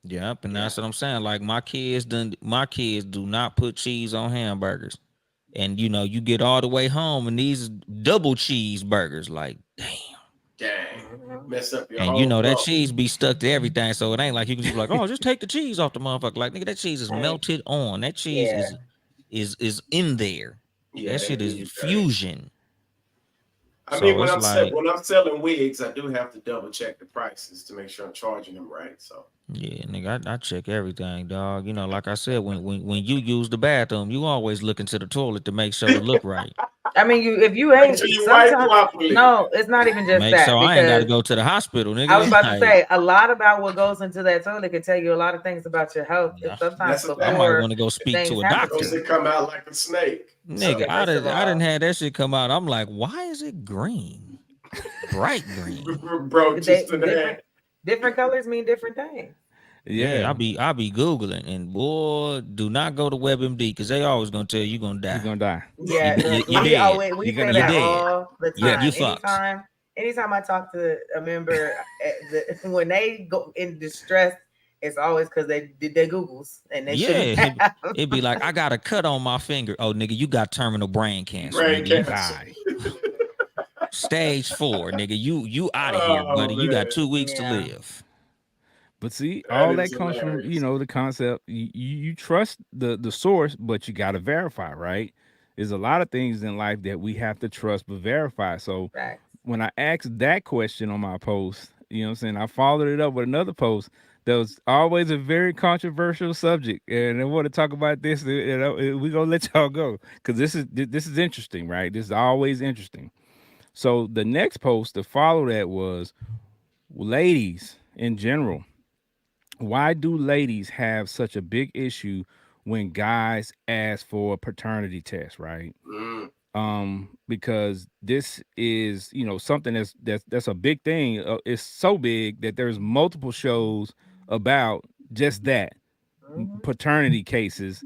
yep, and Yeah. that's what I'm saying. Like my kids do not put cheese on hamburgers. And you get all the way home and these double cheeseburgers, like damn. Dang. Mhm. Mess up your And whole that flow. cheese be stuck to everything, so it ain't like you can just be like, oh, just take the cheese off the motherfucker. Like nigga, that cheese is Hey, melted on. That cheese yeah, is in there. Yeah, That they shit do is you dirty. fusion. I mean, So it's like, when I'm selling wigs, I do have to double check the prices to make sure I'm charging them right. So yeah, nigga, I check everything, dog. Like I said, when you use the bathroom, you always look into the toilet to make sure to look right. I mean, if you make sure ain't you wipe sometimes, properly. no, it's not even just Make sure that I ain't got to because go to the hospital, I was nigga. about to Like, say a lot about what goes into that toilet can tell you a lot of things about your health. yeah, Sometimes That's a I fact. might before want to go the speak things to a happen to Those doctor. that you. come out like a snake. Nigga, Okay, So first of I didn't all, had that shit come out. I'm like, why is it green? Bright green. bro, they just in that. different colors mean different things. Yeah, Yeah. I be Googling and boy, do not go to WebMD because they always gonna tell you you're gonna You're die. gonna die. Yeah, look, You we dead. always we You're say gonna You that die. dead. all the You time. fucked. Anytime I talk to a member, when they go in distress, it's always because they did their Googles and they Yeah. shouldn't have. It'd be like, I got a cut on my finger. Oh nigga, you got terminal brain cancer, Brain nigga. You cancer. Die. stage 4, nigga. You out of here, Oh buddy. You got man, 2 weeks to Yeah, live. But see, that all that is comes from hilarious. the concept. You trust the source, but you got to verify, right? There's a lot of things in life that we have to trust but verify. So right. when I asked that question on my post, you know what I'm saying, I followed it up with another post that was always a very controversial subject, and I want to talk about this. We're gonna let y'all go because this is interesting, right? This is always interesting. So the next post to follow that was ladies in general, why do ladies have such a big issue when guys ask for a paternity test, right? Mm, Because this is, something that's a big thing. It's so big that there's multiple shows about just that, Hmm. paternity cases,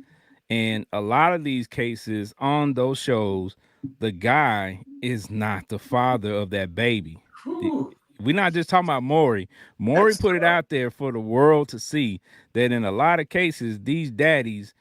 and a lot of these cases on those shows, the guy is not the father of that baby. whew, We're not just talking about Maury. Maury that's put it tough. out there for the world to see that in a lot of cases, these daddies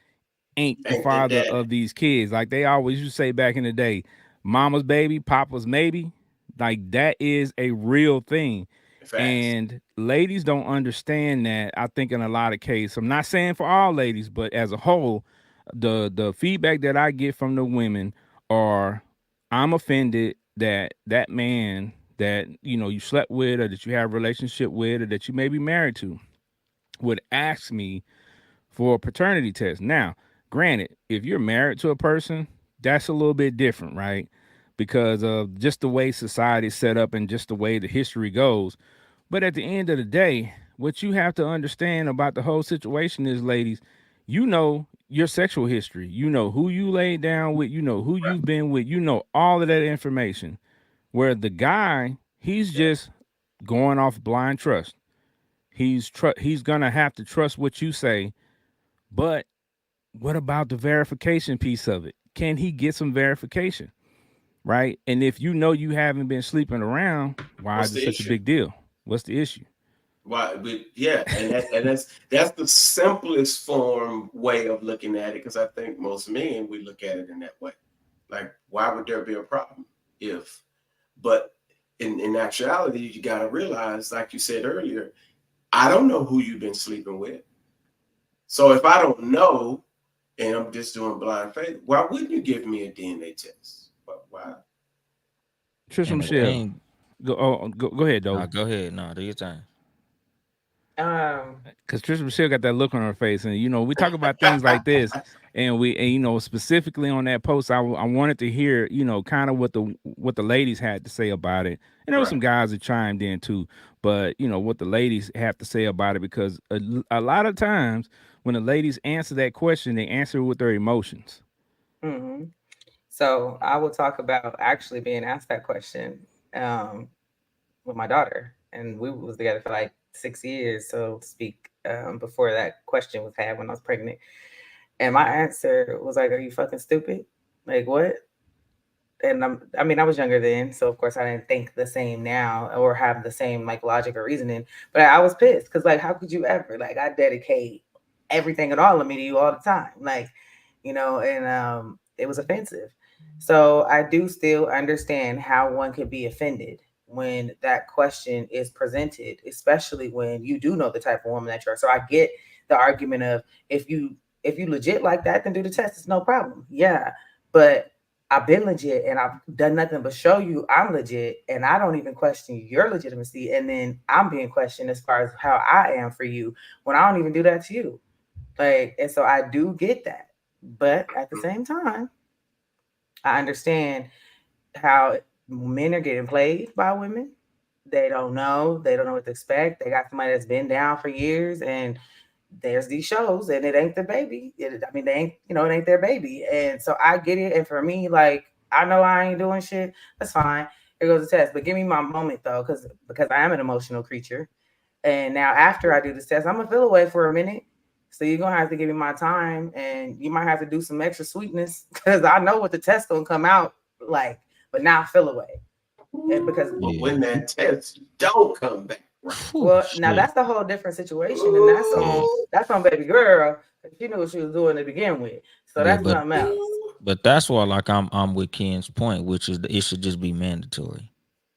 ain't the Ain't that father daddy? of these kids. Like they always used to say back in the day, mama's baby, papa's maybe. Like that is a real thing. Facts. And ladies don't understand that. I think in a lot of cases, I'm not saying for all ladies, but as a whole, the feedback that I get from the women are, I'm offended that that man that you slept with, or that you have a relationship with, or that you may be married to, would ask me for a paternity test. Now, granted, if you're married to a person, that's a little bit different, right? Because of just the way society is set up and just the way the history goes. But at the end of the day, what you have to understand about the whole situation is, ladies, you know your sexual history. You know who you laid down with. You know who Right. you've been with. You know all of that information. Where the guy, he's Yeah. just going off blind trust. He's gonna have to trust what you say. But what about the verification piece of it? Can he get some verification? Right? And if you know you haven't been sleeping around, why What's is it the such a issue? big deal? What's the issue? Why? But yeah, and that's the simplest form way of looking at it, because I think most men, we look at it in that way. Like, why would there be a problem if? But in actuality, you got to realize, like you said earlier, I don't know who you've been sleeping with. So if I don't know, and I'm just doing blind faith, why wouldn't you give me a DNA test? Why? Trisha And the Michelle, thing, go ahead, nah, though. go ahead. Nah, do your thing. Um, Because Trisha Michelle got that look on her face, and we talk about things like this, and specifically on that post, I wanted to hear kind of what the ladies had to say about it, and there was Right. some guys that chimed in too, but what the ladies have to say about it, because a lot of times when the ladies answer that question, they answer it with their emotions. hmm So I will talk about actually being asked that question um, with my daughter, and we was together for like 6 years, so to speak, before that question was had when I was pregnant. And my answer was like, "Are you fucking stupid? Like what?" And I mean, I was younger then, so of course I didn't think the same now or have the same like logic or reasoning. But I was pissed because like, how could you ever? Like, I dedicate everything and all of me to you all the time, like, and it was offensive. So I do still understand how one could be offended when that question is presented, especially when you do know the type of woman that you are. So I get the argument of if you legit like that, then do the test. It's no problem. Yeah, but I've been legit and I've done nothing but show you I'm legit and I don't even question your legitimacy. And then I'm being questioned as far as how I am for you when I don't even do that to you. Like, and so I do get that. But at the same time, I understand how men are getting played by women. They don't know. They don't know what to expect. They got somebody that's been down for years and there's these shows and it ain't the baby. I mean, they ain't, it ain't their baby. And so I get it. And for me, like, I know I ain't doing shit. That's fine. Here goes the test. But give me my moment though, because I am an emotional creature. And now after I do this test, I'm gonna feel away for a minute. So you're gonna have to give me my time and you might have to do some extra sweetness because I know what the test gonna come out like, but now I feel away. And because But Yeah. when that test don't come back right, Whew, well, now shit. that's the whole different situation, and that's Yeah. on ooh, that's on baby girl. She knew what she was doing to begin with, so Yeah, that's but something else. but that's why like I'm with Ken's point, which is it should just be mandatory.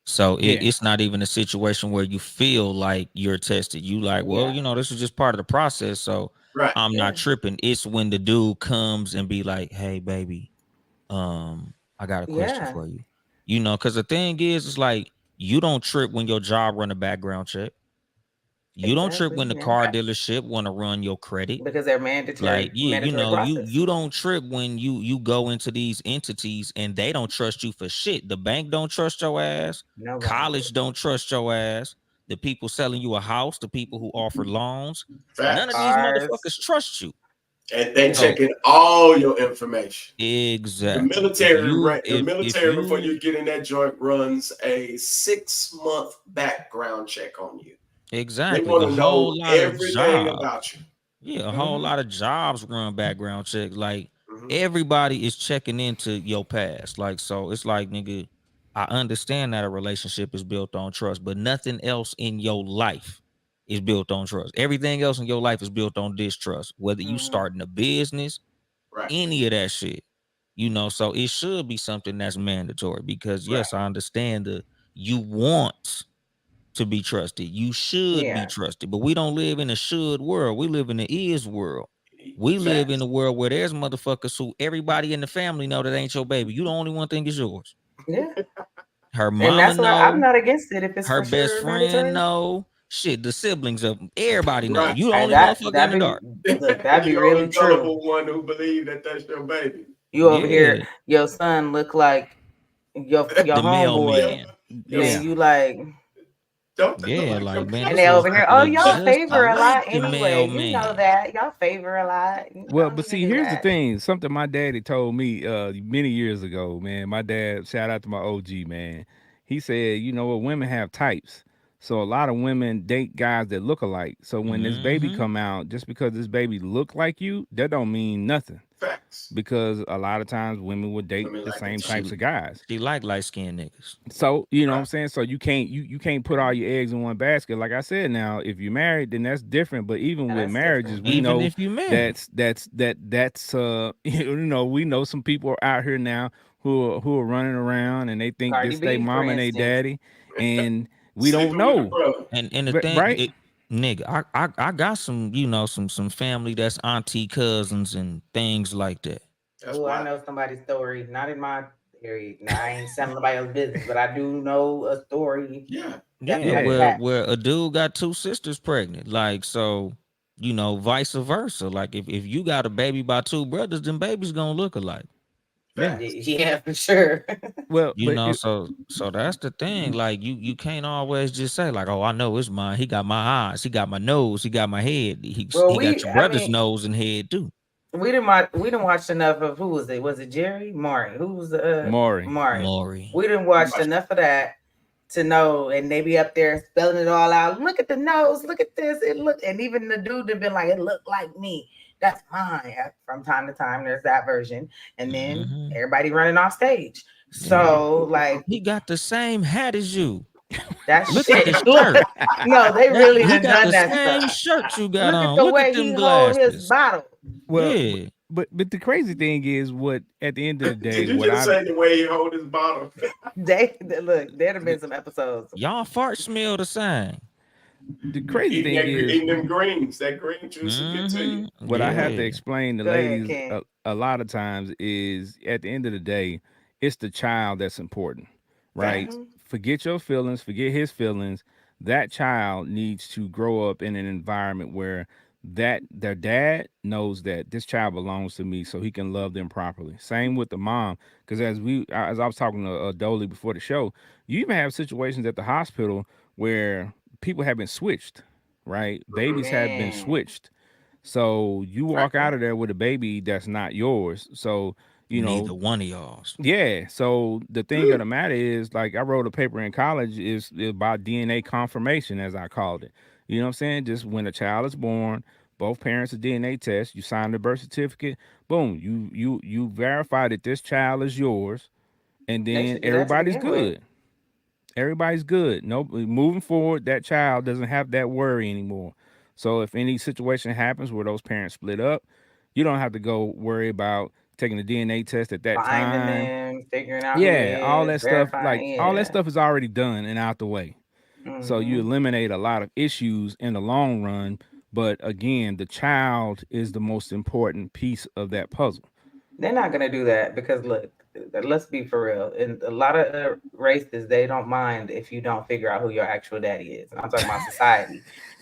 So Yeah. it's not even a situation where you feel like you're tested. You like, well, Yeah, this is just part of the process. So right. I'm yeah, not tripping. It's when the dude comes and be like, hey, baby, I got a question yeah, for you. Because the thing is, it's like you don't trip when your job run a background check. You don't trip exactly. when the Yeah, car dealership want to run your credit. because they're Like, mandatory, yeah, mandatory process. you don't trip when you go into these entities and they don't trust you for shit. The bank don't trust your ass. Nobody. College don't trust your ass. The people selling you a house, the people who offer loans, none of Facts. these Cars. motherfuckers trust you. And they Yeah, So checking all your information. The exactly. If military, you right? The if military, before you you get in that joint, runs a 6-month background check on you. They exactly want a to whole know lot of everything jobs. about you. Yeah, a whole hmm lot of jobs run background checks. Like Hmm. everybody is checking into your past. Like, so it's like, nigga, I understand that a relationship is built on trust, but nothing else in your life is built on trust. Everything else in your life is built on distrust. Whether you hmm starting a business, Right, any of that shit. So it should be something that's mandatory because right, yes, I understand the you want to be trusted. You should be Yeah. trusted. But we don't live in a should world. We live in the is world. We live in Facts. a world where there's motherfuckers who everybody in the family know that ain't your baby. You the only one think it's yours. Yeah. Her And mama that's why I'm know. not against it if it's Her for best sure friend mandatory. know. Shit, the siblings of everybody know. Right. You the And only motherfucker in that'd the be dark. look, that'd be You the really only true. gullible one who believe that that's your baby. You over here, Yeah, your son look like your the homeboy, mailman. Your and Yeah. you like, don't they look Yeah, like your like man, and this they cousin? over motherfucker here. Oh, look y'all just favor a like lot the anyway. You know mailman. that y'all favor a lot. You Well, don't but need to see, do here's the that. thing. Something my daddy told me many years ago, man. My dad, shout out to my OG, man. He said, you know what, women have types. So a lot of women date guys that look alike. So when this baby Mm-hmm. come out, just because this baby look like you, that don't mean nothing. Facts. Because a lot of times women would date Women the like a same type. types of guys. She like light skinned niggas. So you know what I'm Right. saying. So you can't put all your eggs in one basket. Like I said, now if you're married, then that's different. But even Yeah, with that's marriages, different. we Even know if you married. that's you know, we know some people out here now who are running around and they think Cardi this they B, for mom and they instance. daddy, and we don't Sleeping with a know, brother. And the but thing, right. nigga, I got some, you know, some family that's auntie cousins and things like that. That's Oh, I why. know somebody's story. Not in my area. Now, I ain't telling nobody else's business, but I do know a story Yeah. that Yeah, has Yeah, where happened. where a dude got two sisters pregnant. Like, so, you know, vice versa. Like if you got a baby by two brothers, then baby's gonna look alike. yeah. Facts. Yeah, for sure. Well, You but know, it, so that's the thing. Like you can't always just say like, oh, I know it's mine. He got my eyes, he got my nose, he got my head. Well, He got your I brother's mean, nose and head too. we didn't watch enough of who was it? Was it Jerry? Maury? Who was the Maury. Maury? Maury. We didn't You watch watch enough of that to know, and they be up there spelling it all out. Look at the nose, look at this, it look, and even the dude had been like, it looked like me. That's mine. From time to time, there's that version, and then Hmm. everybody running off stage. Yeah. So like He got the same hat as you. that Look at the shit. Look, shirt. no, they That really he done got done the that stuff. same shirt you got Look at on. the Look at way them he hold his glasses. bottle. Well, Yeah. but the crazy thing is, what at the end of the day, Did you what just I say the way he hold his bottle? Look, there'd have been some episodes. Y'all fart smell the same. the crazy thing is Eating them greens. That green juice will get to you. Mm-hmm. what I have to Yeah. explain to Go ahead, ladies Ken. a lot of times is at the end of the day, it's the child that's important, right? Facts. Hmm. Forget your feelings, forget his feelings. That child needs to grow up in an environment where that their dad knows that this child belongs to me, so he can love them properly. Same with the mom, because as I was talking to Dole before the show, you even have situations at the hospital where people have been switched, right? Mhm. Babies have been Man, switched, so you walk Facts. out of there with a baby that's not yours. So, you know, Neither one of y'all's. yeah. So the thing of the matter is, like, I wrote a paper in college is about DNA confirmation, as I called it. You know what I'm saying? Just when a child is born, both parents a DNA test, you sign the birth certificate, boom, you verify that this child is yours, and they then should do that to everybody's begin with. good. Everybody's good. No, moving forward, that child doesn't have that worry anymore. So if any situation happens where those parents split up, you don't have to go worry about taking a DNA test at that Finding time. them, figuring out who it Yeah, all is, that stuff, like verifying. all that Yeah. stuff is already done and out the way. So you Hmm. eliminate a lot of issues in the long run. But again, the child is the most important piece of that puzzle. They're not gonna do that because look, let's be for real. In a lot of races, they don't mind if you don't figure out who your actual daddy is. And I'm talking about society.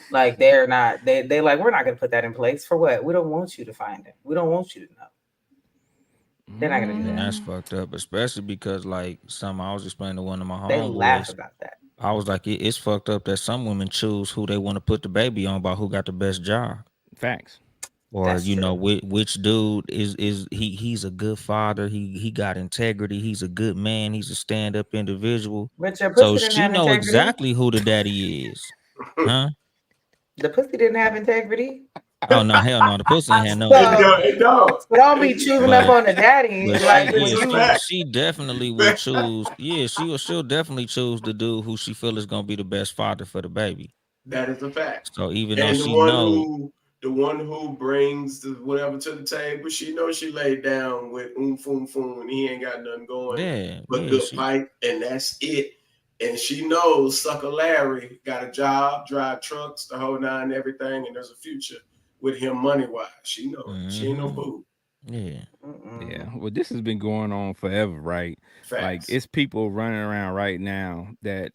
Like they're not. They like we're not gonna put that in place for what? We don't want you to find it. We don't want you to know. They're not gonna do And that. that's Mm, fucked up, especially because like some I was explaining to one of my They laugh homeboys. about that. I was like, it's fucked up that some women choose who they want to put the baby on by who got the best job. facts. Or That's you know true. which dude is he's a good father, he got integrity, he's a good man, he's a stand-up individual. But your So pussy didn't she have know integrity. exactly who the daddy is. Huh? The pussy didn't have integrity. Oh no, hell no, the pussy ain't had no It So, don't. integrity. It don't. so don't be choosing up but on the daddy. but Like, It's yeah, a you, fact. she definitely will choose, yeah, she'll definitely choose the dude who she feel is gonna be the best father for the baby. That is a fact. So even though And she know, the one who brings the whatever to the table, she knows she laid down with foom foom, and he ain't got nothing going yeah, but yeah, good she pipe, and that's it. and she knows Sucker Larry got a job, drive trucks, the whole nine, everything, and there's a future with him money wise. She know it. She ain't no Mm-hmm. fool. Yeah. Yeah, Mm-mm. well, this has been going on forever, right? Like Facts. it's people running around right now that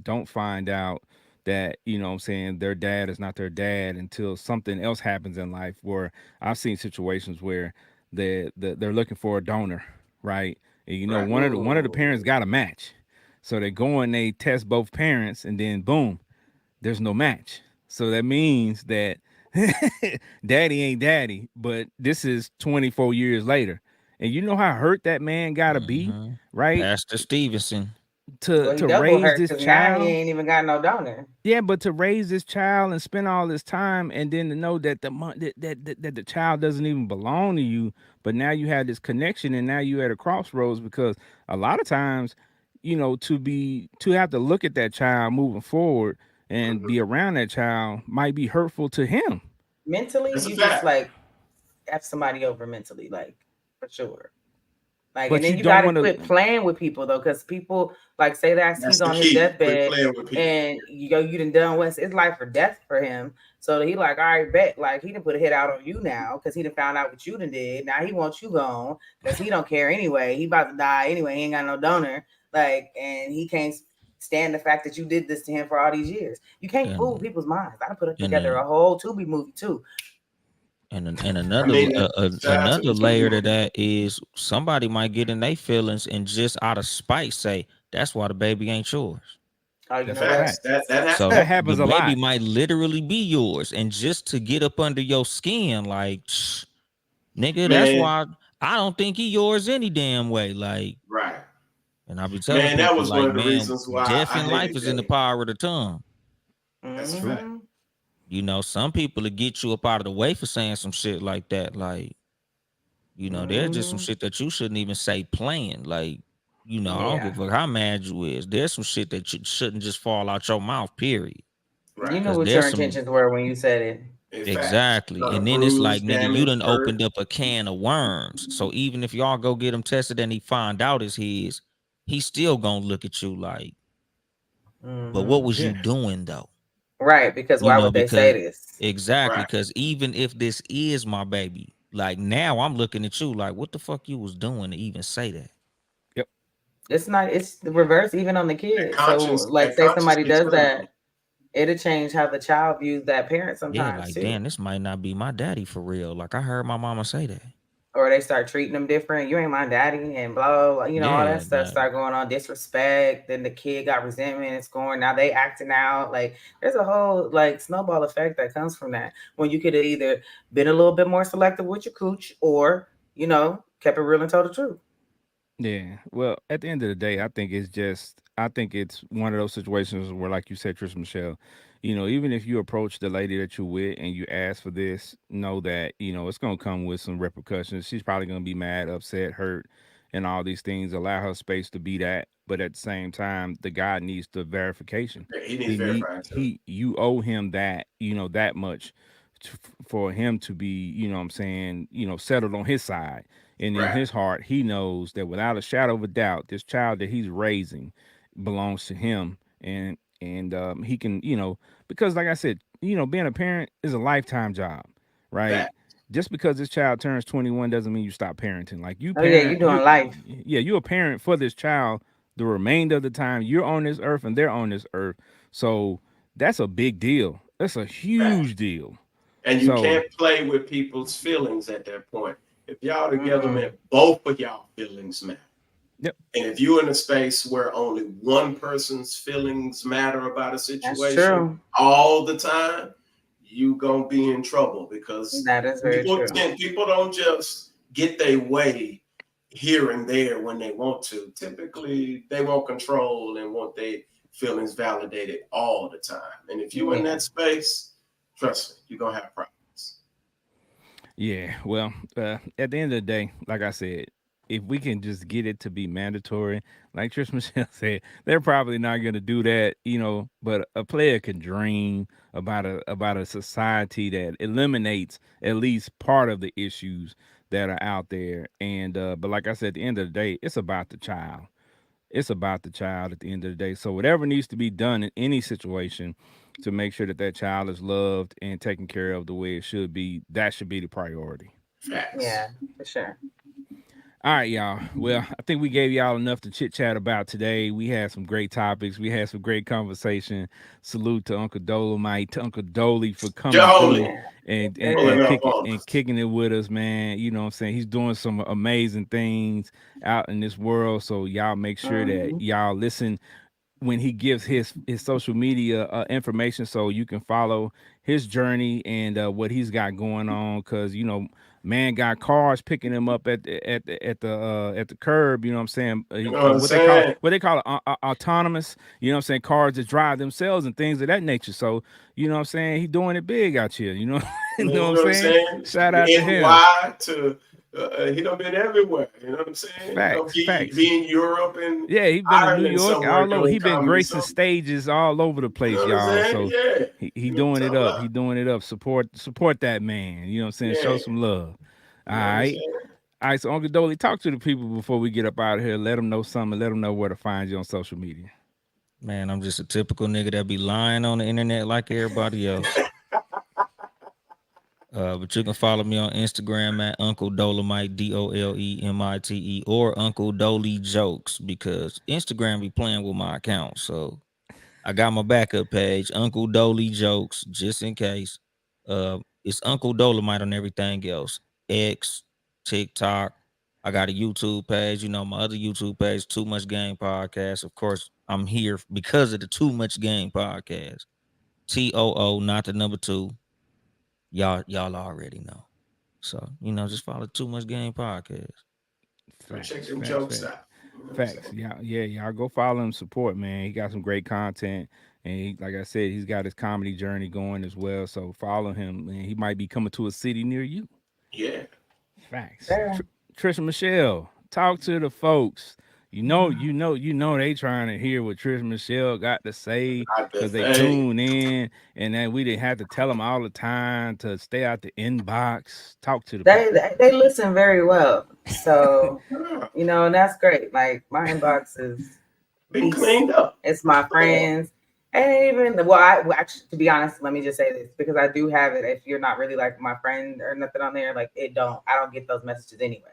don't find out that what I'm saying their dad is not their dad until something else happens in life. Where I've seen situations where they're looking for a donor, right? And Right. one of the parents Ooh. got a match, so they go and they test both parents, and then boom, there's no match. So that means that daddy ain't daddy, but this is 24 years later. And you know how hurt that man gotta be, Mm-hmm. right? Pastor Stevenson. To Well, he to double raise hurt this because now he child. ain't even got no donor. Yeah, but to raise this child and spend all this time and then to know that that the child doesn't even belong to you, but now you have this connection and now you at a crossroads because a lot of times, to have to look at that child moving forward and Mhm. be around that child might be hurtful to him. Mentally, That's a you just fact. like F somebody over mentally, like for sure. Like, and But then you you don't got to want quit to. playing with people though, because people like say that he's That's the on his key. Quit deathbed, playing with people. and you done West. It's life or death for him. So he like, all right, bet. Like he done put a hit out on you now because he done found out what you done did. Now he wants you gone because he don't care anyway. He about to die anyway. He ain't got no donor. Like, and he can't stand the fact that you did this to him for all these years. You can't fool And people's minds. I done put and together a whole Tubi movie too. and I another mean, shout out to another the Tubi layer to movie. that is somebody might get in their feelings and just out of spite say that's why the baby ain't yours. Oh, you That's know a what? Facts. fact. That So That happens. the happens a baby lot. might literally be yours, and just to get up under your skin, like, nigga, that's Man, why I don't think he yours any damn way. Like, right. and I be telling Man, that people, was one like, of the man, reasons why death I and life hated is in the gay. power of the tongue. That's a True. fact. Mm-hmm. You know, some people will get you up out of the way for saying some shit like that. Like, there's just some Mm-hmm. shit that you shouldn't even say playing. Like, I don't Yeah. give a fuck how mad you is. There's some shit that you shouldn't just fall out your mouth, period. You Right. knew Cause what your there's some intentions were when you said it. In fact, exactly. And then it's like, bruised, nigga, you damaged, done hurt. opened up a can of worms. So even if y'all go get him tested and he find out it's his, he still gonna look at you like, but what Hmm. was you Yeah. doing though? Right, because why would they say Because this? exactly, Right. because even if this is my baby, like now I'm looking at you like, what the fuck you was doing to even say that? Yep. It's not. It's the reverse, even on the That kids. So, conscience, like, that say conscience somebody gets does hurt that, on. it'll change how the child views that parent Yeah, sometimes like too. damn, this might not be my daddy for real. Like I heard my mama say that. Or they start treating them different. You ain't my daddy, and blah, blah, all that Yeah, stuff like start going on. Disrespect. Then the kid got resentment and scorn. Now they acting out. Like there's a whole like snowball effect that comes from that. When you could have either been a little bit more selective with your cooch, or kept it real and told the truth. Yeah. Well, at the end of the day, I think it's one of those situations where, like you said, Trish Michelle, even if you approach the lady that you're with and you ask for this, know that, it's gonna come with some repercussions. She's probably gonna be mad, upset, hurt, and all these things. Allow her space to be that. But at the same time, the guy needs the verification. Yeah, he needs verifying too. You owe him that, that much for him to be, what I'm saying, settled on his side. And in Right. his heart, he knows that without a shadow of a doubt, this child that he's raising belongs to him. And he can, because like I said, being a parent is a lifetime job, right? Fact. Just because this child turns 21 doesn't mean you stop parenting. Like you Oh yeah, you parent, doing life. yeah, you're a parent for this child the remainder of the time you're on this earth and they're on this earth. So that's a big deal. That's a Fact. huge deal. And you So, can't play with people's feelings at that point. If y'all together, Mm-mm. man, both of y'all feelings matter. yep, And if you're in a space where only one person's feelings matter about a That's situation true. all the time, you gonna be in trouble because That is very people true. tend, people don't just get their way here and there when they want to. Typically, they want control and want their feelings validated all the time. And if you're in Yeah. that space, trust me, you're gonna have problems. yeah. Well, at the end of the day, like I said, if we can just get it to be mandatory, like Trish Michelle said, they're probably not going to do that, But a player can dream about a society that eliminates at least part of the issues that are out there. And but like I said, at the end of the day, it's about the child. It's about the child at the end of the day. So whatever needs to be done in any situation to make sure that that child is loved and taken care of the way it should be, that should be the priority. Facts. Yeah, for sure. All right, y'all. Well, I think we gave y'all enough to chit chat about today. We had some great topics. We had some great conversation. Salute to Uncle Dolomite, to Uncle Dolly for coming through Jolly Yeah. and and, pulling and Hey. up kicking on and us. kicking it with us, man. You know what I'm saying? He's doing some amazing things out in this world. So y'all make sure that Mhm. y'all listen when he gives his social media information so you can follow his journey and what he's got going on, because man got cars picking him up at the curb, you know what I'm saying, You know what I'm what they call saying? autonomous, you know what I'm saying, cars that drive themselves and things of that nature. So you know what I'm saying, he doing it big out here, you know. I You mean, know what you I'm know what I'm saying, saying? shout out to him. NY to he done been everywhere. You know what I'm saying? Facts. Be in Europe and Yeah, he been to New Ireland York, somewhere all over. doing He been comedy. gracing So stages all over the you know place, what I'm y'all. saying? So Yeah. he You know, doing it tough up. He luck. doing it up. Support that man. You know what I'm saying? Show Yeah. some love. All You know what I'm right. saying? All right. So Uncle Dolly, talk to the people before we get up out of here. Let them know something. Let them know where to find you on social media. Man, I'm just a typical nigga that be lying on the internet like everybody else. But you can follow me on Instagram at Uncle Dolomite, Dolemite, or Uncle Dolly Jokes, because Instagram be playing with my account. So I got my backup page, Uncle Dolly Jokes, just in case. It's Uncle Dolomite on everything else. X, TikTok. I got a YouTube page. You know, my other YouTube page, Too Much Game Podcast. Of course, I'm here because of the Too Much Game Podcast. TOO, not the number two. Y'all already know. So, just follow Too Much Game Podcast. Go check Facts, them facts, jokes facts, out. You know what I'm facts. saying? Y'all go follow him, support, man. He got some great content, and like I said, he's got his comedy journey going as well. So follow him, and he might be coming to a city near you. Yeah. Facts. Sure. Trisha Michelle, talk to the folks. They trying to hear what Trisha Michelle got to say Out the because they thing. tune in, and then we didn't have to tell them all the time to stay out the inbox. Talk to the They, people. they they listen very well. So, Yeah. and that's great. Like my inbox is Been peace. cleaned up. It's my Yeah. friends. And even well, actually, to be honest, let me just say this because I do have it. If you're not really like my friend or nothing on there, like I don't get those messages anyway.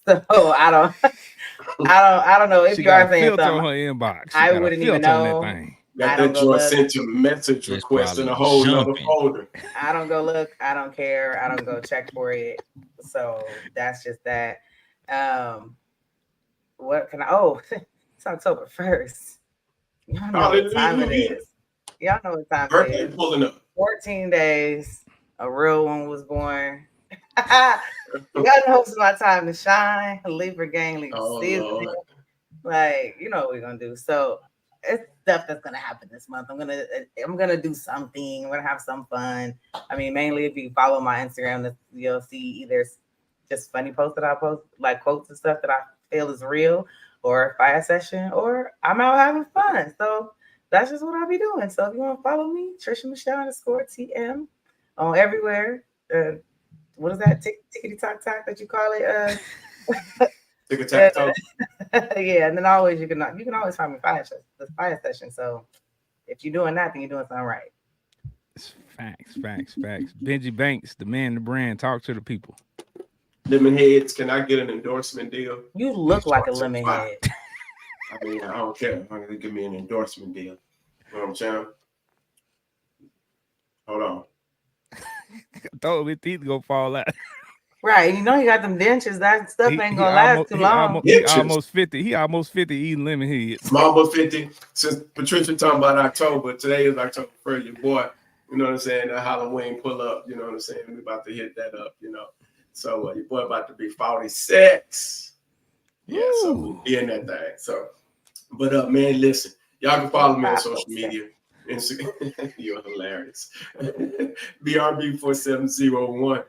So I don't know if She you got a are saying filter on something. her inbox. She I got a wouldn't even filter on that know. thing. Got I don't that go joint look. sent to message It's request in probably a whole nother jumping. folder. I don't go look. I don't care. I don't go check for it. So that's just that. Um, what can I? Oh, it's October 1st. Y'all know what time it Hallelujah. is. Y'all know what time it Birthday is. pulling up. 14 days. A real one was born. Y'all know it's my time to shine. Libra gang, Libra Oh season. Lord. Like, you know what we're gonna do. So it's stuff that's gonna happen this month. I'm gonna do something. I'm gonna have some fun. I mean, mainly if you follow my Instagram, you'll see either just funny posts that I post, like quotes and stuff that I feel is real, or Fiyah Session, or I'm out having fun. So that's just what I'll be doing. So if you want to follow me, Trisha Michelle _TM on everywhere. What is that tickety tock tock that you call it? Tick a Uh, tack toe. yeah, and then always you can always find me Fiyah Session. So if you're doing that, then you're doing something right. It's facts. Benji Banks, the man, the brand. Talk to the people. Lemon heads, can I get an endorsement deal? You These look like a joints are lemon fire. head. I mean, I don't care. I'm gonna give me an endorsement deal. You know what I'm saying? Hold on. I thought his teeth gonna fall out. Right. You know you got them dentures. That stuff He ain't he gonna last almost too he long. almost he Inches. almost 50. He almost 50 eating lemon heads. Mamba 50. Since Patricia talking about October, today is October 1st. Your boy, you know what I'm saying? That Halloween pull up, you know what I'm saying? We about to hit that up, you know. So your boy about to be 46. Yeah, so we Woo. be in that thing. So, but man, listen, y'all can follow me on social 547. media. You're hilarious. BRB4701.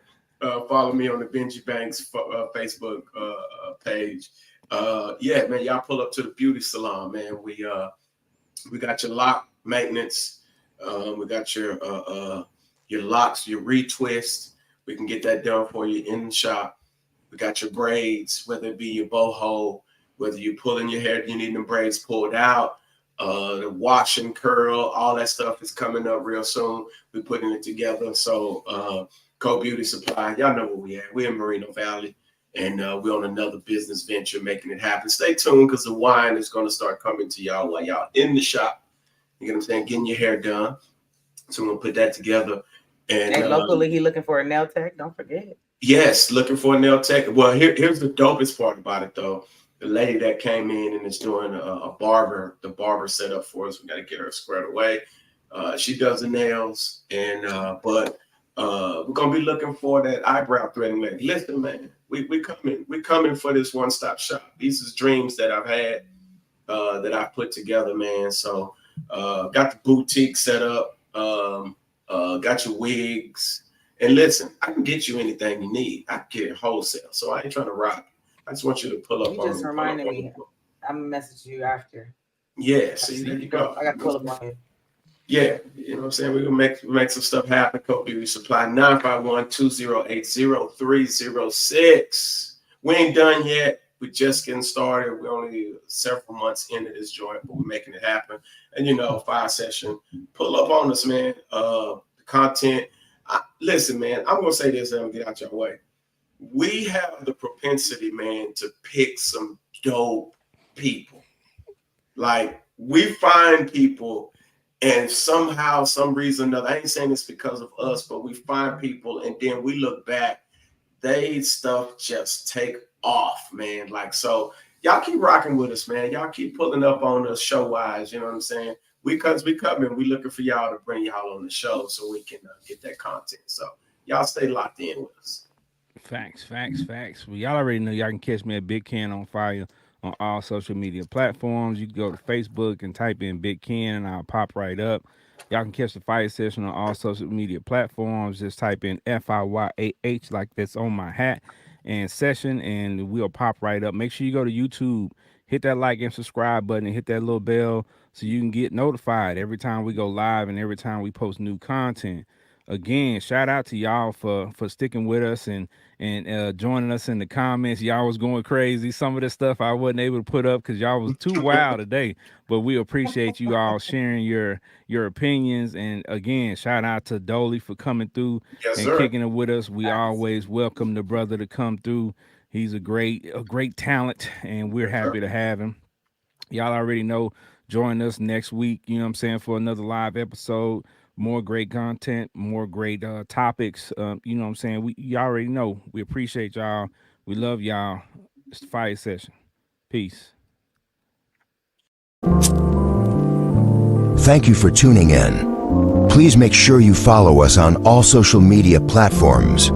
Follow me on the Benji Banks Facebook page. Yeah, man, y'all pull up to the beauty salon, man. We got your lock maintenance. We got your locks, your retwist. We can get that done for you in the shop. We got your braids, whether it be your boho, whether you're pulling your hair, you need them braids pulled out, the wash and curl, all that stuff is coming up real soon. We're putting it together. So Co Beauty Supply, y'all know where we at. We're in Moreno Valley, and we're on another business venture making it happen. Stay tuned, because the wine is going to start coming to y'all while y'all in the shop. You get what I'm saying? Getting your hair done. So we're going to put that together. And locally, he looking for a nail tech. Don't forget. Yes, looking for a nail tech. Well, here's the dopest part about it, though. The lady that came in and is doing the barber set up for us. We got to get her squared away. She does the nails, and but we're gonna be looking for that eyebrow threading lady. Listen, man, we coming for this one-stop shop. These is dreams that I've had, that I've put together, man. So got the boutique set up. Got your wigs. And listen, I can get you anything you need. I can get it wholesale. So I ain't trying to rock. I just want you to pull up. You just reminded me. I'm gonna message you after. Yeah, see, there you go. I got to pull up on you. Yeah, you know what I'm saying? We're going to make some stuff happen. Co Beauty Supply, 951-208-0306. We ain't done yet. We're just getting started. We're only several months into this joint, but we're making it happen. And, Fiyah Session, pull up on us, man. The content. Listen, man, I'm going to say this and I'm going to get out your way. We have the propensity, man, to pick some dope people. Like, we find people, and somehow, some reason or another, I ain't saying this because of us, but we find people, and then we look back, they stuff just take off, man. Like, so y'all keep rocking with us, man. Y'all keep pulling up on us show-wise, you know what I'm saying? We coming, we looking for y'all to bring y'all on the show so we can get that content. So y'all stay locked in with us. Facts. Well, y'all already know y'all can catch me at Big Ken on Fire on all social media platforms. You can go to Facebook and type in Big Ken and I'll pop right up. Y'all can catch the Fiyah Session on all social media platforms. Just type in FIYAH like that's on my hat and session, and we'll pop right up. Make sure you go to YouTube, hit that like and subscribe button, and hit that little bell so you can get notified every time we go live and every time we post new content. Again, shout out to y'all for sticking with us and joining us in the comments. Y'all was going crazy. Some of the stuff I wasn't able to put up because y'all was too wild today. But we appreciate you all sharing your opinions. And again, shout out to Dole for coming through kicking it with us. We always welcome the brother to come through. He's a great talent, and we're happy to have him. Y'all already know. Join us next week, you know what I'm saying, for another live episode. More great content, more great topics. You know what I'm saying? You already know. We appreciate y'all. We love y'all. It's the Fiyah Session. Peace. Thank you for tuning in. Please make sure you follow us on all social media platforms.